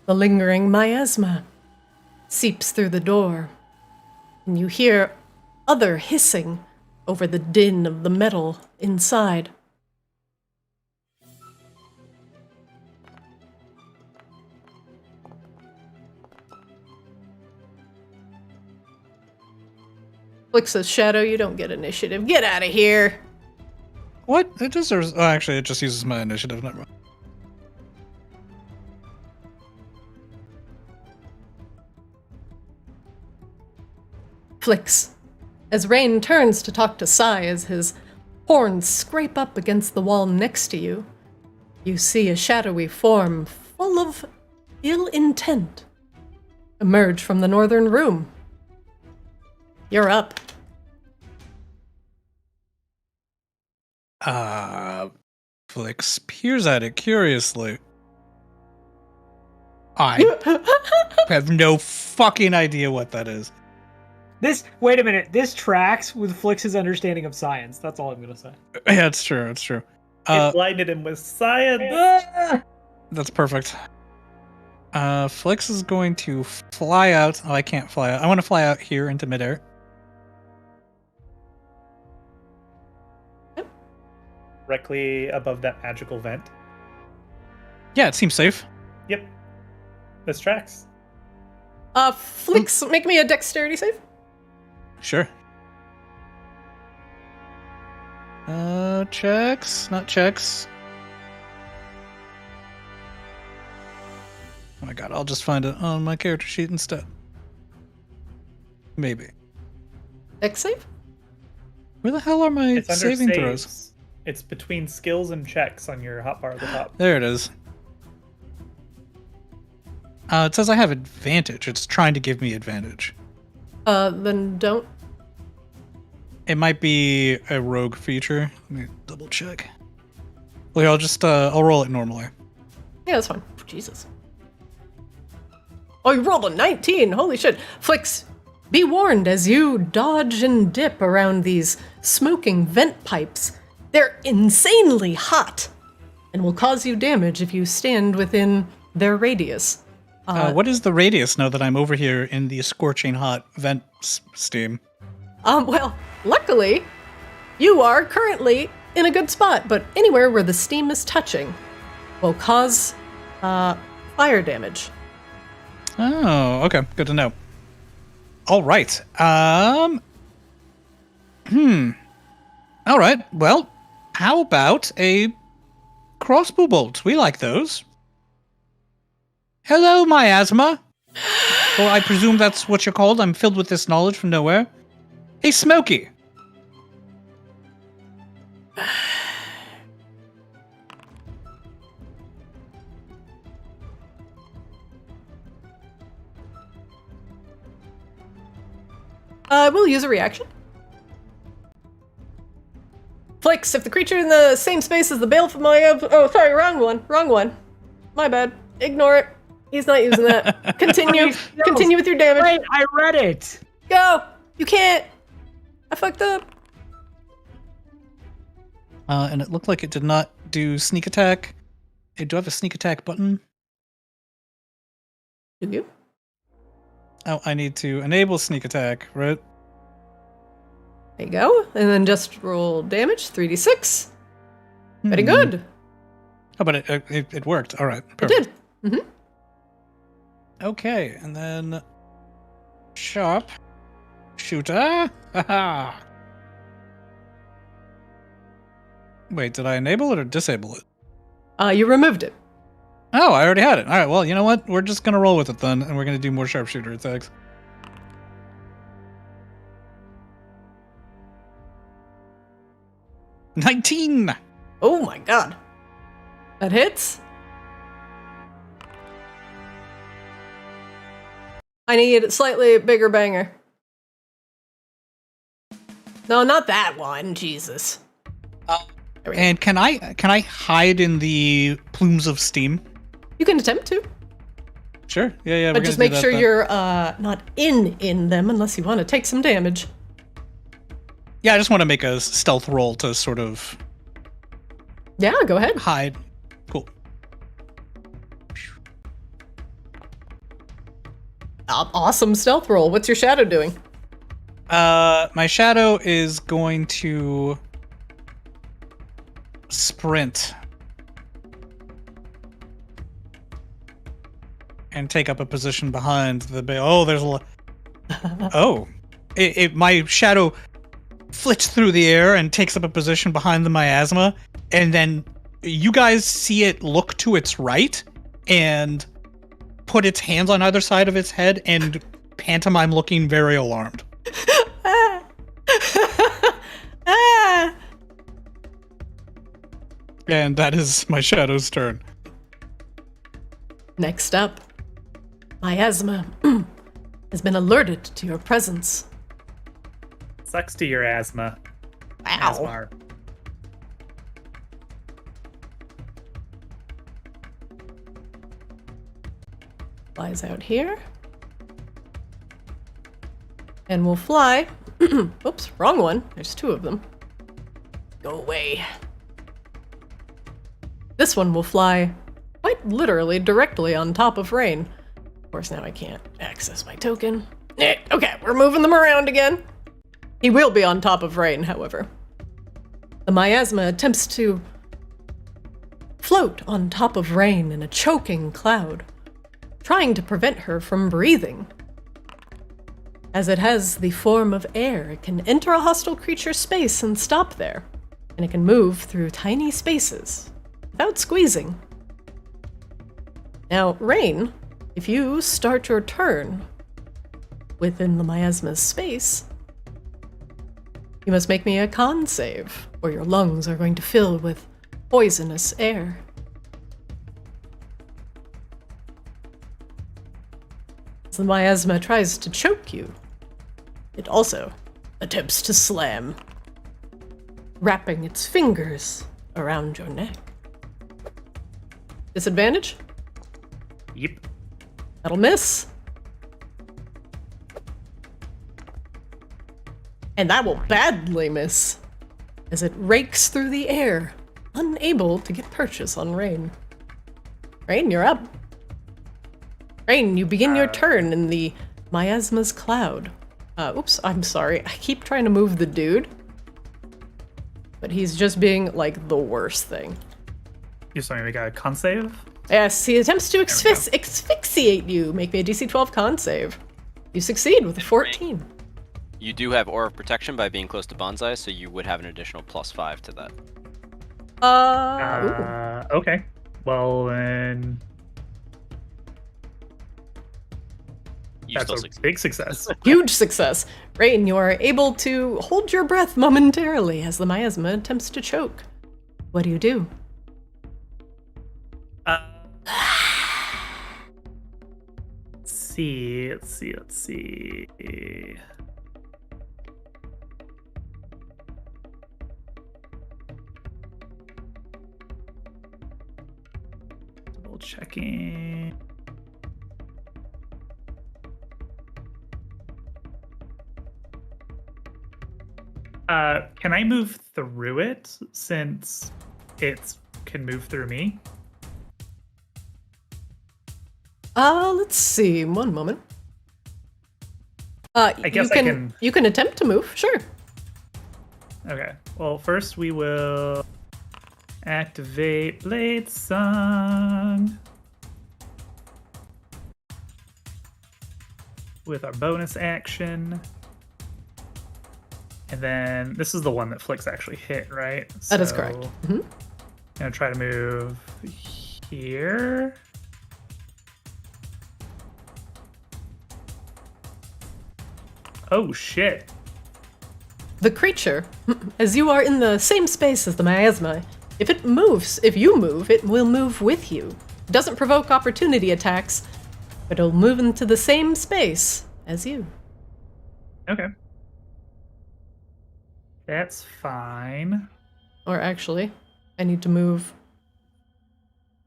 The lingering miasma seeps through the door, and you hear other hissing over the din of the metal inside. Flick says, Shadow, you don't get initiative. Get out of here. What? It deserves. Oh, actually, it just uses my initiative. Never mind. Flix. As Rain turns to talk to Sai as his horns scrape up against the wall next to you, you see a shadowy form full of ill intent emerge from the northern room. You're up. Flix peers at it curiously. I have no fucking idea what that is. Wait a minute. This tracks with Flix's understanding of science. That's all I'm gonna say. Yeah, it's true. It's true. It blinded him with science. That's perfect. Flix is going to fly out. Oh, I can't fly out. I want to fly out here into midair. Directly above that magical vent. Yeah, it seems safe. Yep. This tracks. Flix, make me a dexterity save. Sure. Checks, not checks. Oh my god, I'll just find it on my character sheet instead. Maybe. Dex save? Where the hell are my It's under saving saves. throws? It's between skills and checks on your hotbar at the top. There it is. It says I have advantage. It's trying to give me advantage. Then don't. It might be a rogue feature. Let me double check. Well, I'll just I'll roll it normally. Yeah, that's fine. Jesus. Oh, you rolled a 19. Holy shit. Flix, be warned as you dodge and dip around these smoking vent pipes. They're insanely hot and will cause you damage if you stand within their radius. What is the radius now that I'm over here in the scorching hot vent steam? Well, luckily, you are currently in a good spot, but anywhere where the steam is touching will cause fire damage. Oh, okay. Good to know. All right. All right. Well, how about a crossbow bolt? We like those. Hello, miasma. Well, I presume that's what you're called. I'm filled with this knowledge from nowhere. Hey, Smokey. We'll use a reaction. Flix, if the creature in the same space as the baleful oh, sorry, wrong one. My bad. Ignore it. He's not using that. Continue with your damage. Wait, I read it. Go! You can't! I fucked up. And it looked like it did not do sneak attack. Hey, do I have a sneak attack button? Do you? Oh, I need to enable sneak attack, right? There you go. And then just roll damage, 3d6. Very good. Oh, but it worked. All right. It Perfect. did. Mm-hmm. Okay, and then sharp shooter. Haha. Wait, did I enable it or disable it? You removed it. Oh, I already had it. All right, well, you know what? We're just gonna roll with it then, and we're gonna do more sharpshooter attacks. $19. Oh my god. That hits. I need a slightly bigger banger. No, not that one. Jesus. There we go. And can I hide in the plumes of steam? You can attempt to, Sure. Yeah. but we're just gonna make do that sure then. you're not in them unless you want to take some damage. Yeah, I just want to make a stealth roll to sort of Yeah, go ahead. hide. Cool. Awesome stealth roll. What's your shadow doing? My shadow is going to sprint and take up a position behind the oh, there's a oh, my shadow flits through the air and takes up a position behind the miasma, and then you guys see it look to its right and put its hands on either side of its head and pantomime looking very alarmed. Ah. Ah. And that is my shadow's turn. Next up, Miasma has been alerted to your presence. Sucks to your asthma. Wow. Asmar. Flies out here. And will fly. Oops, wrong one. There's two of them. Go away. This one will fly quite literally directly on top of Rain. Of course, now I can't access my token. Okay, we're moving them around again. He will be on top of Rain, however. The miasma attempts to float on top of Rain in a choking cloud, trying to prevent her from breathing. As it has the form of air, it can enter a hostile creature's space and stop there, and it can move through tiny spaces without squeezing. Now, Rain, if you start your turn within the miasma's space, you must make me a con save, or your lungs are going to fill with poisonous air. As the miasma tries to choke you, it also attempts to slam, wrapping its fingers around your neck. Disadvantage? Yep. That'll miss. And that will badly miss, as it rakes through the air, unable to get purchase on Rain. Rain, you're up. Rain, you begin your turn in the miasma's cloud. Oops, I'm sorry. I keep trying to move the dude, but he's just being, like, the worst thing. You saw me make a con save? Yes, he attempts to we go. asphyxiate you. Make me a DC 12 con save. You succeed with a 14. You do have aura of protection by being close to Bonsai, so you would have an additional +5 to that. Ooh. Okay. Well, then You that's still a succeed. big success. Huge success. Rain, you are able to hold your breath momentarily as the miasma attempts to choke. What do you do? Let's see. Double checking. Can I move through it since it can move through me? Let's see. One moment. I guess you can attempt to move, sure. Okay. Well, first we will activate Blade Song with our bonus action. And then this is the one that Flick's actually hit, right? That is correct. Mhm. I'm gonna try to move here. Oh shit. The creature, as you are in the same space as the miasma, if you move, it will move with you. It doesn't provoke opportunity attacks, but it'll move into the same space as you. Okay. That's fine. Or actually, I need to move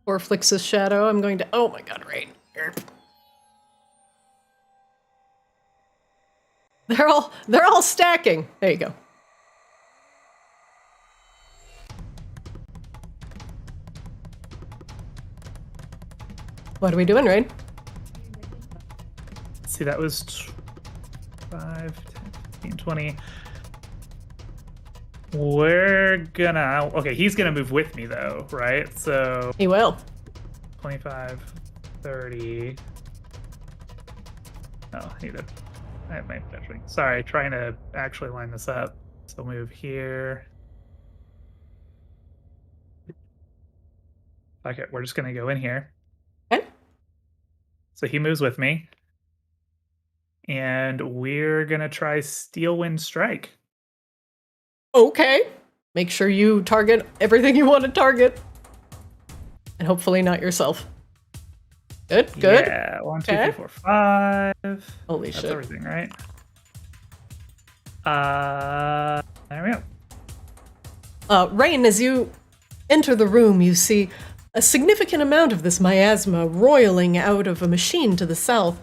for Flix's shadow. I'm going to. Oh my god, Rain. They're all stacking. There you go. What are we doing, Rain? Let's see, that was 5, 10, 15, 20. We're gonna... Okay, he's gonna move with me, though, right? So... He will. 25, 30... Oh, I need to... I have my measuring. Sorry, trying to actually line this up. So move here. Okay, we're just gonna go in here. Okay. So he moves with me. and we're gonna try Steel Wind Strike. Okay. Make sure you target everything you want to target. And hopefully not yourself. Good, good. Yeah, 1, 2, Okay. 3, 4, 5. Holy That's shit. everything, right? There we go. Rain, as you enter the room, you see a significant amount of this miasma roiling out of a machine to the south.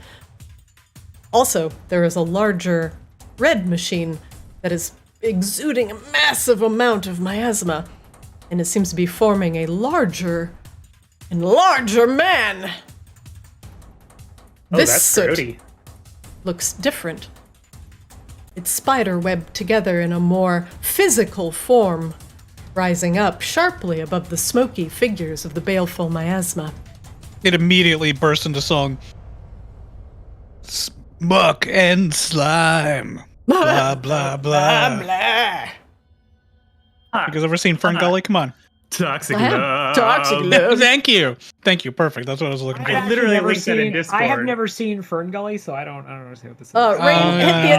Also, there is a larger red machine that is exuding a massive amount of miasma, and it seems to be forming a larger and larger man. Oh, This that's soot grody. looks different. It's spiderwebbed together in a more physical form, rising up sharply above the smoky figures of the baleful miasma. It immediately bursts into song. Muck and slime. Blah, blah, blah. blah. You guys ever seen Fern Gully? Come on. Toxic I have love. toxic love. Thank you. Thank you. Perfect. That's what I was looking I for. have literally never linked that in seen. Discord. I have never seen Fern Gully, so I don't understand what this is. Rain, yeah.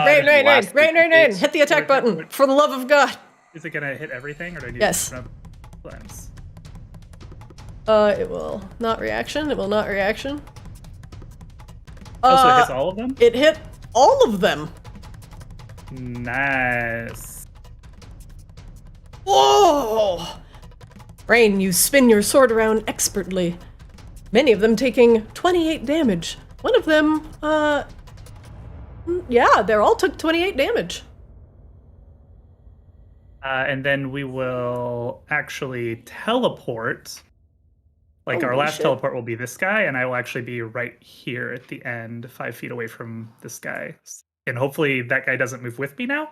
Rain, hit the attack button, for the love of God. Is it gonna hit everything, or do I need Yes. to cleanse? It will not reaction, it will not reaction. Oh, so it hits all of them? It hit all of them. Nice. Whoa! Rain, you spin your sword around expertly. Many of them taking 28 damage. One of them, yeah, they all took 28 damage. And then we will actually teleport. Like our Holy last shit. teleport will be this guy, and I will actually be right here at the end, 5 feet away from this guy. And hopefully that guy doesn't move with me now.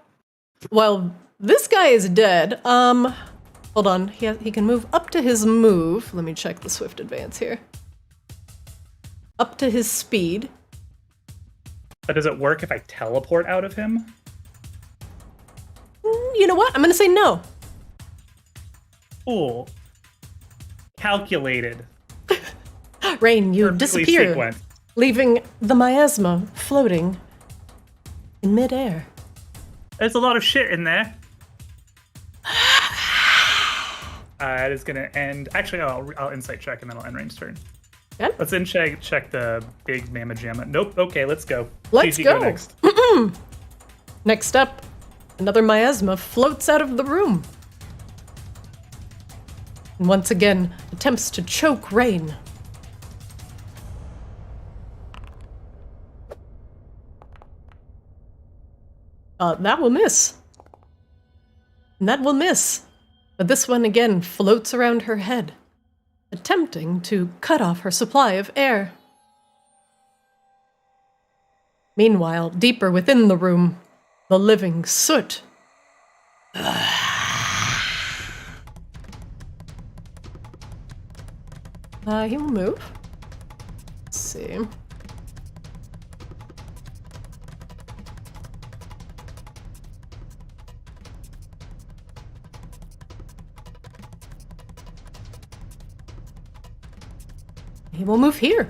Well, this guy is dead. Hold on. He can move up to his move. Let me check the swift advance here. Up to his speed. But does it work if I teleport out of him? You know what? I'm gonna say no. Cool. Calculated. Rain, you Perfectly disappear, sequenced. leaving the miasma floating in midair. There's a lot of shit in there. That is gonna end. Actually, I'll insight check and then I'll end range turn. Okay. Let's check the big mamma jamma. Nope. Okay, let's go. Let's GG, go. next. Next up, another miasma floats out of the room. And once again, attempts to choke Rain. That will miss. And that will miss. But this one again floats around her head, attempting to cut off her supply of air. Meanwhile, deeper within the room, the living soot. He will move. Let's see. He will move here.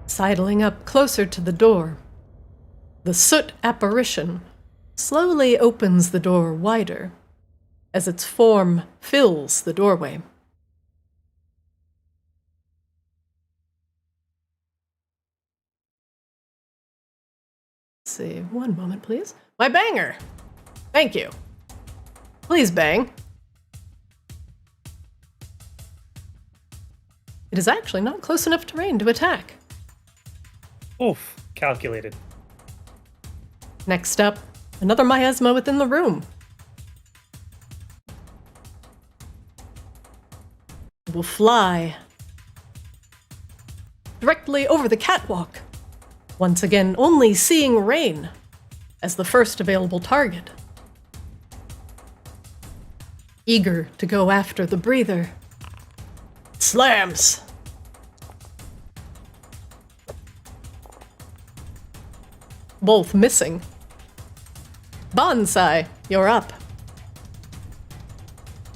Sidling up closer to the door, the soot apparition slowly opens the door wider as its form fills the doorway. Let's see, one moment, please. My banger! Thank you. Please bang. It is actually not close enough to Rain to attack. Oof. Calculated. Next up, another miasma within the room. It will fly directly over the catwalk, once again only seeing Rain as the first available target. Eager to go after the breather. Slams! Both missing. Bonsai, you're up.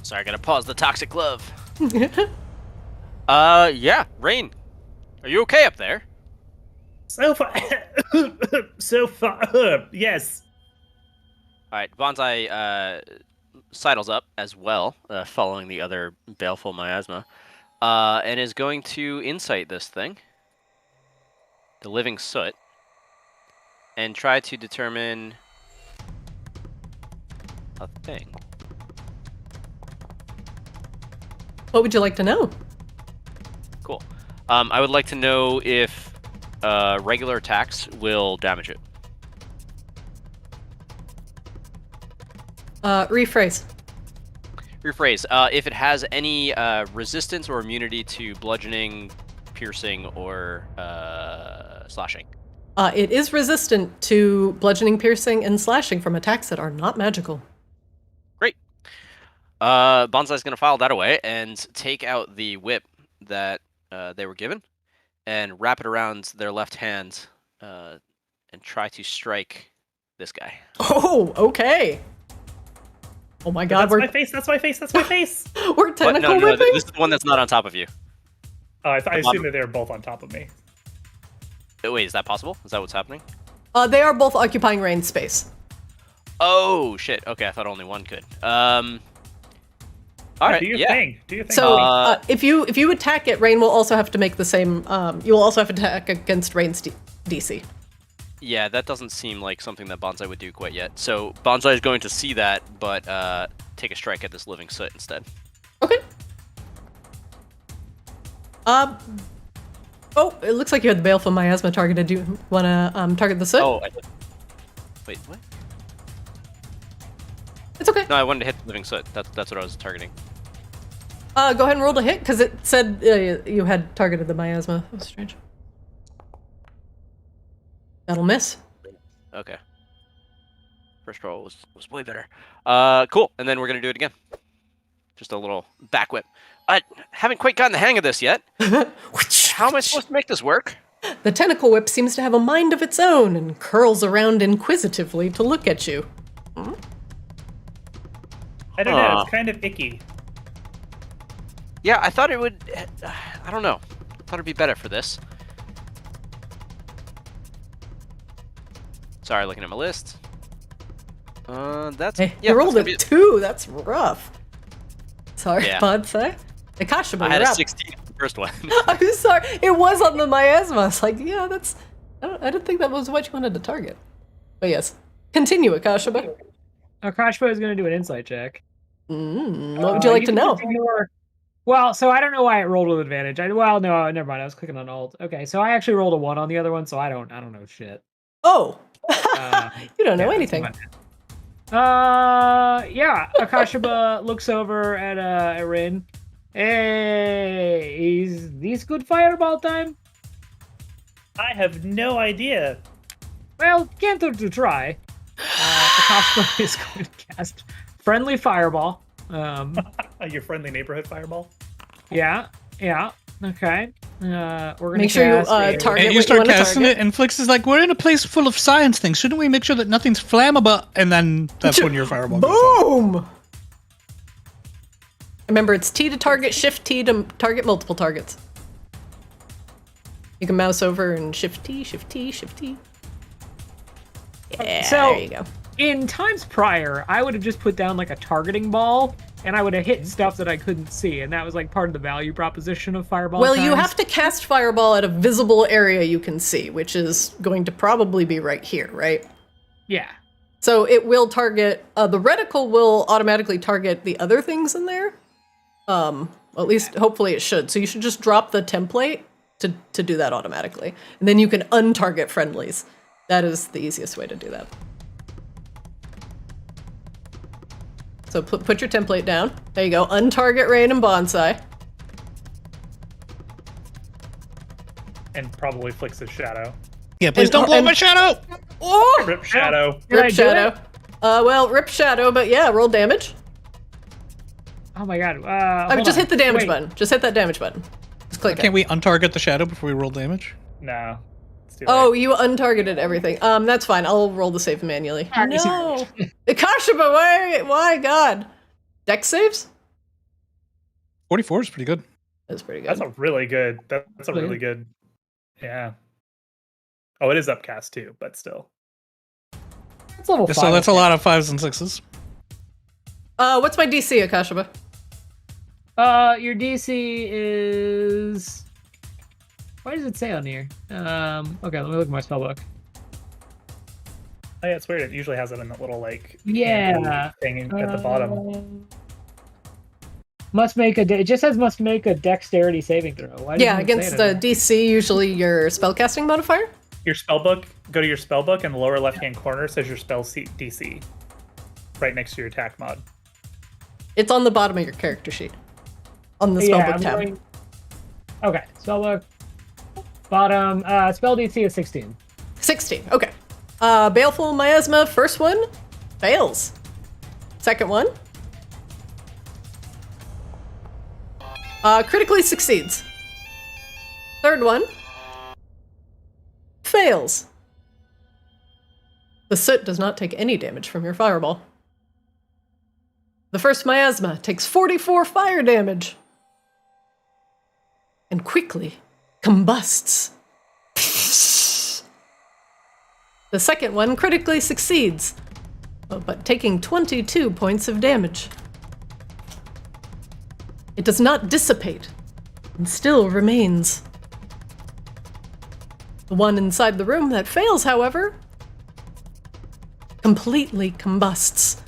Sorry, I gotta pause the toxic love. Yeah, Rain. Are you okay up there? So far, so far, yes. All right, Bonsai sidles up as well, following the other baleful miasma, and is going to insight this thing, the living soot, and try to determine a thing. What would you like to know? Cool. I would like to know if regular attacks will damage it. Rephrase. Rephrase. If it has any resistance or immunity to bludgeoning, piercing, or slashing. It is resistant to bludgeoning, piercing, and slashing from attacks that are not magical. Great. Bonsai's going to file that away and take out the whip that they were given and wrap it around their left hand and try to strike this guy. Oh, okay. Oh my god, That's my face. That's my face. That's my face. we're What? tentacle No, whipping? this is the one that's not on top of you. I assume that they're both on top of me. Wait, is that possible? Is that what's happening? They are both occupying range space. Oh, shit. Okay, I thought only one could. All right, Do your yeah. thing. Do your thing. So if you attack it, Rain will also have to make the same. You will also have to attack against Rain's DC. Yeah, that doesn't seem like something that Bonsai would do quite yet. So Bonsai is going to see that, but take a strike at this living soot instead. Okay. Oh, it looks like you had the baleful miasma targeted. Do you want to target the soot? Oh, I did. Wait, what? It's okay. No, I wanted to hit the living soot. That's what I was targeting. Go ahead and roll to hit, because it said you had targeted the miasma. That was strange. That'll miss. Okay. First roll was way better. Cool. And then we're gonna do it again. Just a little back whip. I haven't quite gotten the hang of this yet. How am I supposed to make this work? The tentacle whip seems to have a mind of its own and curls around inquisitively to look at you. I don't know. It's kind of icky. Yeah, I thought it would. I don't know. I thought it'd be better for this. Sorry, looking at my list. That's Hey, yeah. you rolled that's a gonna be- 2. That's rough. Sorry, Yeah. Bonsai. Akashima, I had you're a up. 16 on the first one. I'm sorry. It was on the miasma. I was like, yeah, that's. I didn't think that was what you wanted to target. But yes, continue, Akashima. Akashba is going to do an insight check. What would you like to can know? just ignore- Well, so I don't know why it rolled with advantage. No, never mind. I was clicking on Alt. Okay, so I actually rolled a 1 on the other one, so I don't know shit. Oh, Uh, you don't know yeah, anything. Yeah. Akashaba looks over at Rin. Hey, is this good fireball time? I have no idea. Well, can't hurt to try. Akashaba is going to cast friendly fireball. Your friendly neighborhood fireball. Yeah. Okay. We're gonna Make sure you cast target And you what start you want to casting target. it, and Flix is like, "We're in a place full of science things. Shouldn't we make sure that nothing's flammable?" And then that's when your fireball goes off. Boom! Remember, it's T to target, Shift T to target multiple targets. You can mouse over and Shift T, Shift T, Shift T. Yeah, So- there you go. In times prior, I would have just put down like a targeting ball, and I would have hit stuff that I couldn't see, and that was like part of the value proposition of fireball. Well, you times. have to cast Fireball at a visible area you can see, which is going to probably be right here, right? Yeah. So it will target, the reticle will automatically target the other things in there. Well, at least, hopefully it should. So you should just drop the template to do that automatically. And then you can untarget friendlies. That is the easiest way to do that. So put your template down. There you go. Untarget Rain and Bonsai. And probably Flix's shadow. Yeah, please And- don't blow and- my shadow. Oh! Rip shadow. Did I Rip do Shadow. it? Well, Rip Shadow, but yeah, roll damage. Oh my god. I mean, just hit the damage button. Just hit that damage button. Just click it. Can't we untarget the shadow before we roll damage? No. It's too Oh, late. you untargeted everything. That's fine. I'll roll the save manually. No! Ikashima, why? God. Dex saves? 44 is pretty good. That's pretty good. That's a really good. That's a really good. Yeah. Oh, it is upcast too, but still. It's level 5. So that's a lot of 5s and 6s. What's my DC, Akashaba? Your DC is... Why does it say on here? Okay, let me look at my spellbook. Oh, yeah, it's weird. It usually has it in that little, like, Yeah. thing at the bottom. It just says must make a dexterity saving throw. Why Yeah, doesn't it against say the it in there? DC, usually your spellcasting modifier. Your spellbook, go to your spellbook, and the lower left-hand corner says your spell DC. Right next to your attack mod. It's on the bottom of your character sheet. On the spellbook tab. Okay, spellbook. Bottom, spell DC is 16. 16, okay. Baleful Miasma, first one, fails. Second one, critically succeeds. Third one, fails. The soot does not take any damage from your fireball. The first miasma takes 44 fire damage and quickly combusts. The second one critically succeeds, but taking 22 points of damage. It does not dissipate and still remains. The one inside the room that fails, however, completely combusts.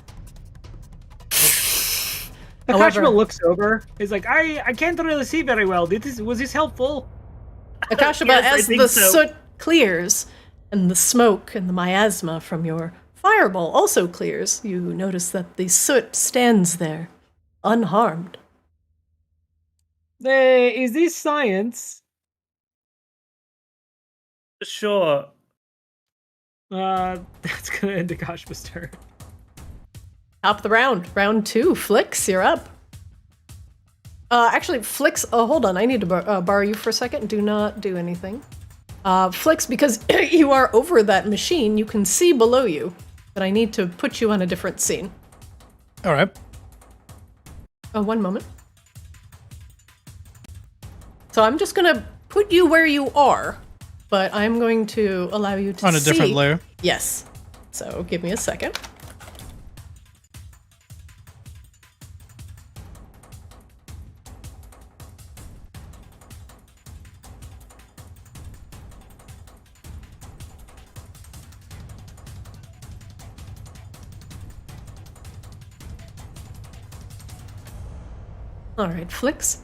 Akashima looks over. He's like, I can't really see very well. Was this helpful? Akashima, Yes, I as think the so. soot clears and the smoke and the miasma from your fireball also clears, you notice that the soot stands there, unharmed. Is this science? Sure. That's gonna end Akashima's turn. Top of the round. Round 2. Flix, you're up. Actually, Flix, hold on. I need to borrow you for a second. Do not do anything. Flix, because you are over that machine, you can see below you, but I need to put you on a different scene. All right. One moment. So I'm just going to put you where you are, but I'm going to allow you to see... On a different layer. Yes. So give me a second. All right, Flix.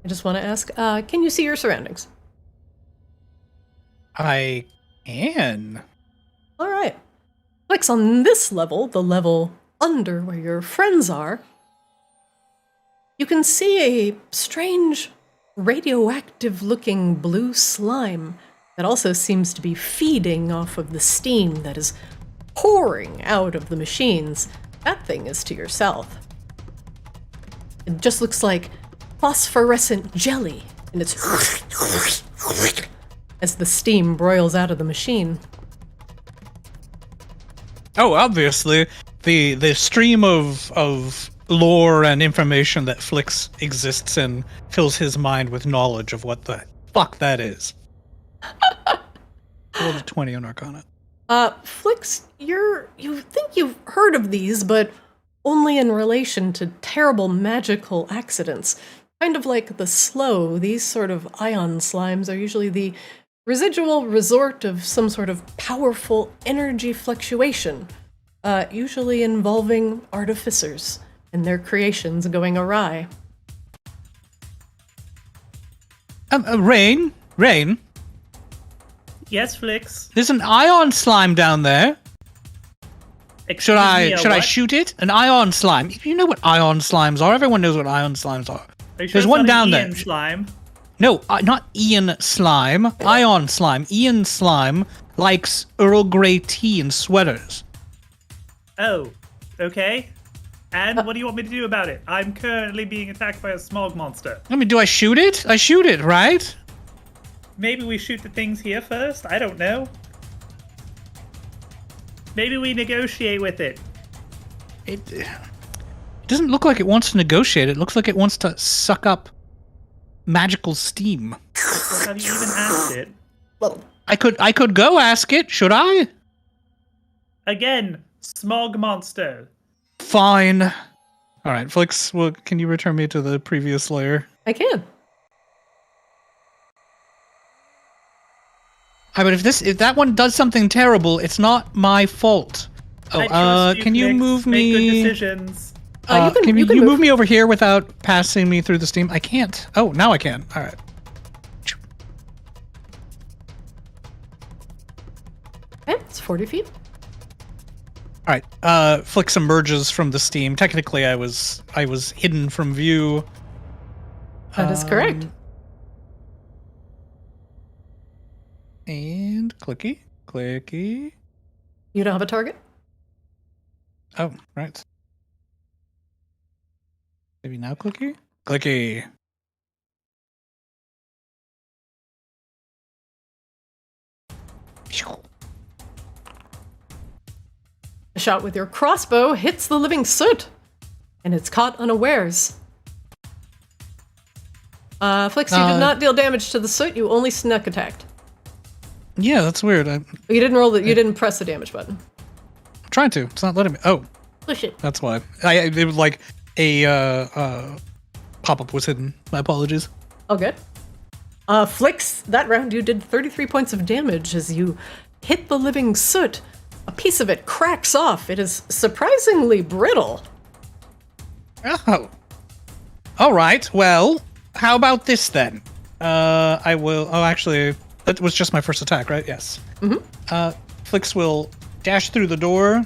I just want to ask, can you see your surroundings? I can. All right. Flix, on this level, the level under where your friends are, you can see a strange radioactive-looking blue slime that also seems to be feeding off of the steam that is pouring out of the machines. That thing is to your south. It just looks like phosphorescent jelly, and it's as the steam broils out of the machine. Oh, obviously, the stream of lore and information that Flix exists in fills his mind with knowledge of what the fuck that is. Rolled a 20 on Arcana. Flix, you think you've heard of these, but only in relation to terrible magical accidents. Kind of like the slow, these sort of ion slimes are usually the residual resort of some sort of powerful energy fluctuation, usually involving artificers and their creations going awry. Rain? Yes, Flix. There's an ion slime down there. Should I shoot it? An ion slime. You know what ion slimes are. Everyone knows what ion slimes are. Are you sure There's it's one not down an there. Ian slime? No, not Ian slime. Ion slime. Ian slime likes Earl Grey tea and sweaters. Oh, okay. And what do you want me to do about it? I'm currently being attacked by a smog monster. I mean, do I shoot it? I shoot it, right? Maybe we shoot the things here first? I don't know. Maybe we negotiate with it. It doesn't look like it wants to negotiate. It looks like it wants to suck up magical steam. Well, have you even asked it? Well, I could go ask it. Should I? Again, smog monster. Fine. All right, Flix. Well, can you return me to the previous layer? I can. But if that one does something terrible, it's not my fault. I trust Can you Flix. move Make good me? decisions. Can you move me over here without passing me through the steam? I can't. Oh, now I can. All right. Okay, it's 40 feet. All right. Flix emerges from the steam. Technically, I was hidden from view. That is correct. And clicky. You don't have a target? Oh, right. Maybe now clicky. A shot with your crossbow hits the living soot, and it's caught unawares. Flix, you did not deal damage to the soot. You only snuck attacked. Yeah, that's weird. You didn't roll the. You didn't press the damage button. I'm trying to. It's not letting me. Oh, push it. that's why. It was like a pop-up was hidden. My apologies. Oh, good. Flix, that round you did 33 points of damage as you hit the living soot. A piece of it cracks off. It is surprisingly brittle. Oh. All right. Well, how about this then? I will. Oh, actually, that was just my first attack, right? Yes. Mm-hmm. Flix will dash through the door.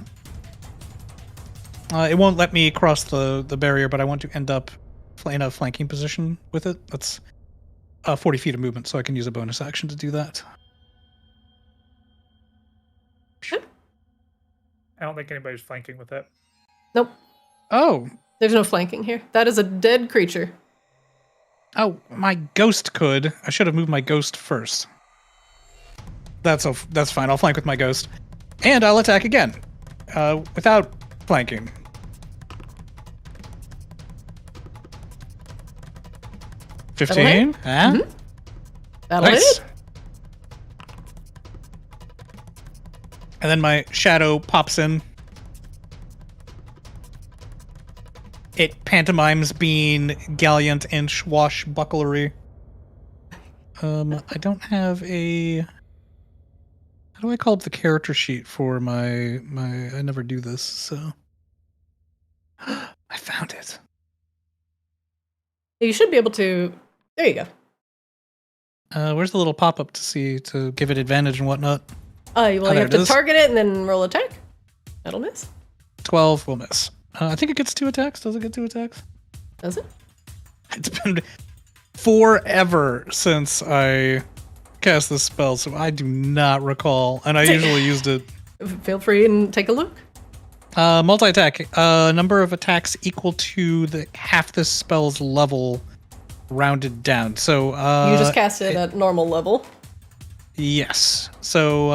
It won't let me cross the barrier, but I want to end up in a flanking position with it. That's 40 feet of movement, so I can use a bonus action to do that. I don't think anybody's flanking with it. Nope. Oh. There's no flanking here. That is a dead creature. Oh, my ghost could. I should have moved my ghost first. That's fine. I'll flank with my ghost. And I'll attack again. Without flanking. That'll 15? hit. Huh? Mm-hmm. That'll Nice. hit. And then my shadow pops in. It pantomimes being gallant and swashbucklery. I don't have a... How do I call up the character sheet for my... I never do this, so... I found it. You should be able to... There you go. Where's the little pop-up to give it advantage and whatnot? Well, you there have it to is. target it and then roll attack. That'll miss. 12 will miss. I think it gets 2 attacks. Does it get 2 attacks? Does it? It's been forever since I cast this spell, so I do not recall. And I usually used it. Feel free and take a look. Multi-attack. Number of attacks equal to half this spell's level rounded down. So You just cast it at normal level. yes. So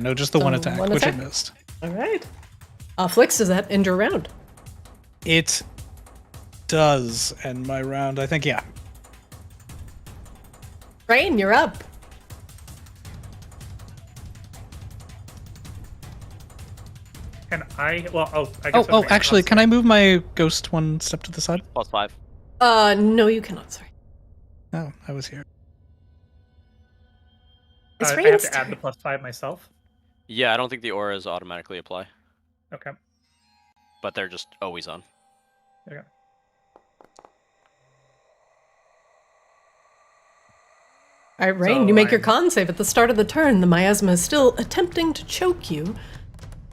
no, just the So one attack, one which attack? it missed. All right. Flix, does that end your round? It does end my round. I think, yeah. Rain, you're up. Can I? Well, I guess. Oh, actually, can I move my ghost one step to the side? +5. No, you cannot. Sorry. Oh, I was here. It's I have Rain's to add the turn. Oh. +5 myself. Yeah, I don't think the auras automatically apply, Okay. but they're just always on. Okay. All right, Rain, So you make your I'm- con save at the start of the turn. The miasma is still attempting to choke you,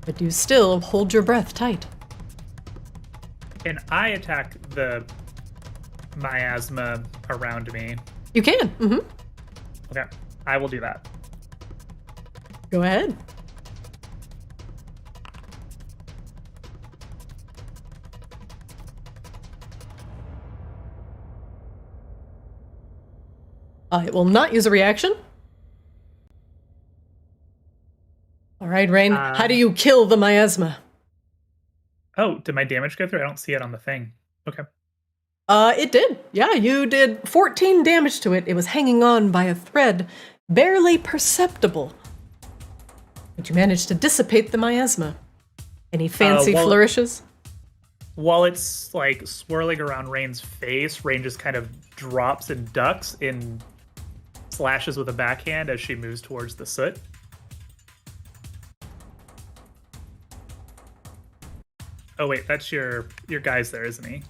but you still hold your breath tight. Can I attack the miasma around me? You can. Mm-hmm. Okay. I will do that. Go ahead. It will not use a reaction. All right, Rain. How do you kill the miasma? Oh, did my damage go through? I don't see it on the thing. Okay. It did. Yeah, you did 14 damage to it. It was hanging on by a thread. barely perceptible. But you managed to dissipate the miasma. Any fancy flourishes? While it's like swirling around Rain's face, Rain just kind of drops and ducks and slashes with a backhand as she moves towards the soot. Oh wait, that's your guy's there, isn't he?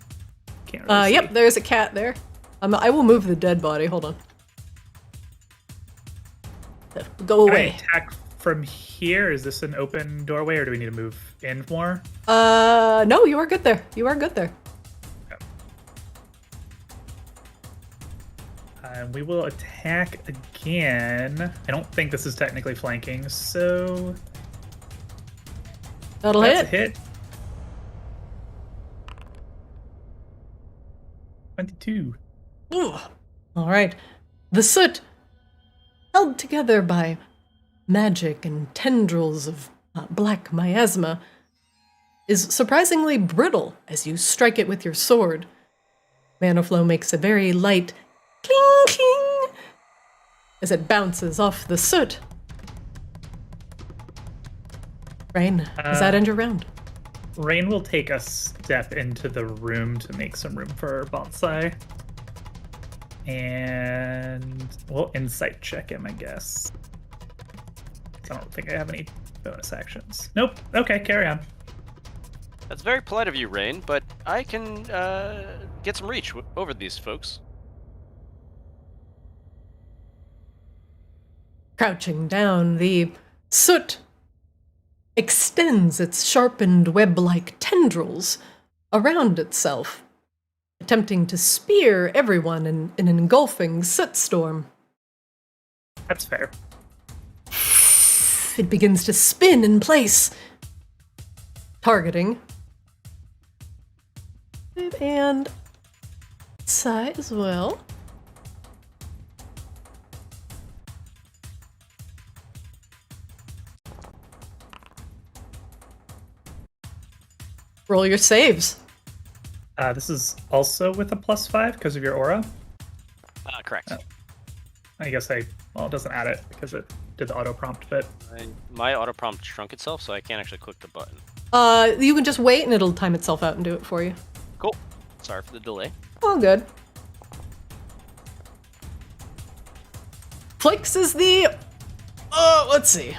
Can't really see. Yep, there's a cat there. I will move the dead body. Hold on. Go away. Can I attack from here? Is this an open doorway, or do we need to move in more? No, you are good there. You are good there. We will attack again. I don't think this is technically flanking, so That'll that's hit. a hit. 22. Ooh. All right. The soot, held together by magic and tendrils of black miasma, is surprisingly brittle as you strike it with your sword. Mana flow makes a very light cling cling as it bounces off the soot. Rain, does that end your round? Rain will take a step into the room to make some room for Bonsai. And we'll insight check him, I guess. I don't think I have any bonus actions. Nope. Okay, carry on. That's very polite of you, Rain, but I can get some reach over these folks. Crouching down, the soot extends its sharpened web-like tendrils around itself, attempting to spear everyone in an engulfing soot storm. That's fair. It begins to spin in place, targeting. And side as well. Roll your saves. This is also with a +5 because of your aura. Correct. I guess it doesn't add it because it did the auto prompt bit. My auto prompt shrunk itself, so I can't actually click the button. You can just wait and it'll time itself out and do it for you. Cool. Sorry for the delay. All good. Flix is the... let's see.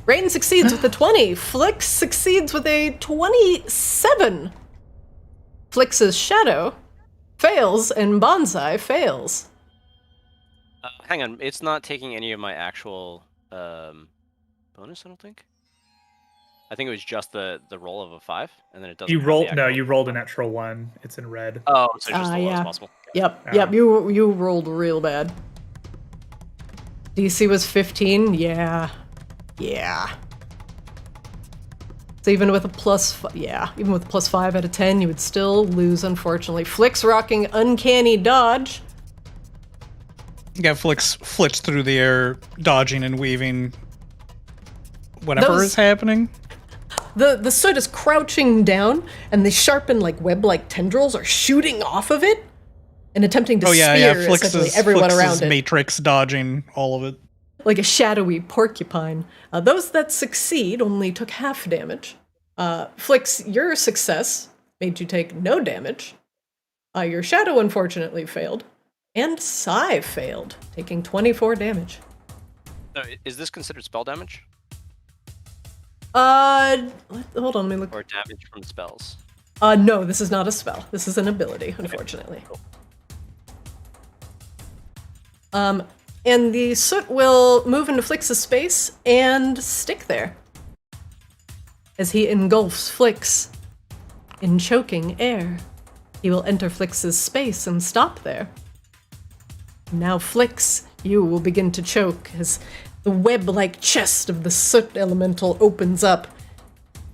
Rain succeeds with a 20. Flix succeeds with a 27. Flix's shadow fails and Bonsai fails. Hang on, it's not taking any of my actual bonus, I don't think. I think it was just the roll of a 5, and then it doesn't. You rolled a natural 1. It's in red. Oh, so just the yeah. lowest possible. Yep, you rolled real bad. DC was 15? Yeah. So even with a +5 out of 10, you would still lose, unfortunately. Flix rocking uncanny dodge. Yeah, Flix flits through the air, dodging and weaving whatever is happening. The soot is crouching down, and the sharpened web-like tendrils are shooting off of it and attempting to spear essentially everyone around it. Matrix dodging all of it. Like a shadowy porcupine. Those that succeed only took half damage. Flix, your success made you take no damage. Your shadow unfortunately failed. And Sai failed, taking 24 damage. Is this considered spell damage? Hold on, let me look. Or damage from spells? No, this is not a spell. This is an ability, unfortunately. Okay, cool. And the soot will move into Flix's space and stick there. As he engulfs Flix in choking air, he will enter Flix's space and stop there. Now Flix, you will begin to choke as the web-like chest of the soot elemental opens up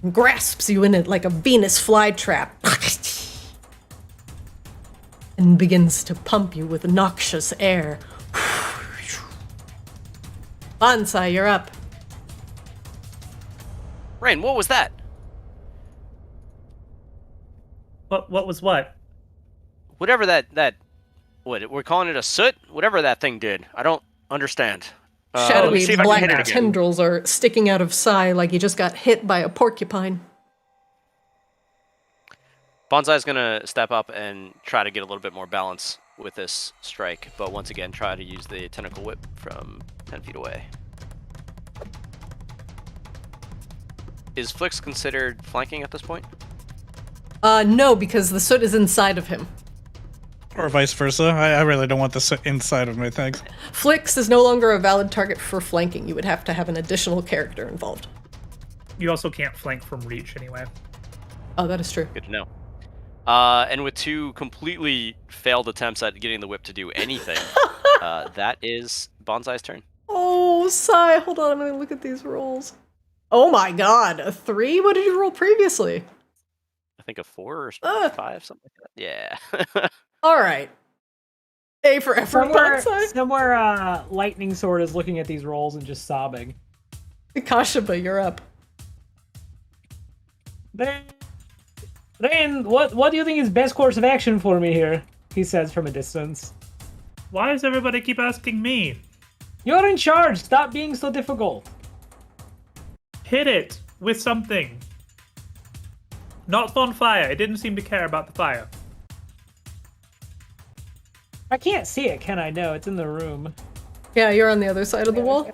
and grasps you in it like a Venus flytrap and begins to pump you with noxious air. Bonsai, you're up. Rain, what was that? What was what? Whatever that What, we're calling it a soot? Whatever that thing did. I don't understand. Let's Shadowy see if I can hit it black again. tendrils are sticking out of Sai like he just got hit by a porcupine. Bonsai's gonna step up and try to get a little bit more balance with this strike, but once again, try to use the tentacle whip from 10 feet away. Is Flix considered flanking at this point? No, because the soot is inside of him. Or vice versa. I really don't want this inside of me, thanks. Flix is no longer a valid target for flanking. You would have to have an additional character involved. You also can't flank from reach anyway. Oh, that is true. Good to know. And with 2 completely failed attempts at getting the whip to do anything, that is Bonsai's turn. Oh, Sai, hold on, I'm gonna look at these rolls. Oh my god, a 3? What did you roll previously? I think a 4 or 5, something like that. Yeah. Alright. A for effort, Bonsai. Somewhere, Lightning Sword is looking at these rolls and just sobbing. Kashiba, you're up. Then, what do you think is best course of action for me here? He says from a distance. Why does everybody keep asking me? You're in charge. Stop being so difficult. Hit it with something. Not on fire. It didn't seem to care about the fire. I can't see it, can I? No, it's in the room. Yeah, you're on the other side of the wall.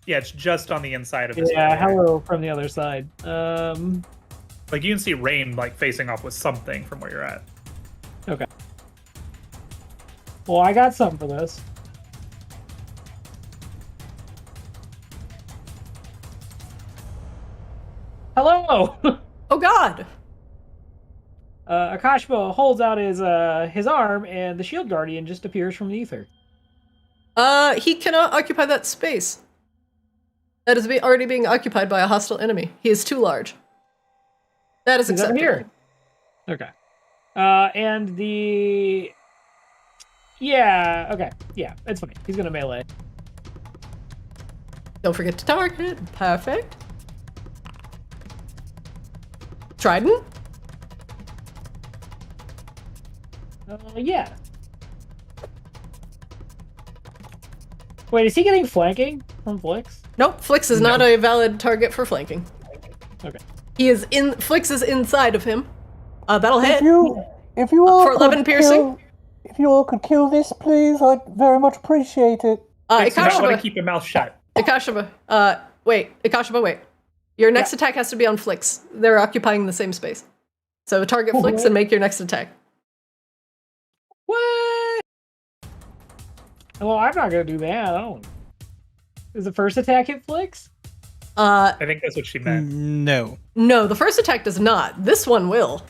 Yeah, it's just on the inside of his Yeah, fire. hello from the other side. Like, you can see Rain, like, facing off with something from where you're at. Okay. Well, I got something for this. Hello! Oh god! Akashba holds out his arm, and the shield guardian just appears from the ether. He cannot occupy that space. That is already being occupied by a hostile enemy. He is too large. That is He's over acceptable. here. Okay. And the... Yeah, okay. Yeah, it's fine. He's gonna melee. Don't forget to target. Perfect. Trident? Yeah. Wait, is he getting flanking from Flix? Nope, Flix is not a valid target for flanking. Okay. He is in. Flix is inside of him. That'll hit. If you all For 11 piercing? If you all could kill this, please, I'd very much appreciate it. You might want to Ikashima. keep your mouth shut. Ikashima. Ikashima, wait. Your next attack has to be on Flix. They're occupying the same space. So target Flix and make your next attack. What? Well, I'm not gonna do that. I don't. Is the first attack hit Flix? I think that's what she meant. No. No, the first attack does not. This one will.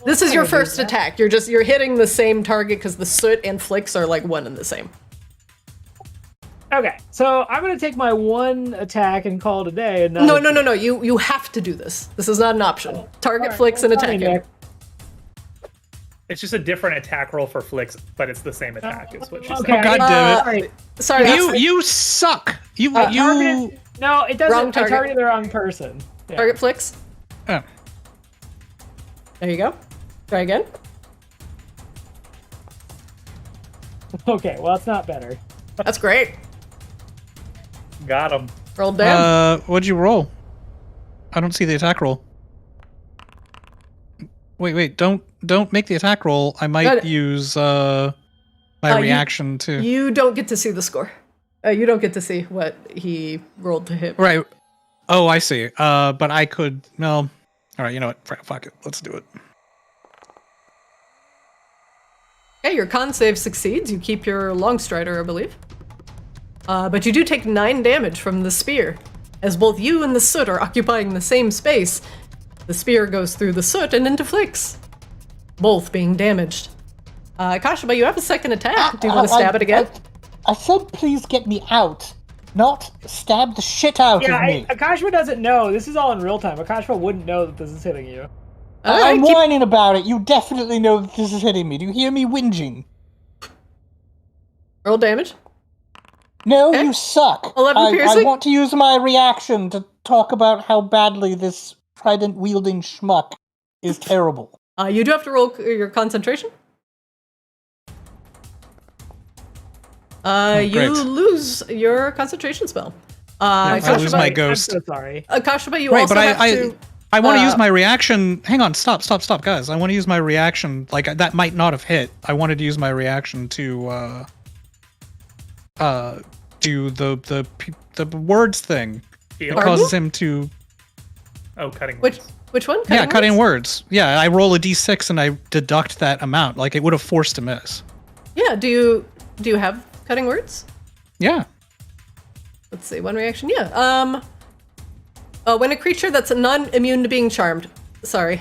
This is your first attack. You're hitting the same target because the soot and Flix are like one and the same. Okay, so I'm gonna take my one attack and call it a day. And No. You have to do this. This is not an option. Target Flix and attack him. It's just a different attack roll for Flix, but it's the same attack, is what she Okay. said. God damn it. Sorry. Sorry, that's You suck. You Targeted- No, it doesn't. Wrong I target. targeted the wrong person. Yeah. target Flix. Oh. There you go. Try again. Okay, well, it's not better. That's great. Got him. Roll down. What'd you roll? I don't see the attack roll. Wait, don't make the attack roll. I might Got it. use my reaction to... You don't get to see the score. You don't get to see what he rolled to hit. Right. Oh, I see. But I could... Well... Alright, you know what? Fuck it. Let's do it. Okay, your con save succeeds. You keep your long strider, I believe. But you do take 9 damage from the spear. As both you and the soot are occupying the same space, the spear goes through the soot and into Flix. Both being damaged. Kashiba, you have a second attack. Do you want to stab it again? I said please get me out, not stab the shit out of me. Akashima doesn't know. This is all in real time. Akashima wouldn't know that this is hitting you. Alright, I'm whining about it. You definitely know that this is hitting me. Do you hear me whinging? roll damage. No, Okay. you suck. 11 I piercing? want to use my reaction to talk about how badly this trident-wielding schmuck is terrible. You do have to roll your concentration. great. You lose your concentration spell. I lose my ghost. I'm so sorry. Kashaba, you Right, also but have to. I want to use my reaction. Hang on, stop, guys. I want to use my reaction. Like that might not have hit. I wanted to use my reaction to do the words thing. It causes him to. Oh, cutting words. Which one? Yeah, cutting words. Yeah, I roll a d6 and I deduct that amount. Like it would have forced a miss. Yeah. Do you have cutting words? Yeah. Let's see. One reaction. Yeah. When a creature that's non-immune to being charmed. Sorry.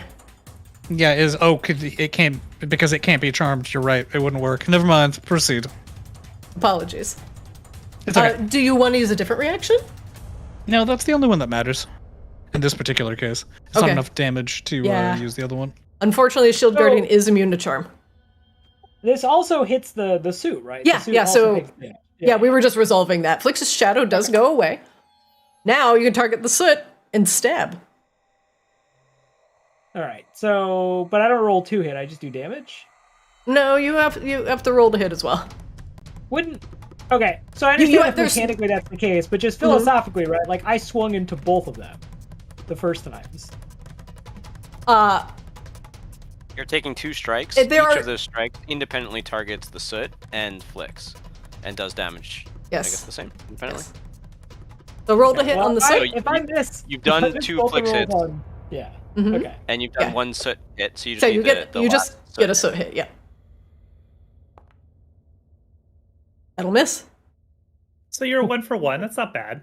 Yeah, it can't because it can't be charmed. You're right. It wouldn't work. Never mind. Proceed. Apologies. It's okay. Do you want to use a different reaction? No, that's the only one that matters. In this particular case, it's not Okay. enough damage to Yeah. use the other one. Unfortunately, Shield Guardian is immune to charm. This also hits the suit, right? Yeah, The suit yeah, also so- takes damage. Yeah, we were just resolving that. Flix's shadow does go away. Now you can target the soot and stab. All right. So, but I don't roll 2 hit. I just do damage. No, you have to roll to hit as well. Wouldn't. Okay. So I understand that there's- mechanically that's the case, but just philosophically, right? Like I swung into both of them the first times. You're taking 2 strikes. There Each are- of those strikes independently targets the soot and flicks, and does damage. Yes. I guess the same independently. Yes. So roll to hit Well, on the if I- soot. If I miss, You've done if I miss 2 both the flicks rolls hits. on- Yeah. Mhm. Okay. And you've done Yeah. 1 soot hit, so you just So need you get the you last just soot get a hit. soot hit. Yeah. That'll miss. So you're 1 for 1. That's not bad.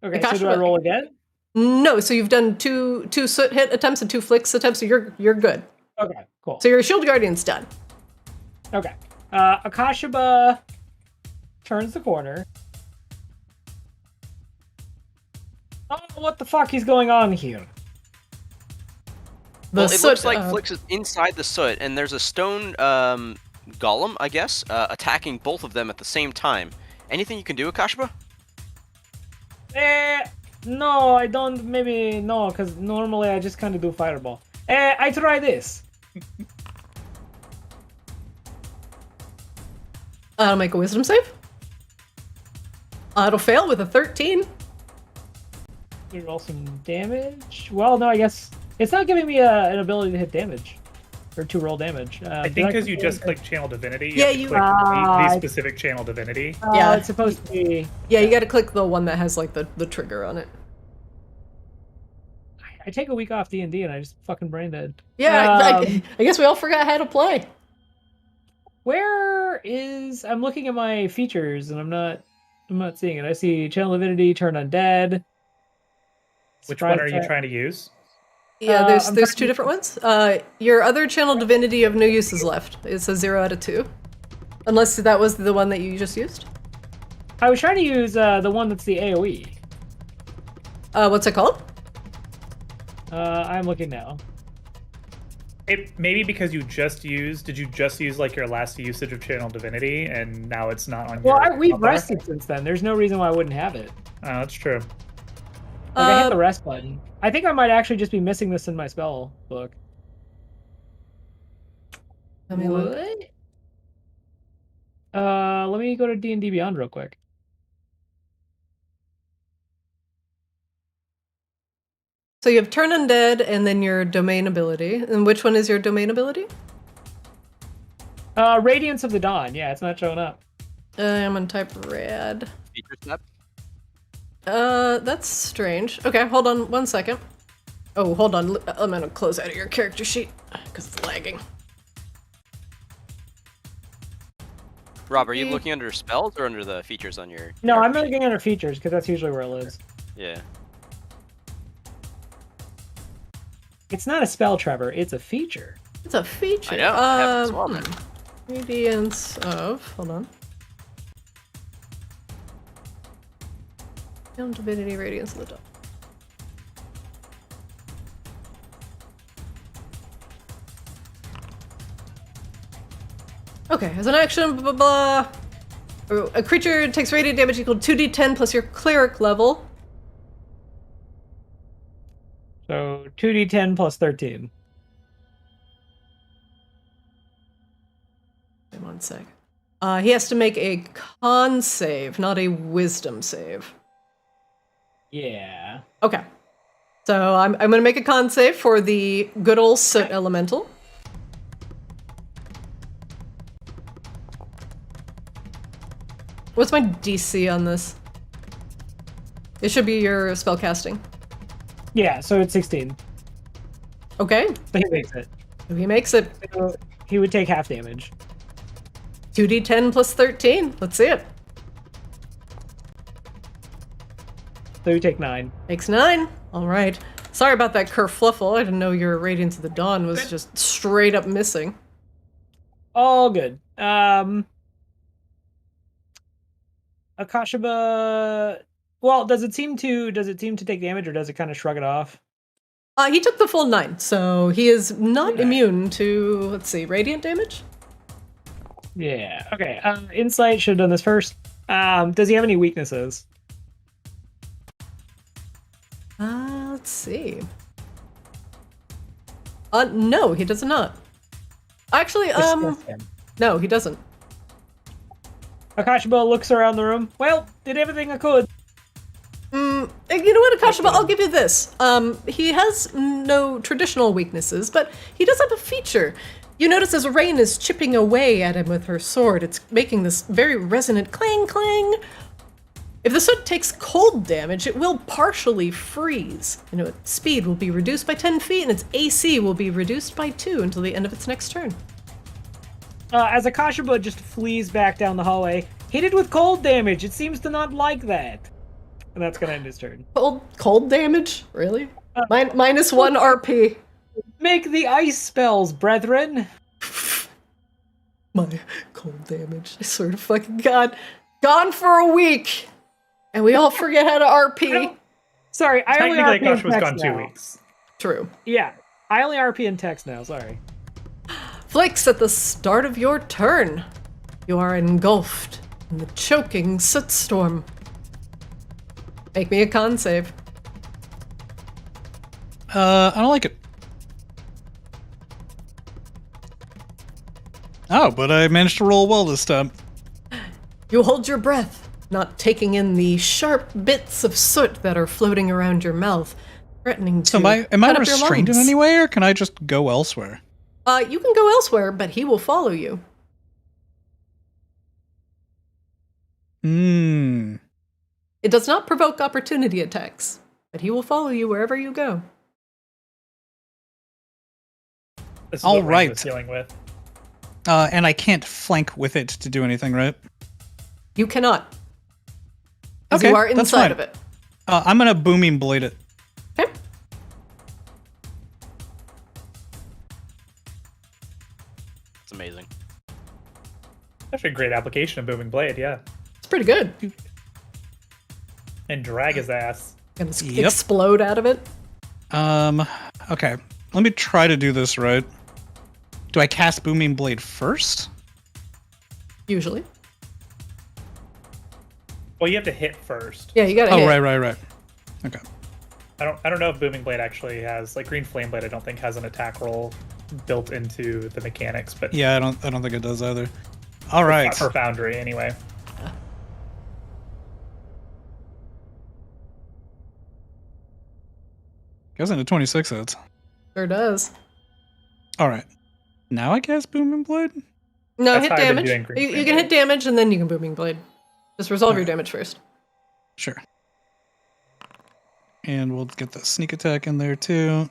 Okay. So do I Akasha- roll again? No, so you've done two soot hit attempts and 2 flicks attempts, so you're good. Okay. Cool. So your Shield Guardian's done. Okay. Akashaba turns the corner. Oh, what the fuck is going on here? The Well, it soot, looks like Flix is inside the soot, and there's a stone golem, I guess, attacking both of them at the same time. Anything you can do, Akashaba? No, I don't. Maybe no, because normally I just kind of do fireball. I try this. I'll make a wisdom save. It'll fail with a 13. We roll some damage. Well, no, I guess it's not giving me an ability to hit damage or to roll damage. I think because you just clicked Channel Divinity. Yeah, have to you- click Ah, the specific Channel Divinity. Yeah. It's supposed to be. Yeah, you gotta click the one that has like the trigger on it. I take a week off D&D and I just fucking brain dead. Yeah, I guess we all forgot how to play. Where is? I'm looking at my features and I'm not seeing it. I see Channel Divinity, Turn Undead. Which Surprise one are you attack. trying to use? Yeah, I'm there's trying 2 different ones. Your other Channel Divinity of no use is left. It's a 0 out of 2. Unless that was the one that you just used. I was trying to use the one that's the AoE. What's it called? I'm looking now. It maybe because you just used. Did you just use like your last usage of Channel Divinity, and now it's not on Well, your? we've hotbar? rested since then. There's no reason why I wouldn't have it. Oh, that's true. Like, I hit the rest button. I think I might actually just be missing this in my spell book. Let me look. What? Let me go to D&D Beyond real quick. So you have Turn Undead and then your Domain ability. And which one is your Domain ability? Radiance of the Dawn. Yeah, it's not showing up. I'm gonna type rad. Feature step? That's strange. Okay, hold on 1 second. Oh, hold on. I'm gonna close out of your character sheet because it's lagging. Rob, are you looking under spells or under the features on your? No, I'm character looking under features because that's usually where it lives. sheet? Yeah. It's not a spell, Trevor. It's a feature. It's a feature. I know. I have it as well then. Radiance of. Hold on. Down Divinity Radiance of the Dawn. Okay, as an action, blah, blah, blah. A creature takes radiant damage equal to 2d10 plus your cleric level. So 2d10 plus 13. Wait 1 sec. He has to make a con save, not a wisdom save. Yeah. Okay. So I'm going to make a con save for the good old soot elemental. What's my DC on this? It should be your spellcasting. Yeah, so it's 16. Okay. But he makes it. If he makes it, So he would take half damage. 2d10 plus 13. Let's see it. So you take 9. Makes 9. All right. Sorry about that kerfluffle. I didn't know your Radiance of the Dawn was just straight up missing. All good. Akashaba. Well, does it seem to take damage, or does it kind of shrug it off? He took the full 9, so he is not immune to, let's see, radiant damage? Yeah. Okay. Insight should have done this first. Does he have any weaknesses? Let's see. No, he does not. Actually, no, he doesn't. Akashaba looks around the room. Well, did everything I could. You know what, Akashaba, I'll give you this. He has no traditional weaknesses, but he does have a feature. You notice as Rain is chipping away at him with her sword, it's making this very resonant clang clang. If the soot takes cold damage, it will partially freeze. You know, its speed will be reduced by 10 feet, and its AC will be reduced by 2 until the end of its next turn. As Akashaba just flees back down the hallway, hit it with cold damage. It seems to not like that. And that's gonna end his turn. Cold damage? Really? Minus 1 RP. Make the ice spells, brethren. My cold damage. I swear to fucking God. Gone for a week. And we all forget how to RP. Sorry, I only RP Technically, in Akash was text gone 2 now. weeks. True. Yeah, I only RP in text now, sorry. Flix, at the start of your turn, you are engulfed in the choking soot storm. Make me a con save. I don't like it. Oh, but I managed to roll well this time. You hold your breath, not taking in the sharp bits of soot that are floating around your mouth, threatening to So am I cut up your restrained in lungs. any way, or can I just go elsewhere? You can go elsewhere, but he will follow you. Hmm. It does not provoke opportunity attacks, but he will follow you wherever you go. This is All what Rain right. was dealing with. And I can't flank with it to do anything, right? You cannot. 'Cause Okay, you are that's inside fine. of it. I'm gonna booming blade it. Okay. It's amazing. Actually, a great application of Booming Blade, yeah. It's pretty good. And drag his ass. Gonna Yep. explode out of it. Okay. Let me try to do this right. Do I cast booming blade first? Usually. Well, you have to hit first. Yeah, you gotta Oh, hit. right. Okay. I don't know if Booming Blade actually has, like, Green Flame Blade I don't think has an attack roll built into the mechanics, but Yeah, I don't think it does either. All right. for Foundry anyway. Goes into 26 hits. Sure does. All right. Now I cast booming blade. No, That's hit how I've been damage. doing Green You Flame can hit Blade. damage and then you can Booming Blade. Just resolve your Alright. damage first. Sure. And we'll get the sneak attack in there too.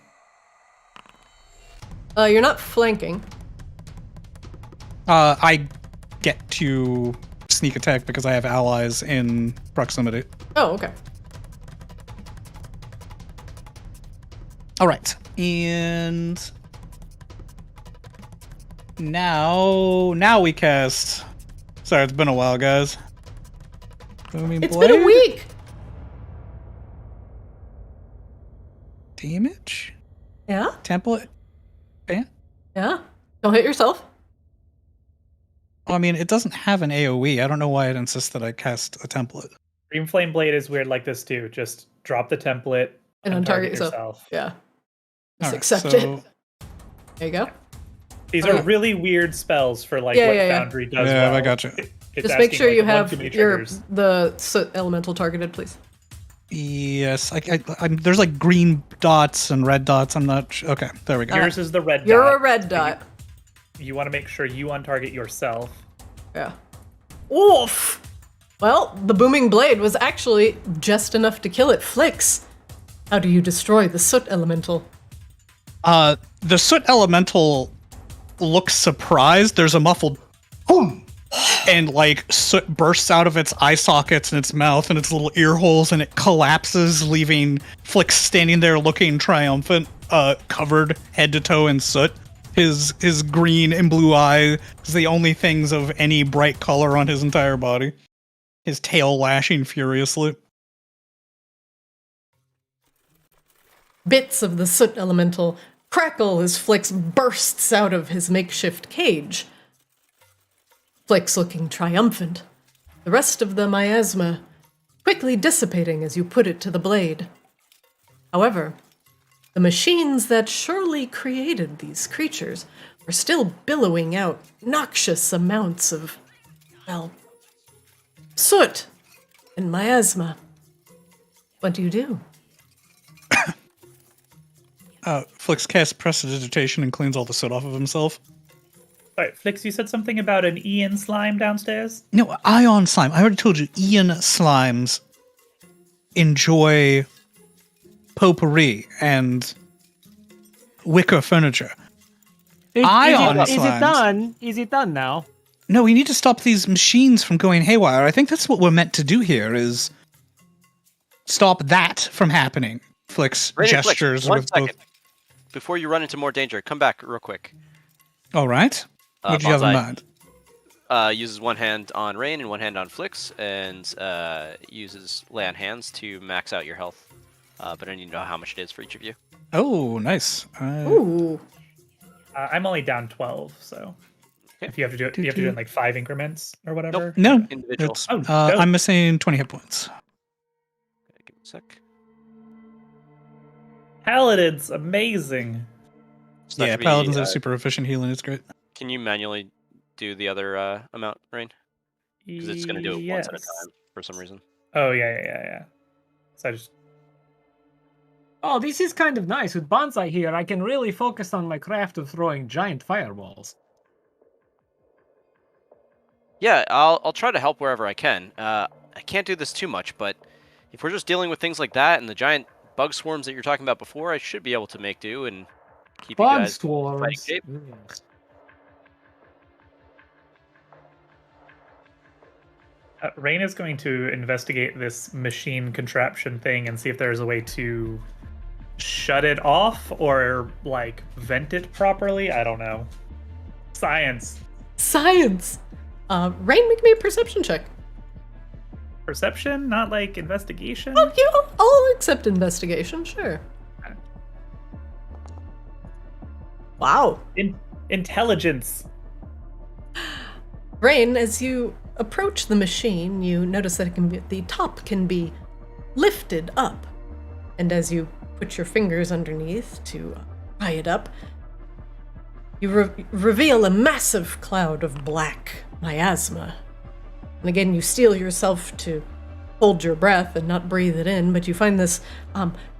You're not flanking. I get to sneak attack because I have allies in proximity. Oh, okay. All right. And now we cast. Sorry, it's been a while, guys. Booming It's blade. been a week. Damage. Yeah? Template. Yeah? Don't hit yourself. I mean, it doesn't have an AoE. I don't know why it insists that I cast a template. Green Flame Blade is weird like this too. Just drop the template And untarget yourself. Yeah. Just All right, accept so it. There you go. These are really weird spells for what Foundry does. Yeah, well. I got you. It's Just make asking, sure you one have too many triggers. the soot elemental targeted, please. Yes, there's like green dots and red dots. I'm not sure. Okay, there we go. Yours is the red dot. You're a red dot. You want to make sure you untarget yourself. Yeah. Oof! Well, the booming blade was actually just enough to kill it. Flix, how do you destroy the soot elemental? The soot elemental looks surprised. There's a muffled boom, and like soot bursts out of its eye sockets and its mouth and its little ear holes, and it collapses, leaving Flix standing there looking triumphant, covered head to toe in soot. His green and blue eye is the only things of any bright color on his entire body. His tail lashing furiously. Bits of the soot elemental crackle as Flix bursts out of his makeshift cage. Flix looking triumphant. The rest of the miasma quickly dissipating as you put it to the blade. However, the machines that surely created these creatures are still billowing out noxious amounts of, well, soot and miasma. What do you do? Flix casts prestidigitation and cleans all the soot off of himself. All right, Flix, you said something about an Ian slime downstairs? No, ion slime. I already told you, Ian slimes enjoy potpourri and wicker furniture. Ion slimes. Is it done now? No, we need to stop these machines from going haywire. I think that's what we're meant to do here, is stop that from happening. Flix gestures One with second. both. Before you run into more danger, come back real quick. All right. What do you have in Bonsai mind? uses one hand on Rain and one hand on Flix, and uses lay on hands to max out your health. But I need to know how much it is for each of you. Oh, nice. Ooh. I'm only down 12, so if you have to do it, you have to do it in like 5 increments or whatever. No, Individual. it's, Oh, dope. I'm missing 20 hit points. Okay, give me a sec. Paladins, amazing. So that Yeah, should be, paladins have super efficient healing. It's great. Can you manually do the other amount, Rain? Because it's going to do it once at a time for some reason. Oh yeah. So I just Oh, this is kind of nice. With Bonsai here, I can really focus on my craft of throwing giant fireballs. Yeah, I'll try to help wherever I can. I can't do this too much, but if we're just dealing with things like that and the giant bug swarms that you're talking about before, I should be able to make do and keep you Bug guys fighting swarms. shape. Rain is going to investigate this machine contraption thing and see if there's a way to shut it off or like vent it properly. I don't know. Science. Science! Rain, make me a perception check. Perception, not like investigation. Oh, yeah, I'll accept investigation, sure. Wow. Intelligence. Rain, as you approach the machine, you notice that the top can be lifted up. And as you put your fingers underneath to pry it up, you reveal a massive cloud of black miasma. And again, you steel yourself to hold your breath and not breathe it in, but you find this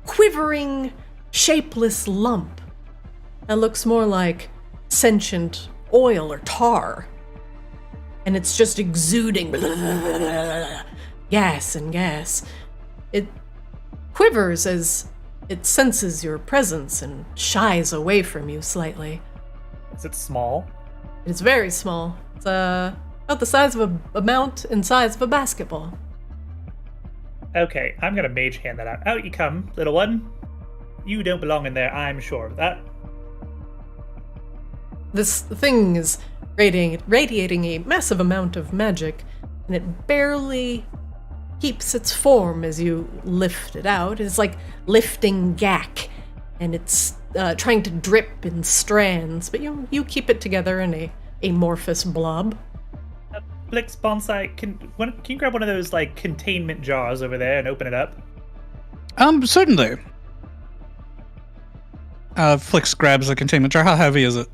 quivering, shapeless lump that looks more like sentient oil or tar. And it's just exuding gas and gas. It quivers as it senses your presence and shies away from you slightly. Is it small? It's very small. It's about the size of a mount and size of a basketball. Okay, I'm gonna mage hand that out. Out you come, little one. You don't belong in there, I'm sure of that. This thing is radiating a massive amount of magic, and it barely keeps its form as you lift it out. It's like lifting gack, and it's trying to drip in strands, but you keep it together in a amorphous blob. Flix, Bonsai, can you grab one of those like containment jars over there and open it up? Certainly. Flix grabs a containment jar. How heavy is it?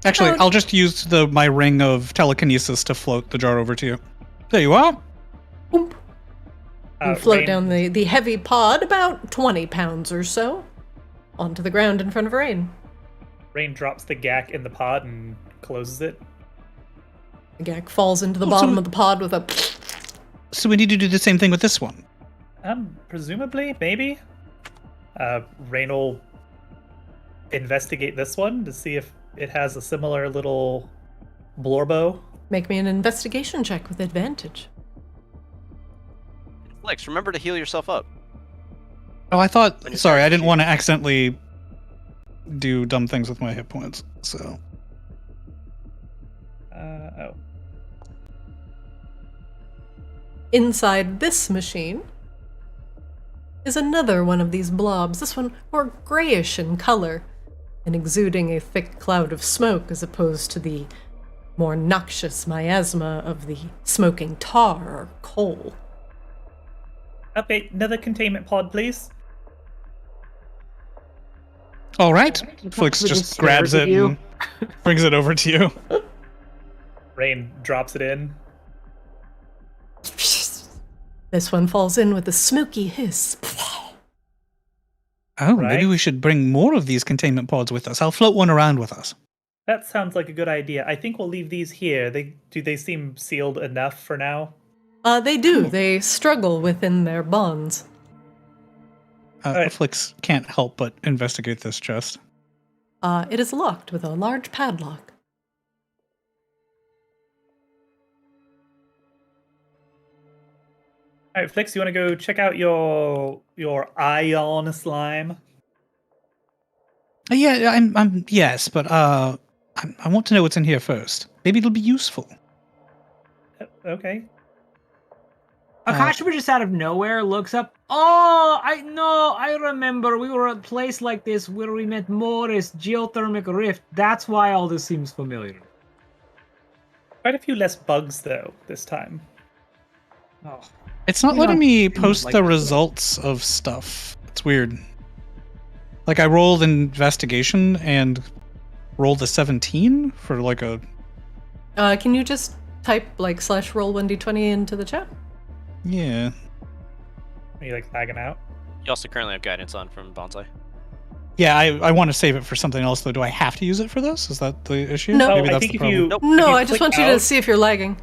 Actually, I'll just use my ring of telekinesis to float the jar over to you. There you are. Boom. You float Rain- down the heavy pod, about 20 pounds or so, onto the ground in front of Rain. Rain drops the gack in the pod and closes it. The gag falls into the bottom of the pod with a... So we need to do the same thing with this one. Presumably, maybe. Rain will investigate this one to see if it has a similar little blorbo. Make me an investigation check with advantage. Flex, remember to heal yourself up. Oh, I thought. When you Sorry, start I didn't shooting. want to accidentally do dumb things with my hit points. So Oh. Inside this machine is another one of these blobs, this one more grayish in color and exuding a thick cloud of smoke as opposed to the more noxious miasma of the smoking tar or coal. Okay, another containment pod, please. all right, He Flix just just grabs stares at it you. and brings it over to you. Rain drops it in. This one falls in with a smoky hiss. Oh, maybe Right. we should bring more of these containment pods with us. I'll float one around with us. That sounds like a good idea. I think we'll leave these here. They seem sealed enough for now? They do. They struggle within their bonds. Alright. Flix can't help but investigate this chest. It is locked with a large padlock. All right, Flix, you want to go check out your ion slime? Yeah, I'm yes, but I want to know what's in here first. Maybe it'll be useful. Okay. Akashima just out of nowhere looks up. Oh, I remember. We were at a place like this where we met Morris, geothermic rift. That's why all this seems familiar. Quite a few less bugs though this time. Oh, It's not You letting don't me seem post like the this. results of stuff. It's weird. Like I rolled investigation and rolled a 17 for like a Can you just type like /roll 1d20 into the chat? yeah. Are you like lagging out? You also currently have guidance on from Bonsai. Yeah, I want to save it for something else though. Do I have to use it for this? Is that the issue? No. Maybe I that's think the if problem. you Nope. No, if I just click want you to out- see if you're lagging.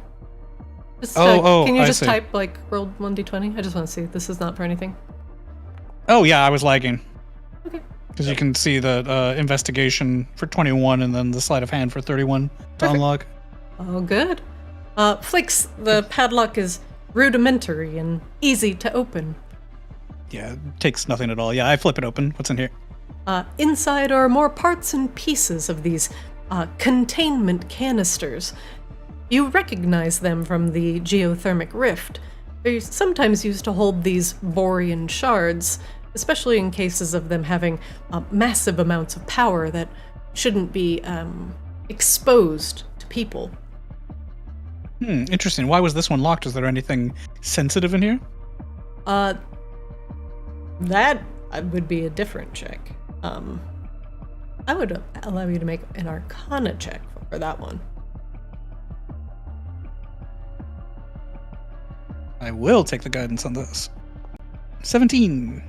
Just, Oh, can you I just see. type like roll 1d20? I just want to see. This is not for anything. Oh yeah, I was lagging. Okay. Because you can see the investigation for 21 and then the sleight of hand for 31 to unlock. Oh, good. Flix, the padlock is rudimentary and easy to open. Yeah, it takes nothing at all. Yeah, I flip it open. What's in here? Inside are more parts and pieces of these containment canisters. You recognize them from the geothermic rift. They're sometimes used to hold these borean shards, especially in cases of them having massive amounts of power that shouldn't be exposed to people. Interesting. Why was this one locked? Is there anything sensitive in here? That would be a different check. I would allow you to make an Arcana check for that one. I will take the guidance on this. 17.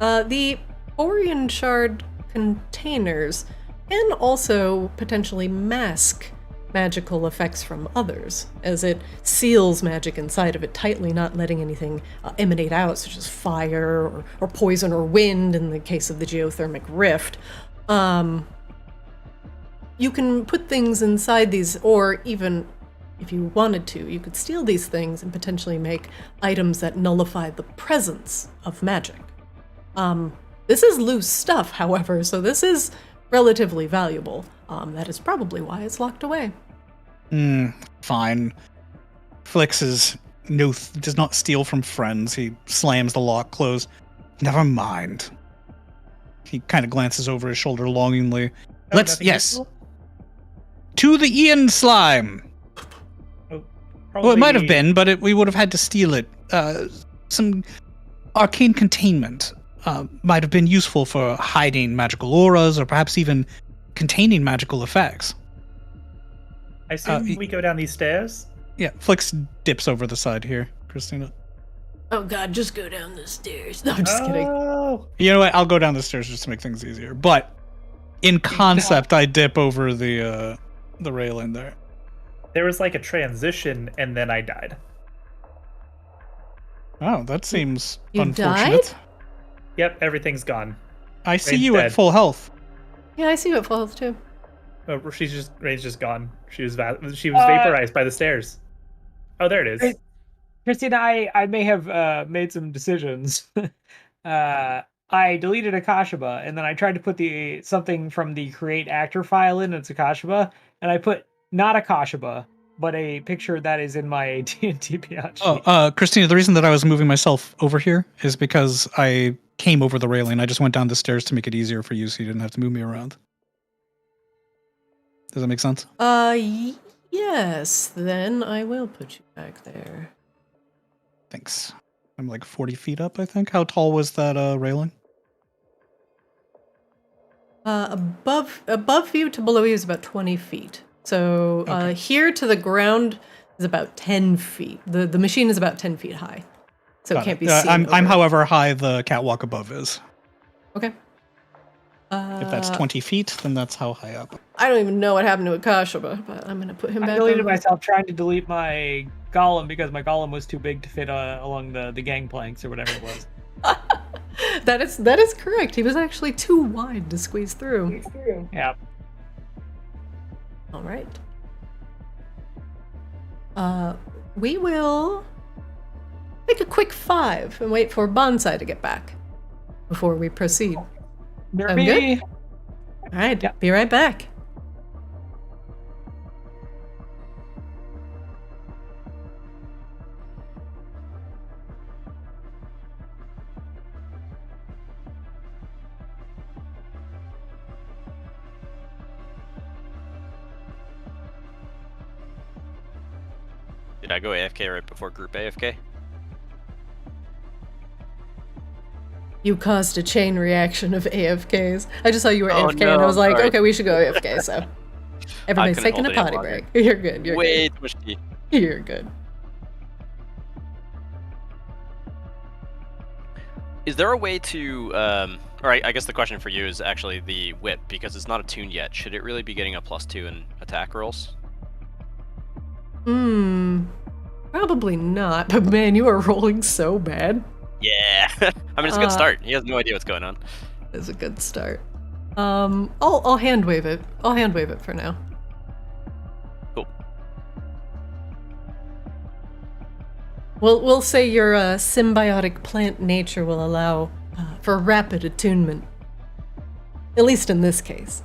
The Borean Shard containers can also potentially mask magical effects from others, as it seals magic inside of it tightly, not letting anything emanate out, such as fire or poison or wind in the case of the geothermic rift. You can put things inside these, or even if you wanted to, you could steal these things and potentially make items that nullify the presence of magic. This is loose stuff, however, so this is relatively valuable. That is probably why it's locked away. Fine. Flix does not steal from friends. He slams the lock closed. Never mind. He kind of glances over his shoulder longingly. nothing Yes. useful? To the Ian slime! Oh, Well, it might have probably- been, but we would have had to steal it. Some arcane containment might have been useful for hiding magical auras or perhaps even containing magical effects. I assume we go down these stairs. Yeah, Flix dips over the side here, Christina. Oh god, just go down the stairs. No, I'm just kidding. Oh, You know what? I'll go down the stairs just to make things easier. But in concept, I dip over the railing there. there was like a transition, and then I died. Oh, that seems You unfortunate. died? Yep, everything's gone. I see Rain's you at dead. full health. Yeah, I see you at full health too. Oh, Rain's just gone. She was vaporized by the stairs. Oh, there it is. Christina, I may have made some decisions. I deleted Akashaba, and then I tried to put something from the create actor file in. It's Akashaba, and I put not Akashaba, but a picture that is in my D&D Beyond sheet. Christina, the reason that I was moving myself over here is because I came over the railing. I just went down the stairs to make it easier for you so you didn't have to move me around. Does that make sense? Yes, then I will put you back there. Thanks. I'm like 40 feet up, I think. How tall was that railing? Above you to below you is about 20 feet. So Okay. here to the ground is about 10 feet. The machine is about 10 feet high. So Got it can't it. be seen. I'm over. however high the catwalk above is. Okay. If that's 20 feet, then that's how high up. I don't even know what happened to Akashaba, but I'm going to put him I back deleted over. myself trying to delete my golem because my golem was too big to fit along the gangplanks or whatever it was. That is correct. He was actually too wide to squeeze through. Yeah. All right. We will take a quick 5 and wait for Bonsai to get back before we proceed. All There I'm be. right, Yeah. be right back. Did I go AFK right before group AFK? You caused a chain reaction of AFKs. I just saw you were Oh, AFK and I no, was like, sorry. okay, we should go AFK. So everybody's couldn't taking a hold it any potty longer. break. You're good. You're Way too much tea. good. You're good. Is there a way to, or I guess the question for you is actually the whip, because it's not attuned yet. Should it really be getting a +2 in attack rolls? Probably not. But man, you are rolling so bad. Yeah. I mean, it's a good start. He has no idea what's going on. It's a good start. I'll hand wave it. I'll hand wave it for now. Cool. We'll say your symbiotic plant nature will allow for rapid attunement. At least in this case.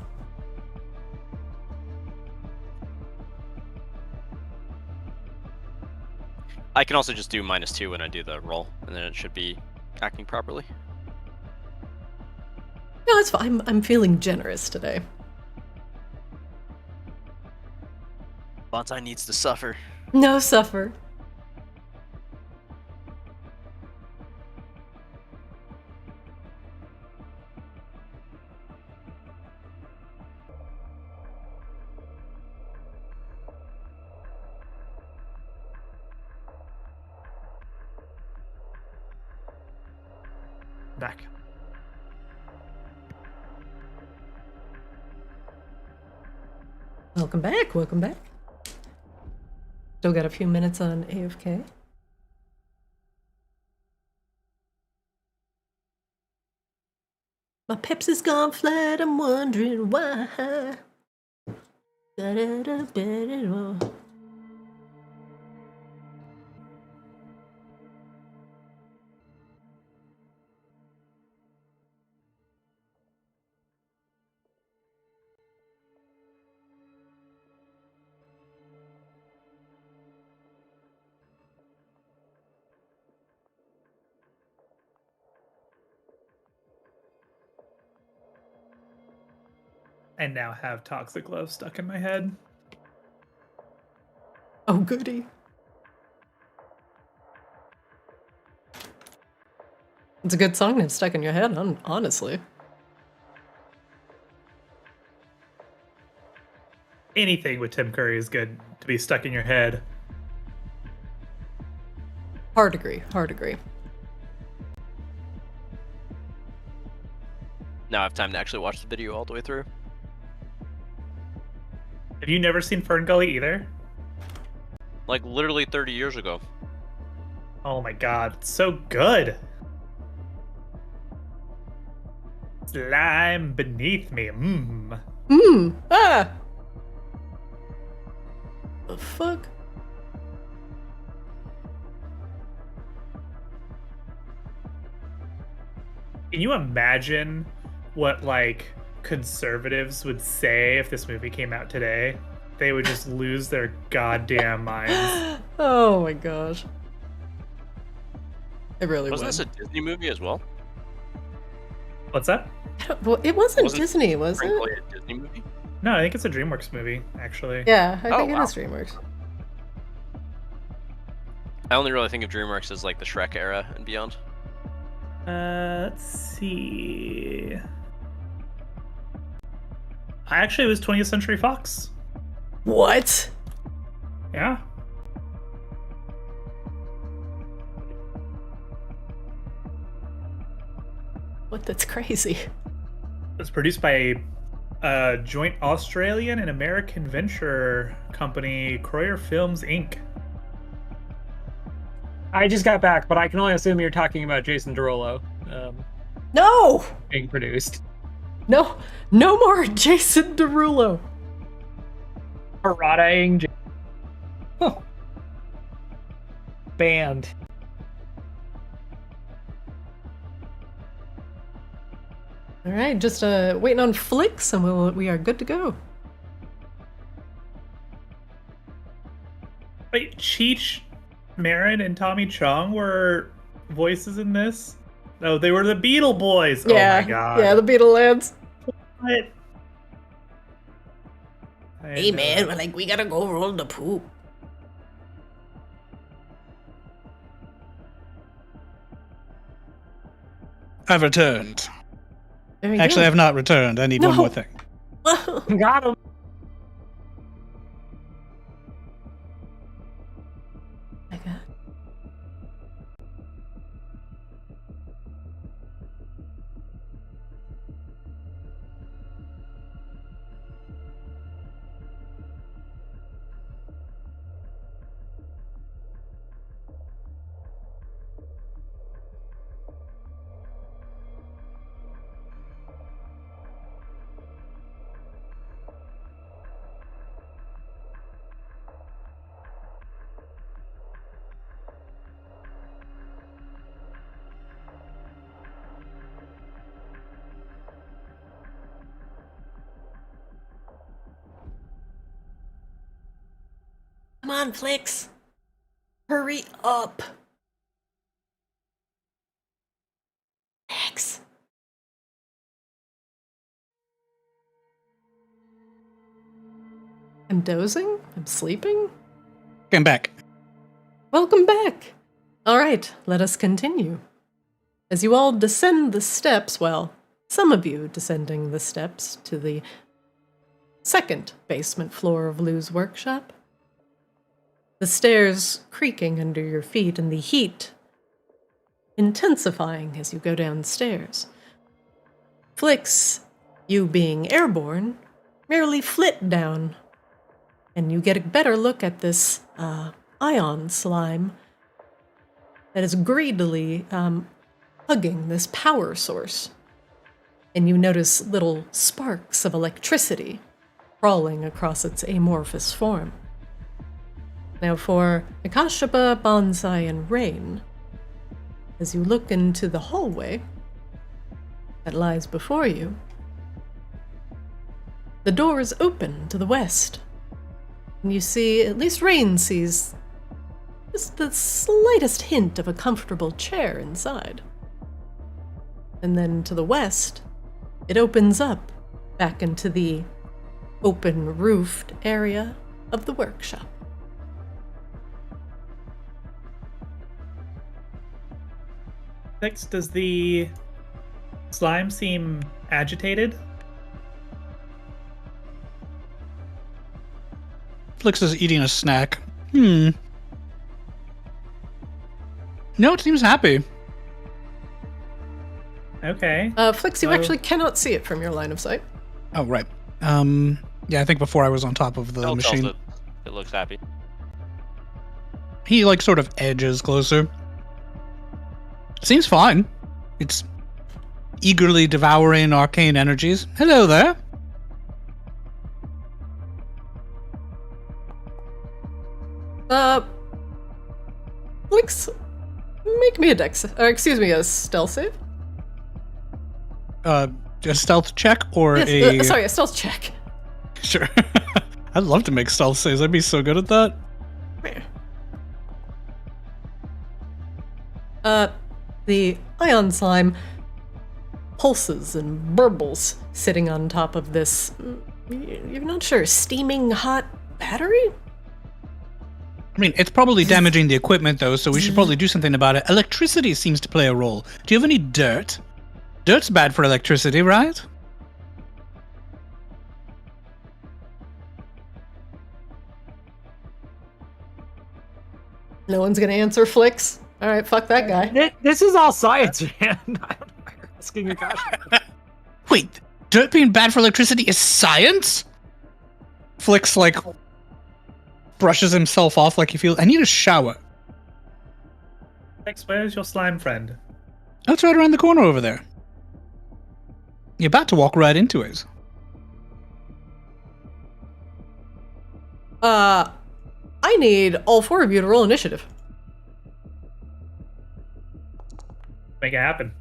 I can also just do -2 when I do the roll, and then it should be acting properly. No, it's fine. I'm feeling generous today. Bonsai needs to suffer. No suffer. Back. Welcome back. Welcome back. Still got a few minutes on AFK. My peps is gone flat. I'm wondering why. Da-da-da-da-da-da. And now have Toxic Love stuck in my head. Oh, goody. It's a good song that's stuck in your head, honestly. anything with Tim Curry is good to be stuck in your head. Hard agree. Hard agree. Now I have time to actually watch the video all the way through. Have you never seen Fern Gully either? Like literally 30 years ago. Oh my god, it's so good. Slime beneath me. Ah! The fuck? Can you imagine what, like, conservatives would say if this movie came out today? They would just lose their goddamn minds. Oh my gosh. It really Wasn't was. this a Disney movie as well? What's that? Well, it wasn't Disney, was it? Frankly, a Disney movie? No, I think it's a DreamWorks movie, actually. Yeah, I Oh, think it wow. is DreamWorks. I only really think of DreamWorks as like the Shrek era and beyond. Let's see. Actually, it was 20th Century Fox. What? Yeah. What? That's crazy. It was produced by a joint Australian and American venture company, Croyer Films Inc. I just got back, but I can only assume you're talking about Jason Derulo No! being produced. No! No more Jason Derulo! Parodying. Oh. Banned. Alright, just waiting on flicks and we are good to go. Wait, Cheech Marin and Tommy Chong were voices in this? No, they were the Beetle Boys. Yeah, Oh my god. yeah, the Beetle lads. What? Hey man, like we gotta go roll the poop. I've returned. Very Actually, good. I've not returned. I need one No. more thing. Got him. My God. Come on, Flix. Hurry up. X. I'm dozing? I'm sleeping? Came back. Welcome back! Alright, let us continue. As you all descend the steps, well, some of you descending the steps to the second basement floor of Lou's workshop, the stairs creaking under your feet and the heat intensifying as you go downstairs. Flix, you being airborne, merely flit down, and you get a better look at this ion slime that is greedily hugging this power source. And you notice little sparks of electricity crawling across its amorphous form. Now for Akashaba, Bonsai, and Rain, as you look into the hallway that lies before you, the door is open to the west, and you see, at least Rain sees, just the slightest hint of a comfortable chair inside. And then to the west, it opens up back into the open roofed area of the workshop. Next, does the slime seem agitated? Flix is eating a snack. No, it seems happy. Okay. Flix, you actually cannot see it from your line of sight. Oh, right. Yeah, I think before I was on top of the Still tells machine. it looks happy. He, like, sort of edges closer. Seems fine. It's eagerly devouring arcane energies. Hello there. Flix, make me a a stealth save. A stealth check or Yes, a stealth check. Sure. I'd love to make stealth saves. I'd be so good at that. The ion slime pulses and burbles sitting on top of this, you're not sure, steaming hot battery? I mean, it's probably damaging the equipment, though, so we should probably do something about it. Electricity seems to play a role. Do you have any dirt? Dirt's bad for electricity, right? No one's gonna answer Flix. All right, fuck that guy. This is all science, man. I don't know why you're asking a question. Wait, dirt being bad for electricity is science? Flix, like, brushes himself off like he feels... I need a shower. Flix, where's your slime friend? Oh, it's right around the corner over there. You're about to walk right into it. I need all four of you to roll initiative. Make it happen.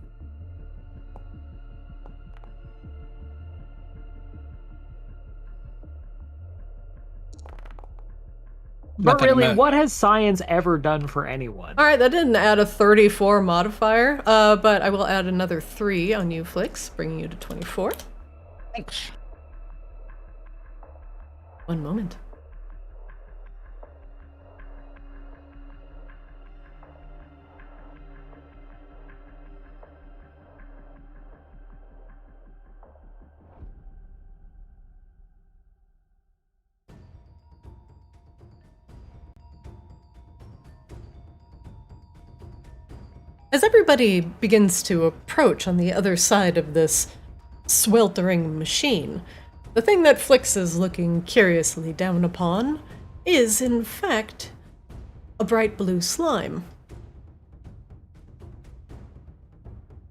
But Nothing really, meant. what has science ever done for anyone? All right, that didn't add a 34 modifier, but I will add another 3 on you, Flix, bringing you to 24. Thanks. One moment. As everybody begins to approach on the other side of this sweltering machine, the thing that Flix is looking curiously down upon is, in fact, a bright blue slime.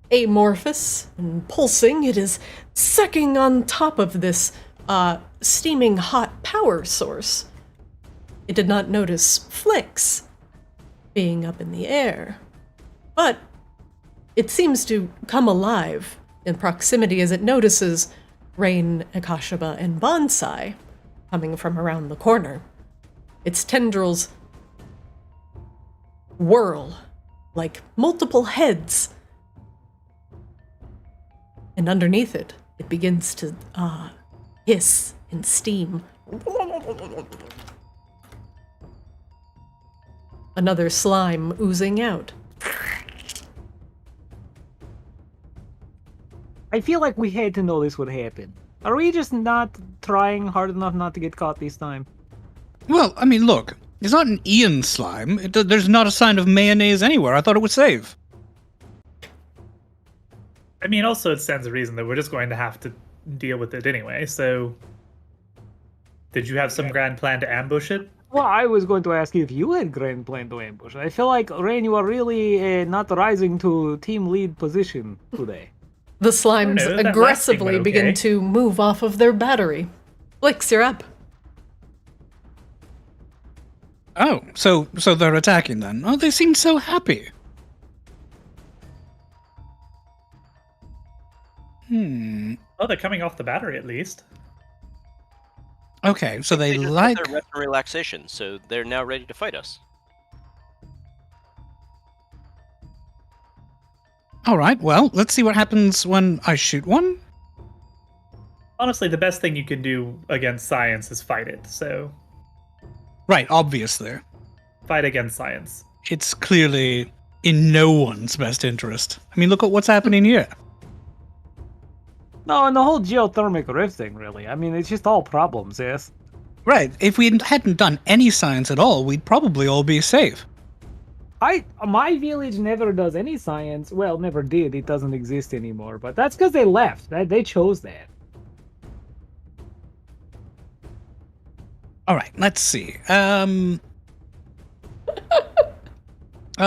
Amorphous and pulsing, it is sucking on top of this steaming hot power source. It did not notice Flix being up in the air. But it seems to come alive in proximity as it notices Rain, Akashaba, and Bonsai coming from around the corner. Its tendrils whirl like multiple heads. And underneath it, it begins to hiss and steam. Another slime oozing out. I feel like we had to know this would happen. Are we just not trying hard enough not to get caught this time? Well, I mean, look. It's not an Ian slime. There's not a sign of mayonnaise anywhere. I thought it would save. I mean, also it stands to reason that we're just going to have to deal with it anyway, so... Did you have some grand plan to ambush it? Well, I was going to ask you if you had grand plan to ambush. I feel like, Rain, you are really not rising to team lead position today. The slimes that last thing aggressively went begin okay. to move off of their battery. Flix, you're up. Oh, so they're attacking then. Oh, they seem so happy. Oh, they're coming off the battery at least. Okay, so they just had like... their rest and relaxation, so they're now ready to fight us. Alright, well, let's see what happens when I shoot one. Honestly, the best thing you can do against science is fight it, so Right, obviously. fight against science. It's clearly in no one's best interest. I mean, look at what's happening here. No, and the whole geothermic rift thing, really. I mean, it's just all problems, yes? Right. If we hadn't done any science at all, we'd probably all be safe. My village never does any science. Well, never did. It doesn't exist anymore. But that's because they left. They chose that. All right. Let's see.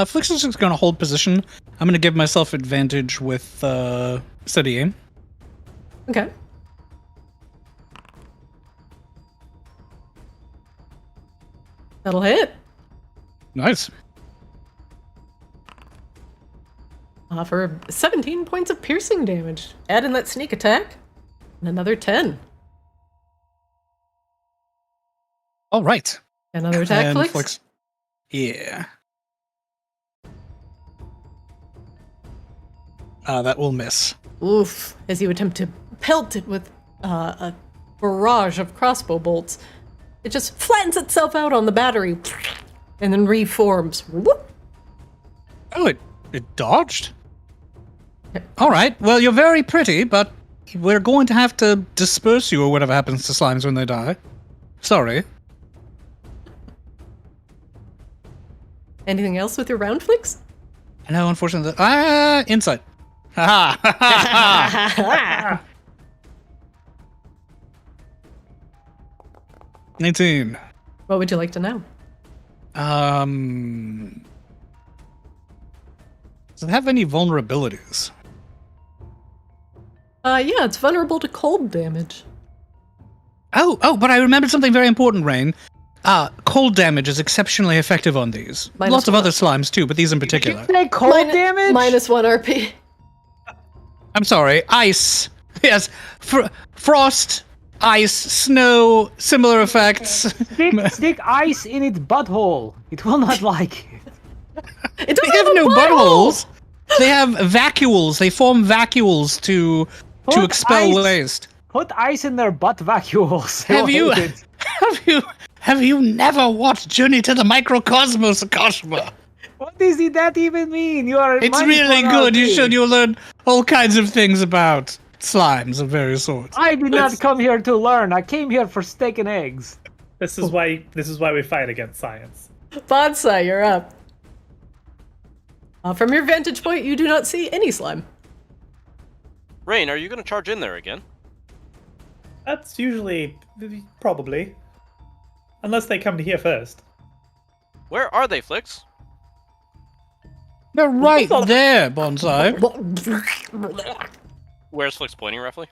Flix is just going to hold position. I'm going to give myself advantage with steady aim. Okay. That'll hit. Nice. For 17 points of piercing damage. Add in that sneak attack. And another 10. All right. Another attack, And Flix? Yeah. That will miss. Oof. As you attempt to pelt it with a barrage of crossbow bolts, it just flattens itself out on the battery and then reforms. Whoop. Oh, it dodged? All right. Well, you're very pretty, but we're going to have to disperse you or whatever happens to slimes when they die. Sorry. Anything else with your round, Flix? No, unfortunately. Insight. Ha ha ha ha! 19. What would you like to know? Does it have any vulnerabilities? Yeah, it's vulnerable to cold damage. Oh, but I remembered something very important, Rain. Cold damage is exceptionally effective on these. Minus Lots of one. other slimes too, but these in particular. Did you say cold damage? Minus 1 RP. I'm sorry, ice. Yes, frost, ice, snow, similar effects. Stick ice in its butthole. It will not like it. It They doesn't have a no butthole! buttholes. They have vacuoles. They form vacuoles to Put expel ice- waste. Put ice in their butt vacuoles. Have you Hate it. have you never watched Journey to the Microcosmos, Akashima? What does that even mean? You are. It's minus really 1 good. RP. You'll learn all kinds of things about slimes of various sorts. I did not come here to learn. I came here for steak and eggs. This is why we fight against science. Bonsai, you're up. From your vantage point, you do not see any slime. Rain, are you going to charge in there again? That's usually probably, unless they come to here first. Where are they, Flix? They're right there, Bonsai. Where's Flix pointing roughly?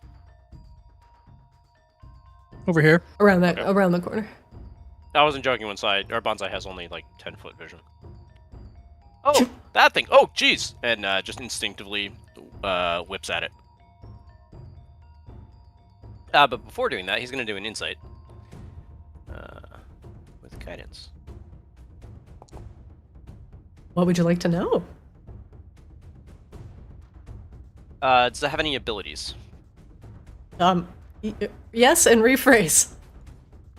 Over here. Around the corner. I wasn't joking when Bonsai has only like 10-foot vision. Oh, that thing! Oh, jeez! And just instinctively whips at it. But before doing that, he's going to do an insight with guidance. What would you like to know? Does it have any abilities? Yes, and rephrase.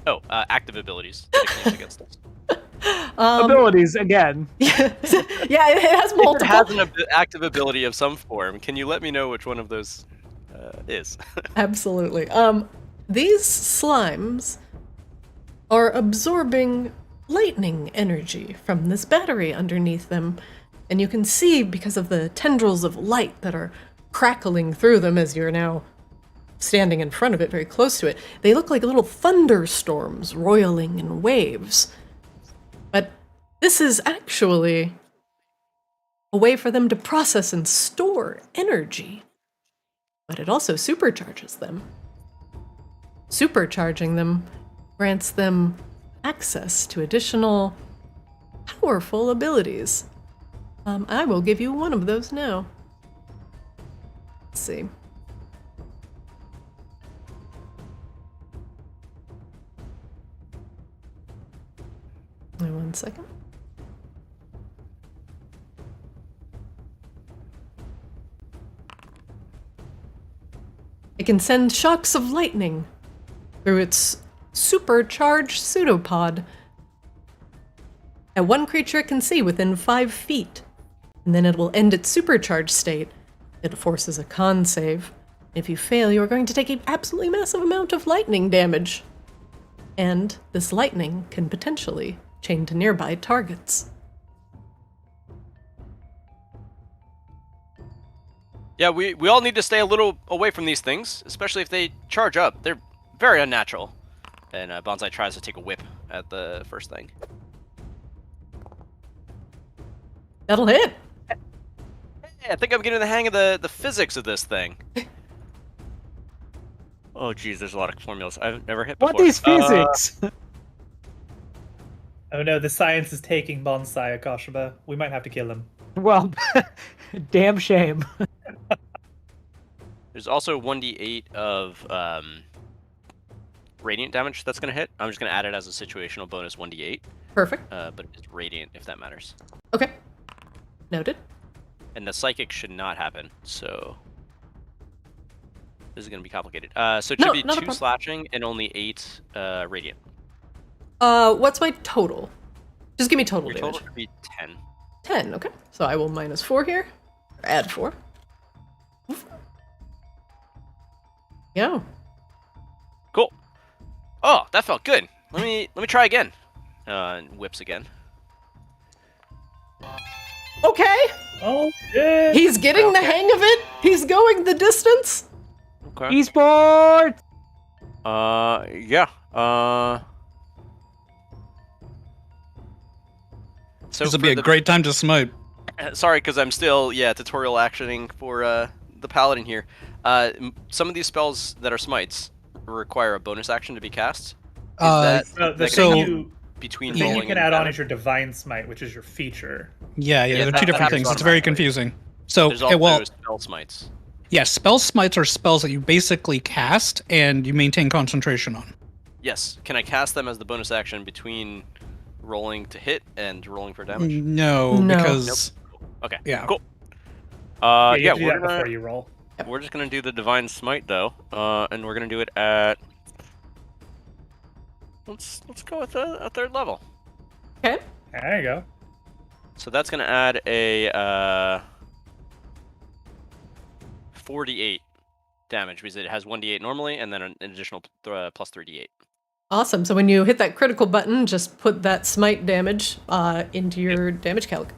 Oh, active abilities that it can use against us. Abilities again. Yeah, it has If it multiple. has an active ability of some form, can you let me know which one of those is? Absolutely. These slimes are absorbing lightning energy from this battery underneath them, and you can see because of the tendrils of light that are crackling through them as you're now standing in front of it, very close to it. They look like little thunderstorms roiling in waves. But this is actually a way for them to process and store energy. But it also supercharges them. Supercharging them grants them access to additional powerful abilities. I will give you one of those now. Let's see. Wait 1 second. It can send shocks of lightning through its supercharged pseudopod at one creature it can see within 5 feet. And then it will end its supercharged state. It forces a con save. If you fail, you are going to take an absolutely massive amount of lightning damage. and this lightning can potentially chain to nearby targets. Yeah, we all need to stay a little away from these things, especially if they charge up. They're very unnatural. And Bonsai tries to take a whip at the first thing. That'll hit. Hey, I think I'm getting the hang of the physics of this thing. Oh, geez, there's a lot of formulas I've never hit before. What is physics? Oh no, the science is taking Bonsai, Akashaba. We might have to kill him. Well, damn shame. There's also 1d8 of radiant damage that's going to hit. I'm just going to add it as a situational bonus 1d8. Perfect. But it's radiant if that matters. Okay. Noted. And the psychic should not happen, so this is going to be complicated. So it should be not a 2 problem. slashing and only 8 radiant. What's my total? Just give me total Your damage. total should be 10. 10, okay. So I will minus 4 here. Or add 4. Yeah. Cool. Oh, that felt good. Let me try again. Whips again. Okay. Oh shit! He's getting the hang of it. He's going the distance. Okay. Esports! Yeah. So This would for be a the- great time to smite. Sorry, because I'm still tutorial actioning for the paladin here. Some of these spells that are smites require a bonus action to be cast. Is that The so- thing you between the thing rolling you can and add on damage? is your divine smite, which is your feature. Yeah, Yeah, they're that two different happens things. It's very automatically. confusing. So, There's also well, spell smites. yeah, spell smites are spells that you basically cast and you maintain concentration on. Yes. Can I cast them as the bonus action between rolling to hit and rolling for damage? No, No. because Okay. yeah. Cool. Yeah, you Yeah, have to do we're that before gonna, you roll. we're just gonna do the divine smite though, and we're gonna do it at. Let's go with a 3rd level. Okay. There you go. So that's gonna add a 48 damage because it has 1d8 normally, and then an additional plus 3d8. Awesome. So when you hit that critical button, just put that smite damage into your damage calc.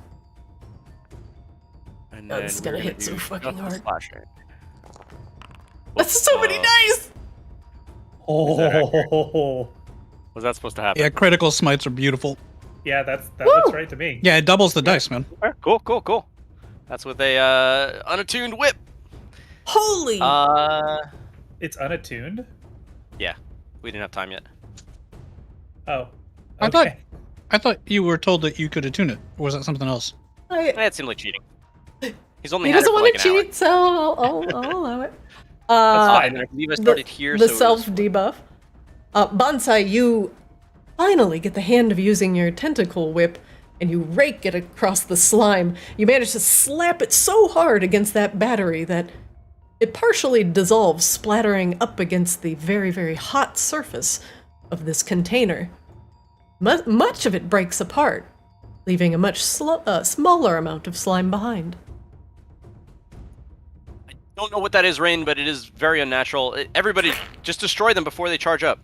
And Oh, then this is we're gonna hit so do fucking just hard. slashing. That's so many dice. Oh, Was that supposed to happen? Yeah, critical smites are beautiful. yeah, that Woo! looks right to me. Yeah, it doubles the dice, man. Okay, cool. That's with a unattuned whip. Holy. It's unattuned. Yeah, we didn't have time yet. Oh, I okay. thought you were told that you could attune it. Or was that something else? It seemed like cheating. He's only He had it doesn't for want like to an hour. cheat, so I'll allow it. That's fine. And I believe I started here. The so it self was- debuff. Bonsai, you finally get the hand of using your tentacle whip, and you rake it across the slime. You manage to slap it so hard against that battery that it partially dissolves, splattering up against the very, very hot surface of this container. Much of it breaks apart, leaving a much smaller amount of slime behind. Don't know what that is, Rain, but it is very unnatural. Everybody, just destroy them before they charge up.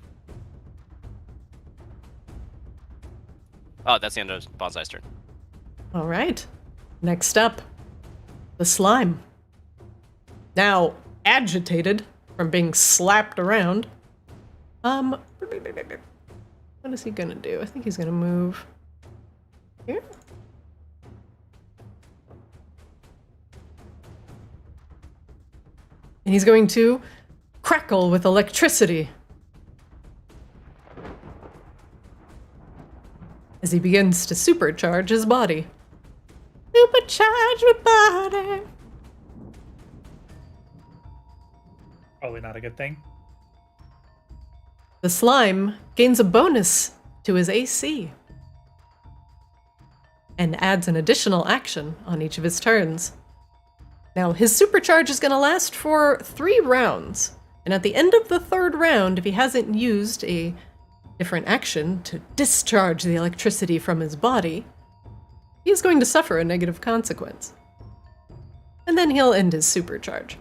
Oh, that's the end of Bonsai's turn. All right. Next up, the slime. Now agitated from being slapped around. What is he gonna do? I think he's gonna move here. And he's going to crackle with electricity as he begins to supercharge his body. Supercharge my body. Probably not a good thing. The slime gains a bonus to his AC and adds an additional action on each of his turns. Now, his supercharge is going to last for 3 rounds, and at the end of the 3rd round, if he hasn't used a different action to discharge the electricity from his body, he is going to suffer a negative consequence. And then he'll end his supercharge.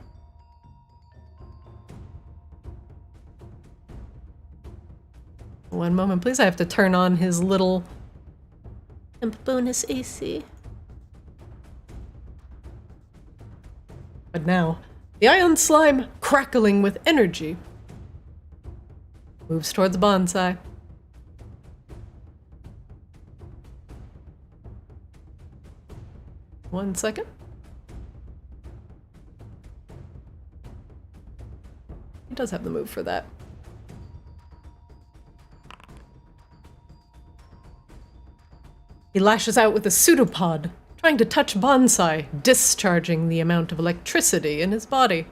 One moment, please. I have to turn on his little bonus AC. But now, the ion slime, crackling with energy, moves towards Bonsai. One second. He does have the move for that. He lashes out with a pseudopod, trying to touch Bonsai, discharging the amount of electricity in his body.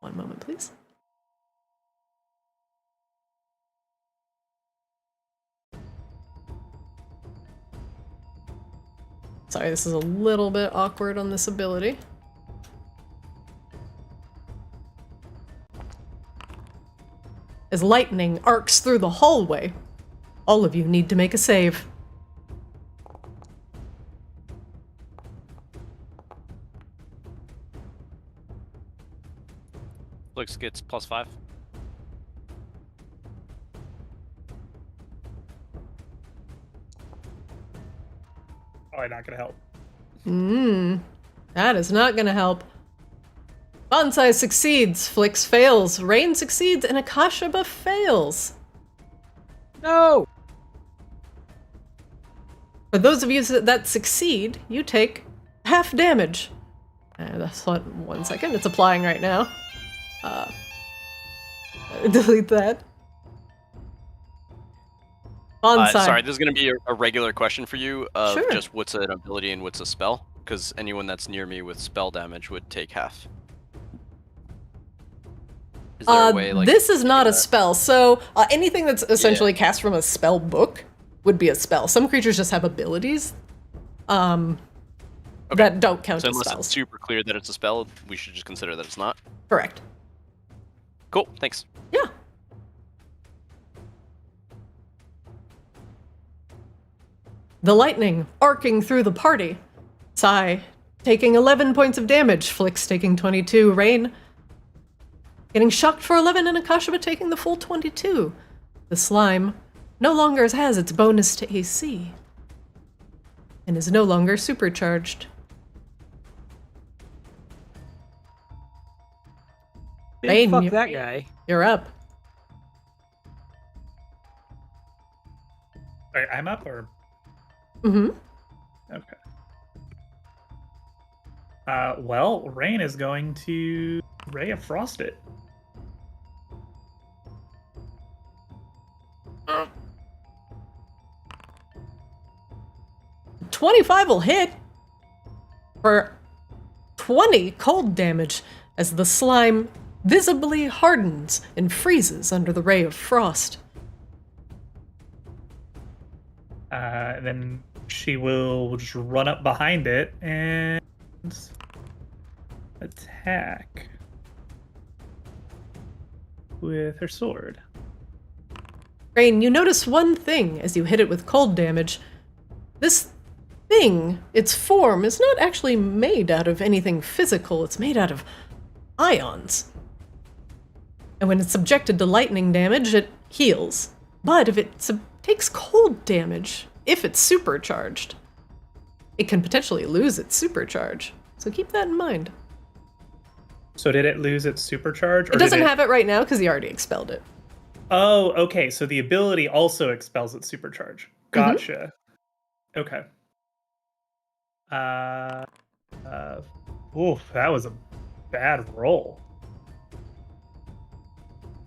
One moment, please. Sorry, this is a little bit awkward on this ability. As lightning arcs through the hallway, all of you need to make a save. Looks gets +5. Probably not gonna help. That is not gonna help. Bonsai succeeds, Flix fails, Rain succeeds, and Akashaba fails. No! For those of you that succeed, you take half damage. That's what, 1 second, it's applying right now. Delete that. Bonsai. Sorry, this is going to be a regular question for you of Sure. just what's an ability and what's a spell, because anyone that's near me with spell damage would take half. Is there a way, like, this is not a that? spell, so anything that's essentially cast from a spell book would be a spell. Some creatures just have abilities that don't count So as unless spells. it's super clear that it's a spell, we should just consider that it's not. Correct. Cool, thanks. Yeah. The lightning arcing through the party. Sai taking 11 points of damage, Flix taking 22, Rain getting shocked for 11, and Akashaba taking the full 22. The slime no longer has its bonus to AC and is no longer supercharged. Bane, Fuck that guy. You're up. Alright, I'm up or Mm-hmm. okay. Well, Rain is going to Ray of Frost it. Uh. 25 will hit for 20 cold damage as the slime visibly hardens and freezes under the ray of frost. Then she will just run up behind it and attack with her sword. Rain, you notice one thing as you hit it with cold damage. This thing, its form, is not actually made out of anything physical. It's made out of ions. And when it's subjected to lightning damage, it heals. But if it takes cold damage, if it's supercharged, it can potentially lose its supercharge. So keep that in mind. So did it lose its supercharge? Or It doesn't did have it right now because he already expelled it. Oh, okay. So the ability also expels its supercharge. Gotcha. Okay. Oof, that was a bad roll.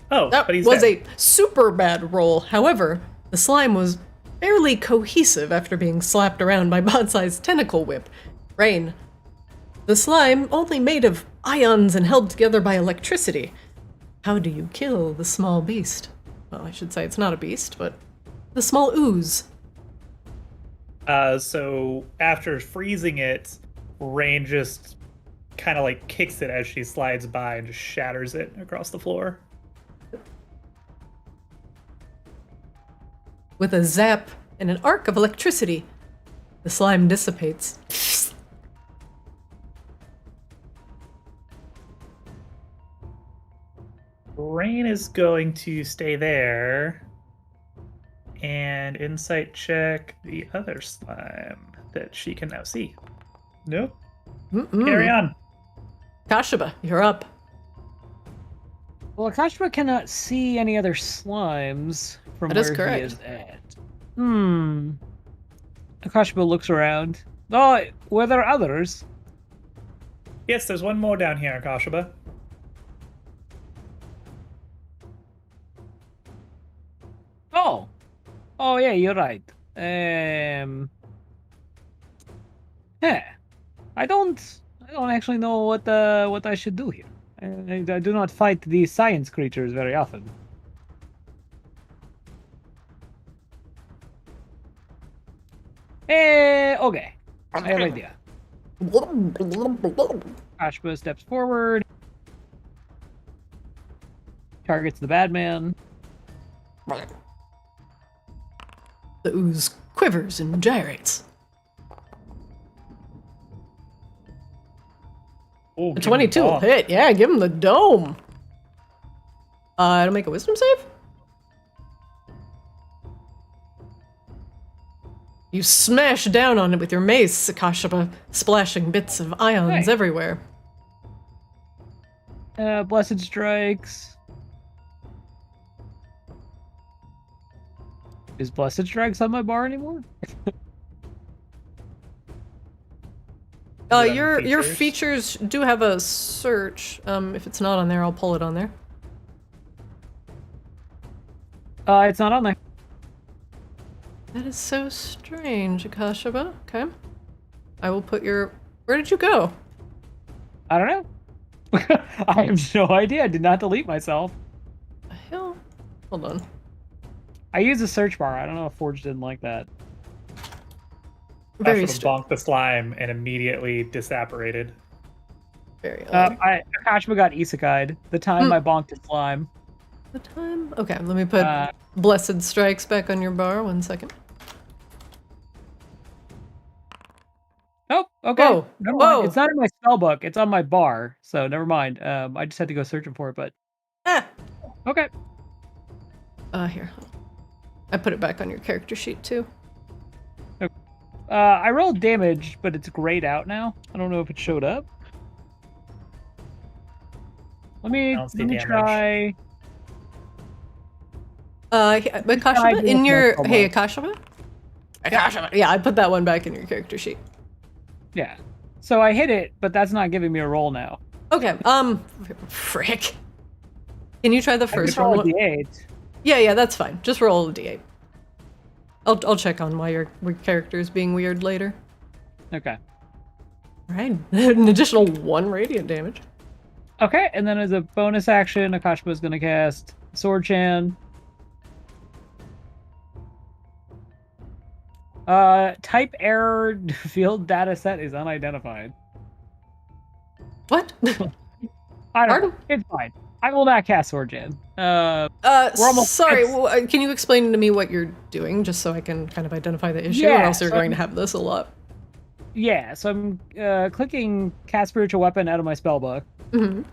Oh, That but he's was dead. a super bad roll. However, the slime was fairly cohesive after being slapped around by Bonsai's tentacle whip. Rain. The slime, only made of ions and held together by electricity. How do you kill the small beast? Well, I should say it's not a beast, but the small ooze. So after freezing it, Rain just kind of like kicks it as she slides by and just shatters it across the floor. With a zap and an arc of electricity, the slime dissipates. Rain is going to stay there and insight check the other slime that she can now see. Nope. Carry on. Kashaba, you're up. Well, Akashima cannot see any other slimes from That is where correct. he is at. Akashima looks around. Oh, were there others? Yes, there's one more down here, Akashaba. Oh. Oh, yeah, you're right. Yeah. I don't actually know what I should do here. I do not fight these science creatures very often. Okay. I have an idea. Ashba steps forward. Targets the bad man. The ooze quivers and gyrates. Oh, A 22 will hit. Yeah, give him the dome. To make a wisdom save? You smash down on it with your mace, Sakashaba, splashing bits of ions Hey. everywhere. Blessed strikes. Is Blessed Strikes on my bar anymore? on the Your features? features do have a search. If it's not on there, I'll pull it on there. It's not on there. That is so strange, Akashaba. Okay. I will put your... Where did you go? I don't know. I have no idea. I did not delete myself. The hell? Hold on. I use a search bar. I don't know if Forge didn't like that. Very Akashaba strange. bonked the slime and immediately disapparated. Very odd. Akashima got isekai'd the time I bonked his slime. The time? Okay, let me put Uh, Blessed Strikes back on your bar. 1 second. Nope. Okay. Whoa, Never whoa. mind. It's not in my spell book. It's on my bar. So never mind. I just had to go searching for it. But Ah! okay. Here. I put it back on your character sheet, too. I rolled damage, but it's grayed out now. I don't know if it showed up. Let me don't see damage. try. Akashaba, do in it your... like Hey, Akashaba? Akashaba! Yeah, I put that one back in your character sheet. Yeah. So I hit it, but that's not giving me a roll now. Okay, frick. Can you try the I first can roll one? a D8. Yeah, that's fine. Just roll a d8. I'll check on why your character is being weird later. Okay. Right, an additional 1 radiant damage. Okay, and then as a bonus action, Akashima is going to cast Sword Chan. Type error field data set is unidentified. What? I don't Pardon? know. It's fine. I will not cast Sword Chan. We're almost- sorry, it's- can you explain to me what you're doing, just so I can kind of identify the issue, or Yeah, else you're so going to have this a lot? Yeah, so I'm clicking cast spiritual weapon out of my spellbook. Mm-hmm.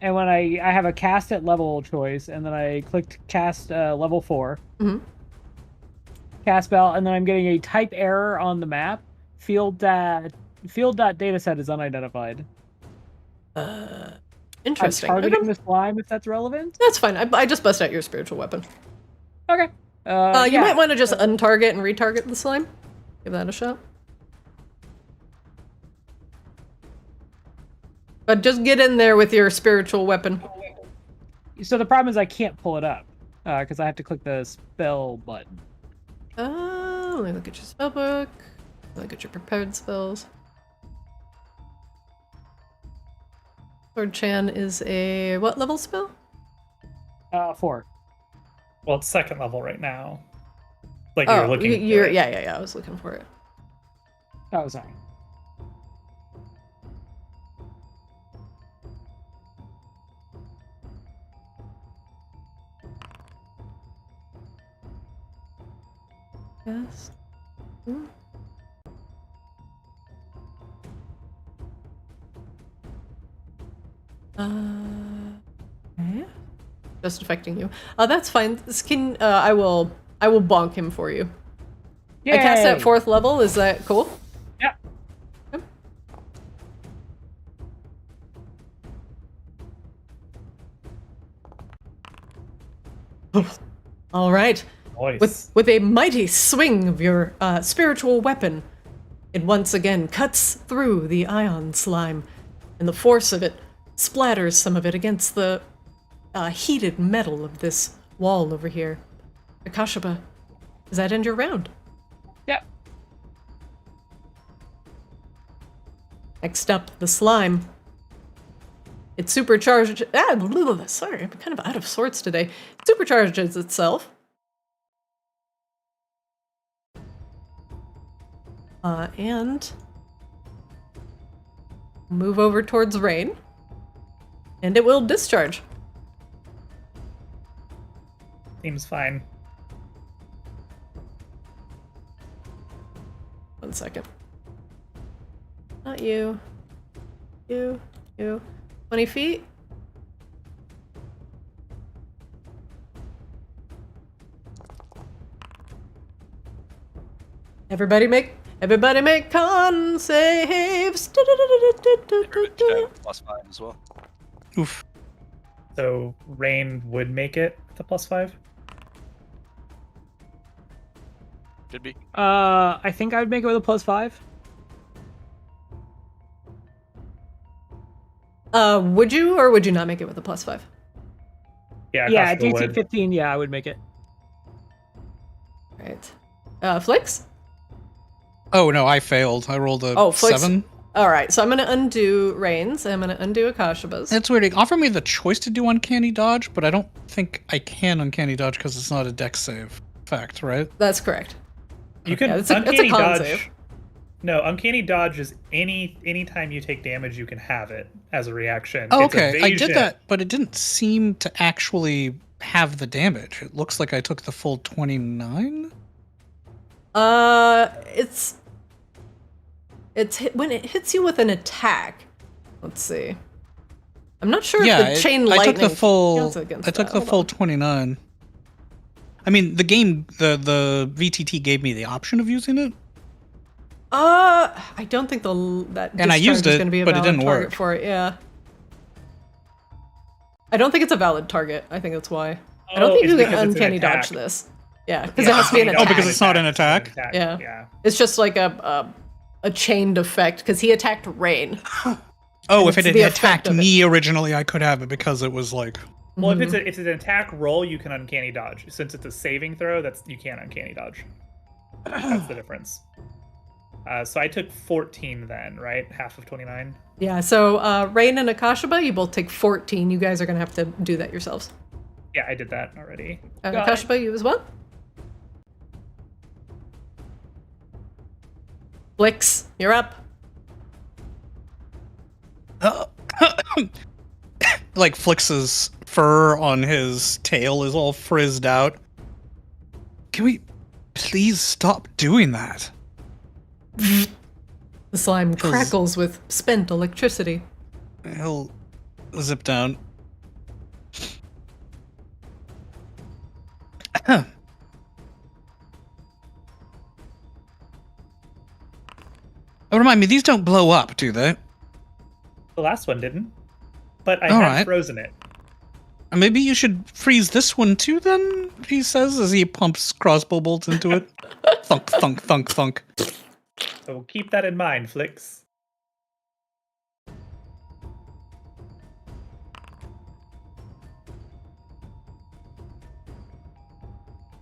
And when I have a cast at level choice, and then I clicked cast level 4. Mhm. Cast spell, and then I'm getting a type error on the map. Field.dataset is unidentified. Interesting. I'm targeting Okay. the slime if that's relevant. That's fine. I just bust out your spiritual weapon. Okay. You Yeah. might want to just untarget and retarget the slime. Give that a shot. But just get in there with your spiritual weapon. So the problem is I can't pull it up because I have to click the spell button. Let me look at your spellbook. Look at your prepared spells. Sword Chan is a what level spell? 4. Well, it's 2nd level right now. Like you're looking for you're it. yeah. I was looking for it. Oh, sorry. Yes. Okay. just affecting you. That's fine. This can I will bonk him for you. I cast at 4th level. Is that cool? Yeah. All right. Nice. With a mighty swing of your spiritual weapon, it once again cuts through the ion slime, and the force of it splatters some of it against the heated metal of this wall over here. Akashaba, does that end your round? Yeah. Next up, the slime. It supercharges. Sorry, I'm kind of out of sorts today. It supercharges itself. And move over towards Rain. And it will discharge. Seems fine. 1 second. Not you. You. 20 feet. Everybody make con saves. +5 as well. Oof. So Rain would make it with a +5. Could be. I think I would make it with a +5. Would you or would you not make it with a +5? Yeah, Yeah, Akashaba DC would. 15. Yeah, I would make it. Right. Flix? Oh no, I failed. I rolled a Flix. 7. All right, so I'm going to undo Rain's. I'm going to undo Akashaba's. It's weird. It offered me the choice to do uncanny dodge, but I don't think I can uncanny dodge because it's not a dex save fact, right? That's correct. You can Yeah, it's a uncanny con dodge. save. No, uncanny dodge is any time you take damage, you can have it as a reaction. Oh, It's okay. I evasion. did that, but it didn't seem to actually have the damage. It looks like I took the full 29. It's when it hits you with an attack. Let's see. I'm not sure Yeah, if the chain I lightning took the full. counts against I took that. the Hold full on. 29. I mean, the game, the VTT gave me the option of using it. I don't think that And I used discharge is it, going to be a but it valid didn't target work. for it. Yeah. I don't think it's a valid target. I think that's why. I don't Oh, think it's you can because it's an uncanny attack. dodge this. Yeah, because it has to be an uncanny attack. Oh, because it's not an It's attack? Yeah. Yeah. It's just like a chained effect because he attacked Rain. Oh, if it it's had the effect attacked of it. me originally, I could have it because it was like. Well, if it's an attack roll, you can uncanny dodge. Since it's a saving throw, you can't uncanny dodge. That's the difference. So I took 14 then, right? Half of 29. Yeah, so Rain and Akashaba, you both take 14. You guys are going to have to do that yourselves. Yeah, I did that already. Got it. Akashaba, you as well? Flix, you're up. Like Flix's fur on his tail is all frizzed out. Can we please stop doing that? The slime crackles with spent electricity. He'll zip down. Oh, remind me, these don't blow up, do they? The last one didn't. But I All had right. frozen it. Maybe you should freeze this one too, then, he says as he pumps crossbow bolts into it. Thunk, thunk, thunk, thunk. So keep that in mind, Flix.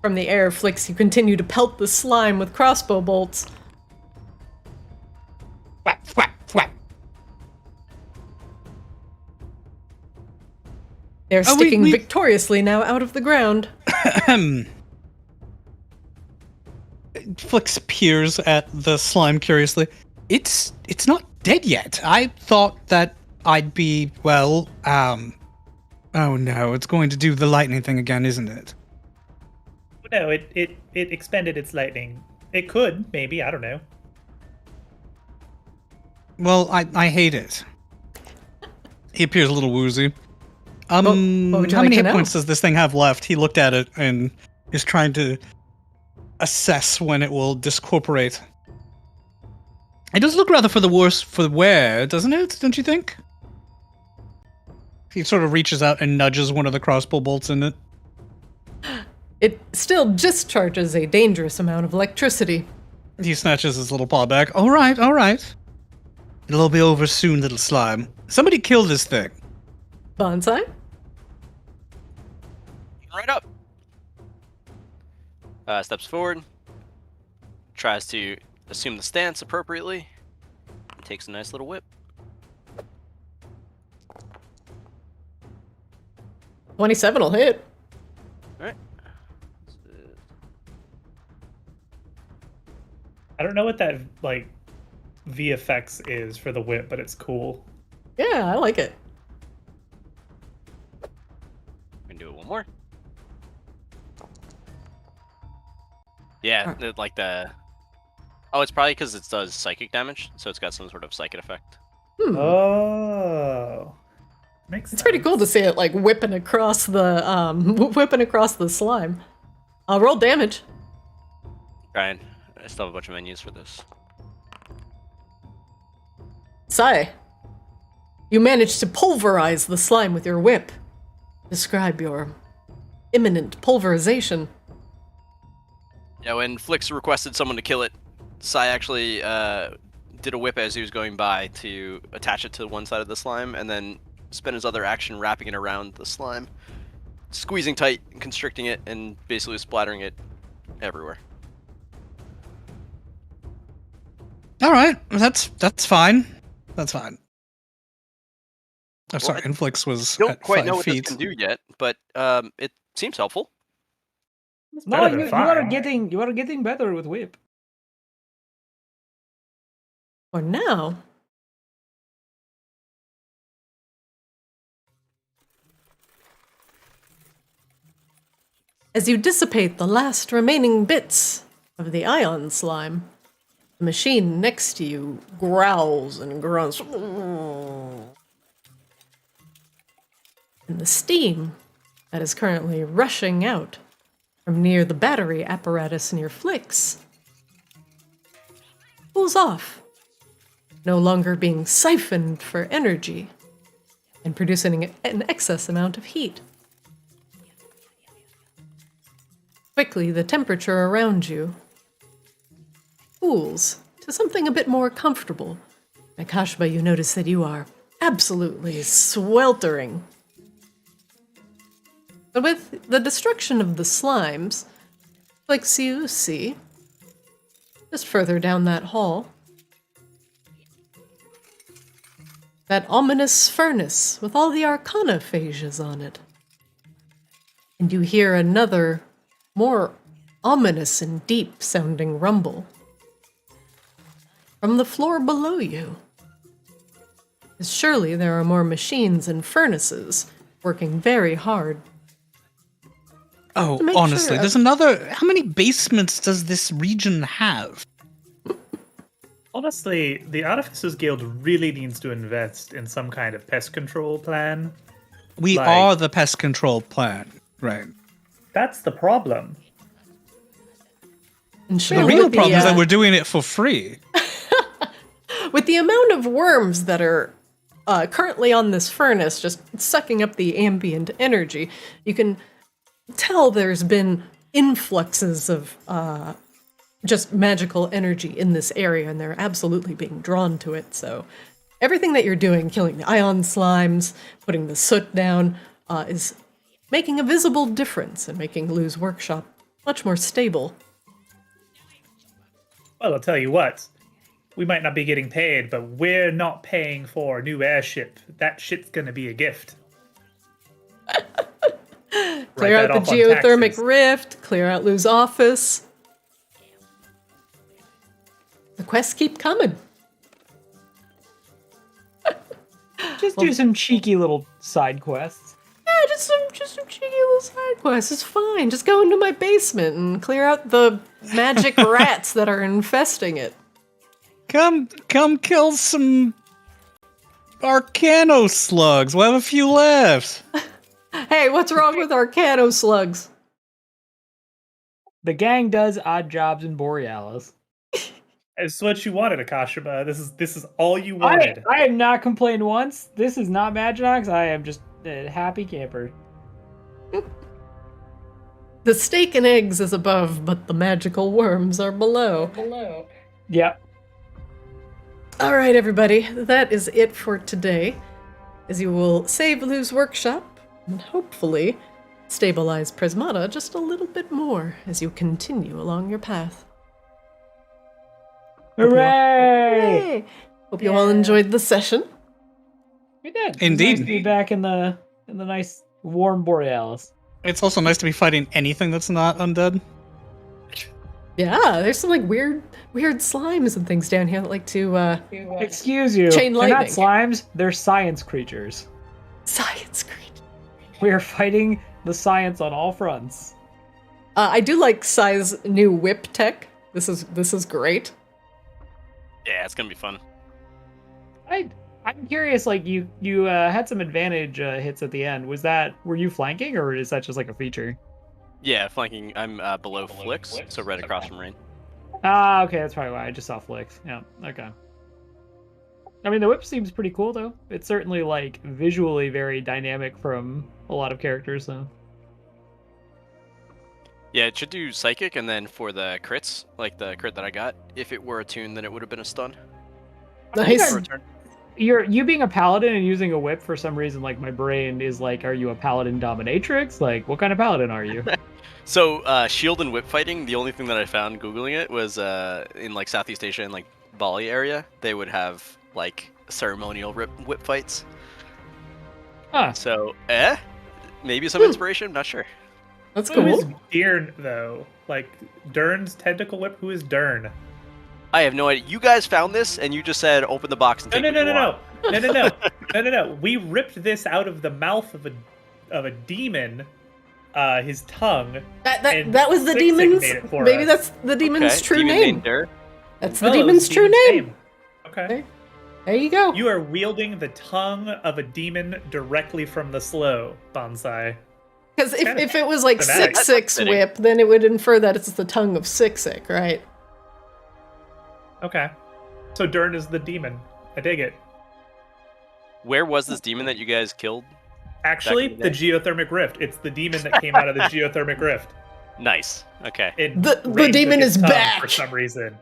From the air, Flix, you continue to pelt the slime with crossbow bolts. Whap, whap, whap. They're Oh, sticking we- victoriously now out of the ground. Flix peers at the slime curiously. It's not dead yet. I thought that I'd be, well, oh no, it's going to do the lightning thing again, isn't it? No, it expended its lightning. It could, maybe, I don't know. Well, I hate it. He appears a little woozy. What would you How like many to hit know? points does this thing have left? He looked at it and is trying to assess when it will discorporate. It does look rather for the worse for wear, doesn't it? Don't you think? He sort of reaches out and nudges one of the crossbow bolts in it. It still discharges a dangerous amount of electricity. He snatches his little paw back. All right, all right. It'll all be over soon, little slime. Somebody kill this thing. Bonsai? Right up. Steps forward. Tries to assume the stance appropriately. Takes a nice little whip. 27 will hit. Alright. I don't know what that like VFX is for the whip, but it's cool. Yeah, I like it. We can do it one more. Yeah, like the... Oh, it's probably because it does psychic damage, so it's got some sort of psychic effect. Oh. Makes sense. It's pretty cool to see it like whipping across the slime. Roll damage. Ryan, I still have a bunch of menus for this. Sai, you managed to pulverize the slime with your whip. Describe your imminent pulverization. Yeah, when Flix requested someone to kill it, Sai actually did a whip as he was going by to attach it to one side of the slime, and then spent his other action wrapping it around the slime, squeezing tight, constricting it, and basically splattering it everywhere. All right, that's fine. That's fine. Oh, sorry, I Inflix was Don't at quite 5 know what feet. this can do yet, but it seems helpful. It's No, better than you are fine. getting better with whip. For now. As you dissipate the last remaining bits of the ion slime, the machine next to you growls and grunts. And the steam that is currently rushing out from near the battery apparatus near Flix cools off, no longer being siphoned for energy and producing an excess amount of heat. Quickly, the temperature around you cools to something a bit more comfortable. Akashba, you notice that you are absolutely sweltering. But with the destruction of the slimes, like you see, just further down that hall, that ominous furnace with all the arcana phages on it. And you hear another, more ominous and deep-sounding rumble from the floor below you. As surely there are more machines and furnaces working very hard. Oh, To make honestly, sure there's another... How many basements does this region have? Honestly, the Artificers Guild really needs to invest in some kind of pest control plan. We Like- are the pest control plan, right? That's the problem. And The surely real with problem is that we're doing it for free. with the amount of worms that are currently on this furnace, just sucking up the ambient energy, you can tell there's been influxes of just magical energy in this area, and they're absolutely being drawn to it. So everything that you're doing, killing the ion slimes, putting the soot down, is making a visible difference and making Lou's workshop much more stable. Well, I'll tell you what. We might not be getting paid, but we're not paying for a new airship. That shit's gonna be a gift. Clear Write that out the off on geothermic taxes. rift, clear out Lou's office. The quests keep coming. Just do some cheeky little side quests. Yeah, just some cheeky little side quests. It's fine. Just go into my basement and clear out the magic rats that are infesting it. Come kill some Arcano slugs. We'll have a few left. Hey, what's wrong with Arcano slugs? The gang does odd jobs in Borealis. It's what you wanted, Akashima. This is all you wanted. I have not complained once. This is not Maginox. I am just a happy camper. The steak and eggs is above, but the magical worms are below. Yep. All right, everybody, that is it for today. As you will save Lou's workshop and hopefully stabilize Prismata just a little bit more as you continue along your path. Hooray! Yay! Hope you all enjoyed the session. We did. It's Indeed. nice to be back in the nice warm Borealis. It's also nice to be fighting anything that's not undead. Yeah, there's some like weird slimes and things down here that like to Excuse you. Chain They're not lightning. slimes. They're science creatures. science creatures. We are fighting the science on all fronts. I do like Sai's new whip tech. This is great. Yeah, it's gonna be fun. I'm curious. Like you had some advantage hits at the end. Were you flanking or is that just like a feature? Yeah, flanking. I'm below Flicks, so right across from Rain. Ah, okay, that's probably why I just saw flicks. Yeah, okay. I mean, the whip seems pretty cool though. It's certainly like visually very dynamic from a lot of characters. So Yeah, it should do psychic, and then for the crits, like the crit that I got, if it were attuned, then it would have been a stun. Nice. For a turn. you being a paladin and using a whip for some reason, like my brain is like, are you a paladin dominatrix? Like, what kind of paladin are you? So, shield and whip fighting, the only thing that I found Googling it was in like Southeast Asia and like Bali area, they would have like ceremonial whip fights. Huh. So, maybe some inspiration, not sure. That's Who is cool. Dern, though? Like, Dern's tentacle whip? Who is Dern? I have no idea. You guys found this, and you just said open the box and take what you want. No. We ripped this out of the mouth of a demon, his tongue. and That was the Sixig demon's. made it for Maybe us. that's the demon's Okay, true demon name. named Dur. That's Oh, the it was demon's true name. Okay. There you go. You are wielding the tongue of a demon directly from the slow, Bonsai. Because kinda if it was like dramatic. 6-6 Fitting. whip, then it would infer that it's the tongue of 6-6, right? Okay. So Dern is the demon. I dig it. Where was this demon that you guys killed? Actually, Back in the the geothermic rift. It's the demon that came out of the geothermic rift. Nice. Okay. It The raised demon its is tongue back! for some reason.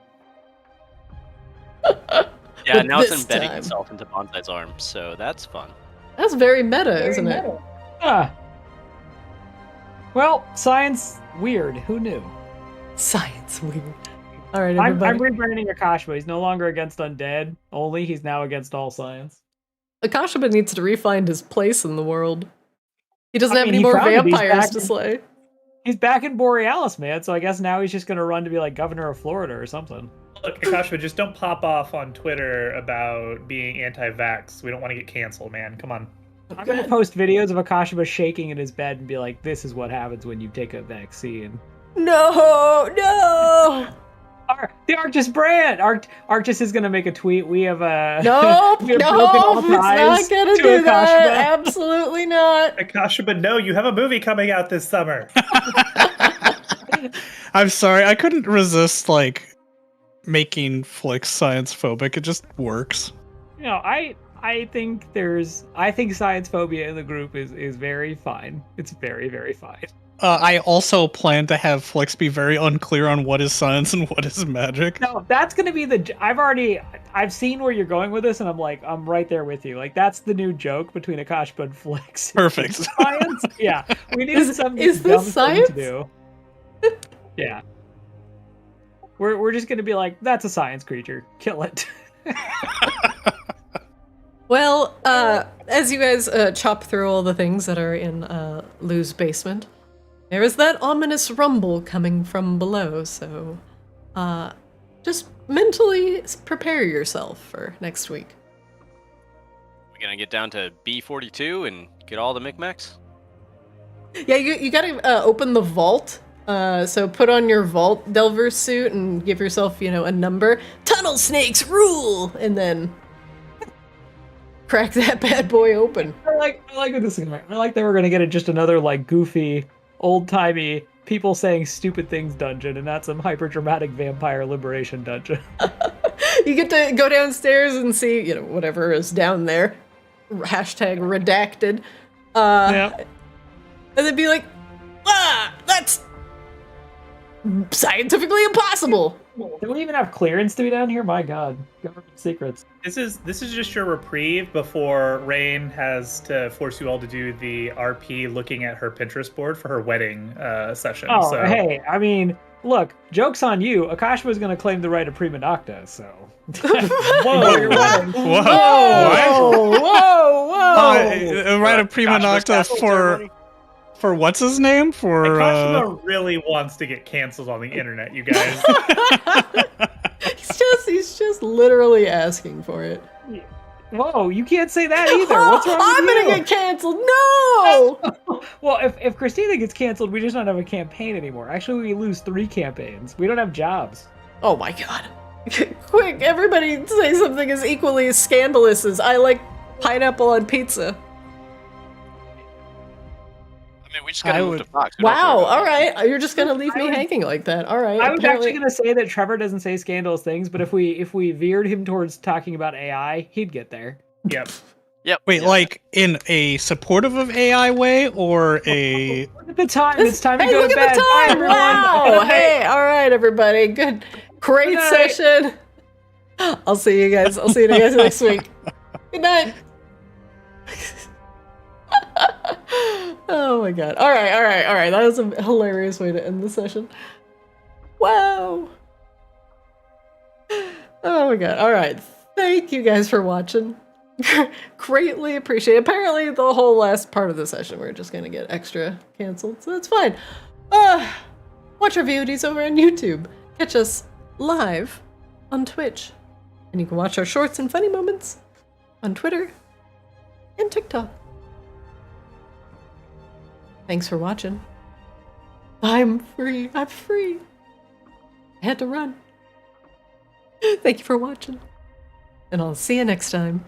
Yeah, But now it's this embedding time. itself into Bonsai's arm, so that's fun. That's very meta, isn't it? Ah. Well, science weird. Who knew? Science weird. All right, I'm everybody. rebranding Akashima. He's no longer against undead. Only he's now against all science. Akashima needs to refine his place in the world. He doesn't I have mean, any he more found it. He's vampires back to in- slay. He's back in Borealis, man. So I guess now he's just gonna run to be like governor of Florida or something. Look, Akashima, just don't pop off on Twitter about being anti-vax. We don't want to get canceled, man. Come on. I'm gonna post videos of Akashima shaking in his bed and be like, "This is what happens when you take a vaccine." No! The Arctis brand. Arctis is gonna make a tweet. We have a Nope! we have broken all No! It's not ties gonna to do that! Akashima. Absolutely not! Akashima, no, you have a movie coming out this summer. I'm sorry, I couldn't resist like making Flick science phobic. It just works. You know, I think science phobia in the group is very fine. It's very, very fine. I also plan to have Flicks be very unclear on what is science and what is magic. No, that's gonna be I've seen where you're going with this, and I'm right there with you. Like that's the new joke between Akashima and Flex. Perfect. Science? Yeah. We needed something is this dumb science? to do. Yeah. We're just gonna be like, that's a science creature. Kill it. Well, as you guys chop through all the things that are in Lou's basement, there is that ominous rumble coming from below, so just mentally prepare yourself for next week. We're gonna get down to B42 and get all the micmacs. Yeah, you gotta open the vault. So put on your vault delver suit and give yourself, a number. Tunnel snakes rule! And then crack that bad boy open. I like what this is going. I like that we're gonna get just another like goofy, old timey people saying stupid things dungeon, and not some hyper dramatic vampire liberation dungeon. You get to go downstairs and see, you know, whatever is down there. Hashtag redacted. Yeah. And then be like, that's scientifically impossible. Do we even have clearance to be down here? My God, government secrets. This is just your reprieve before Rain has to force you all to do the RP looking at her Pinterest board for her wedding session. Oh, so. hey, I mean, look, joke's on you. Akashma's gonna claim the right of prima nocta, so. Whoa! Whoa! Right, a prima nocta for what's his name? For Akashima really wants to get canceled on the internet, you guys. He's just literally asking for it. Whoa, you can't say that either. What's wrong with I'm you? gonna get canceled. No! Well, if Christina gets canceled, we just don't have a campaign anymore. Actually, we lose 3 campaigns. We don't have jobs. Oh my god. Quick, everybody say something as equally as scandalous as I like pineapple on pizza. I mean, we just gotta move to Fox. We don't Wow, care about all that. right. You're just gonna leave me hanging like that. All right. I was apparently- actually going to say that Trevor doesn't say scandalous things, but if we veered him towards talking about AI, he'd get there. Yep. Yep. wait, yeah. like in a supportive of AI way or a Look at the time. It's time to Hey, go look to at bed. the Bye, time! everyone. Wow! Hey, all right, everybody. Good, great Good night. session. I'll see you guys. I'll see you guys next week. Good night. Oh my god! All right. That was a hilarious way to end the session. Wow. Oh my god! All right. Thank you guys for watching. Greatly appreciate it. Apparently, the whole last part of the session we're just gonna get extra canceled, so that's fine. Watch our VODs over on YouTube. Catch us live on Twitch. And you can watch our shorts and funny moments on Twitter and TikTok. Thanks for watching. I'm free. I had to run. Thank you for watching. And I'll see you next time.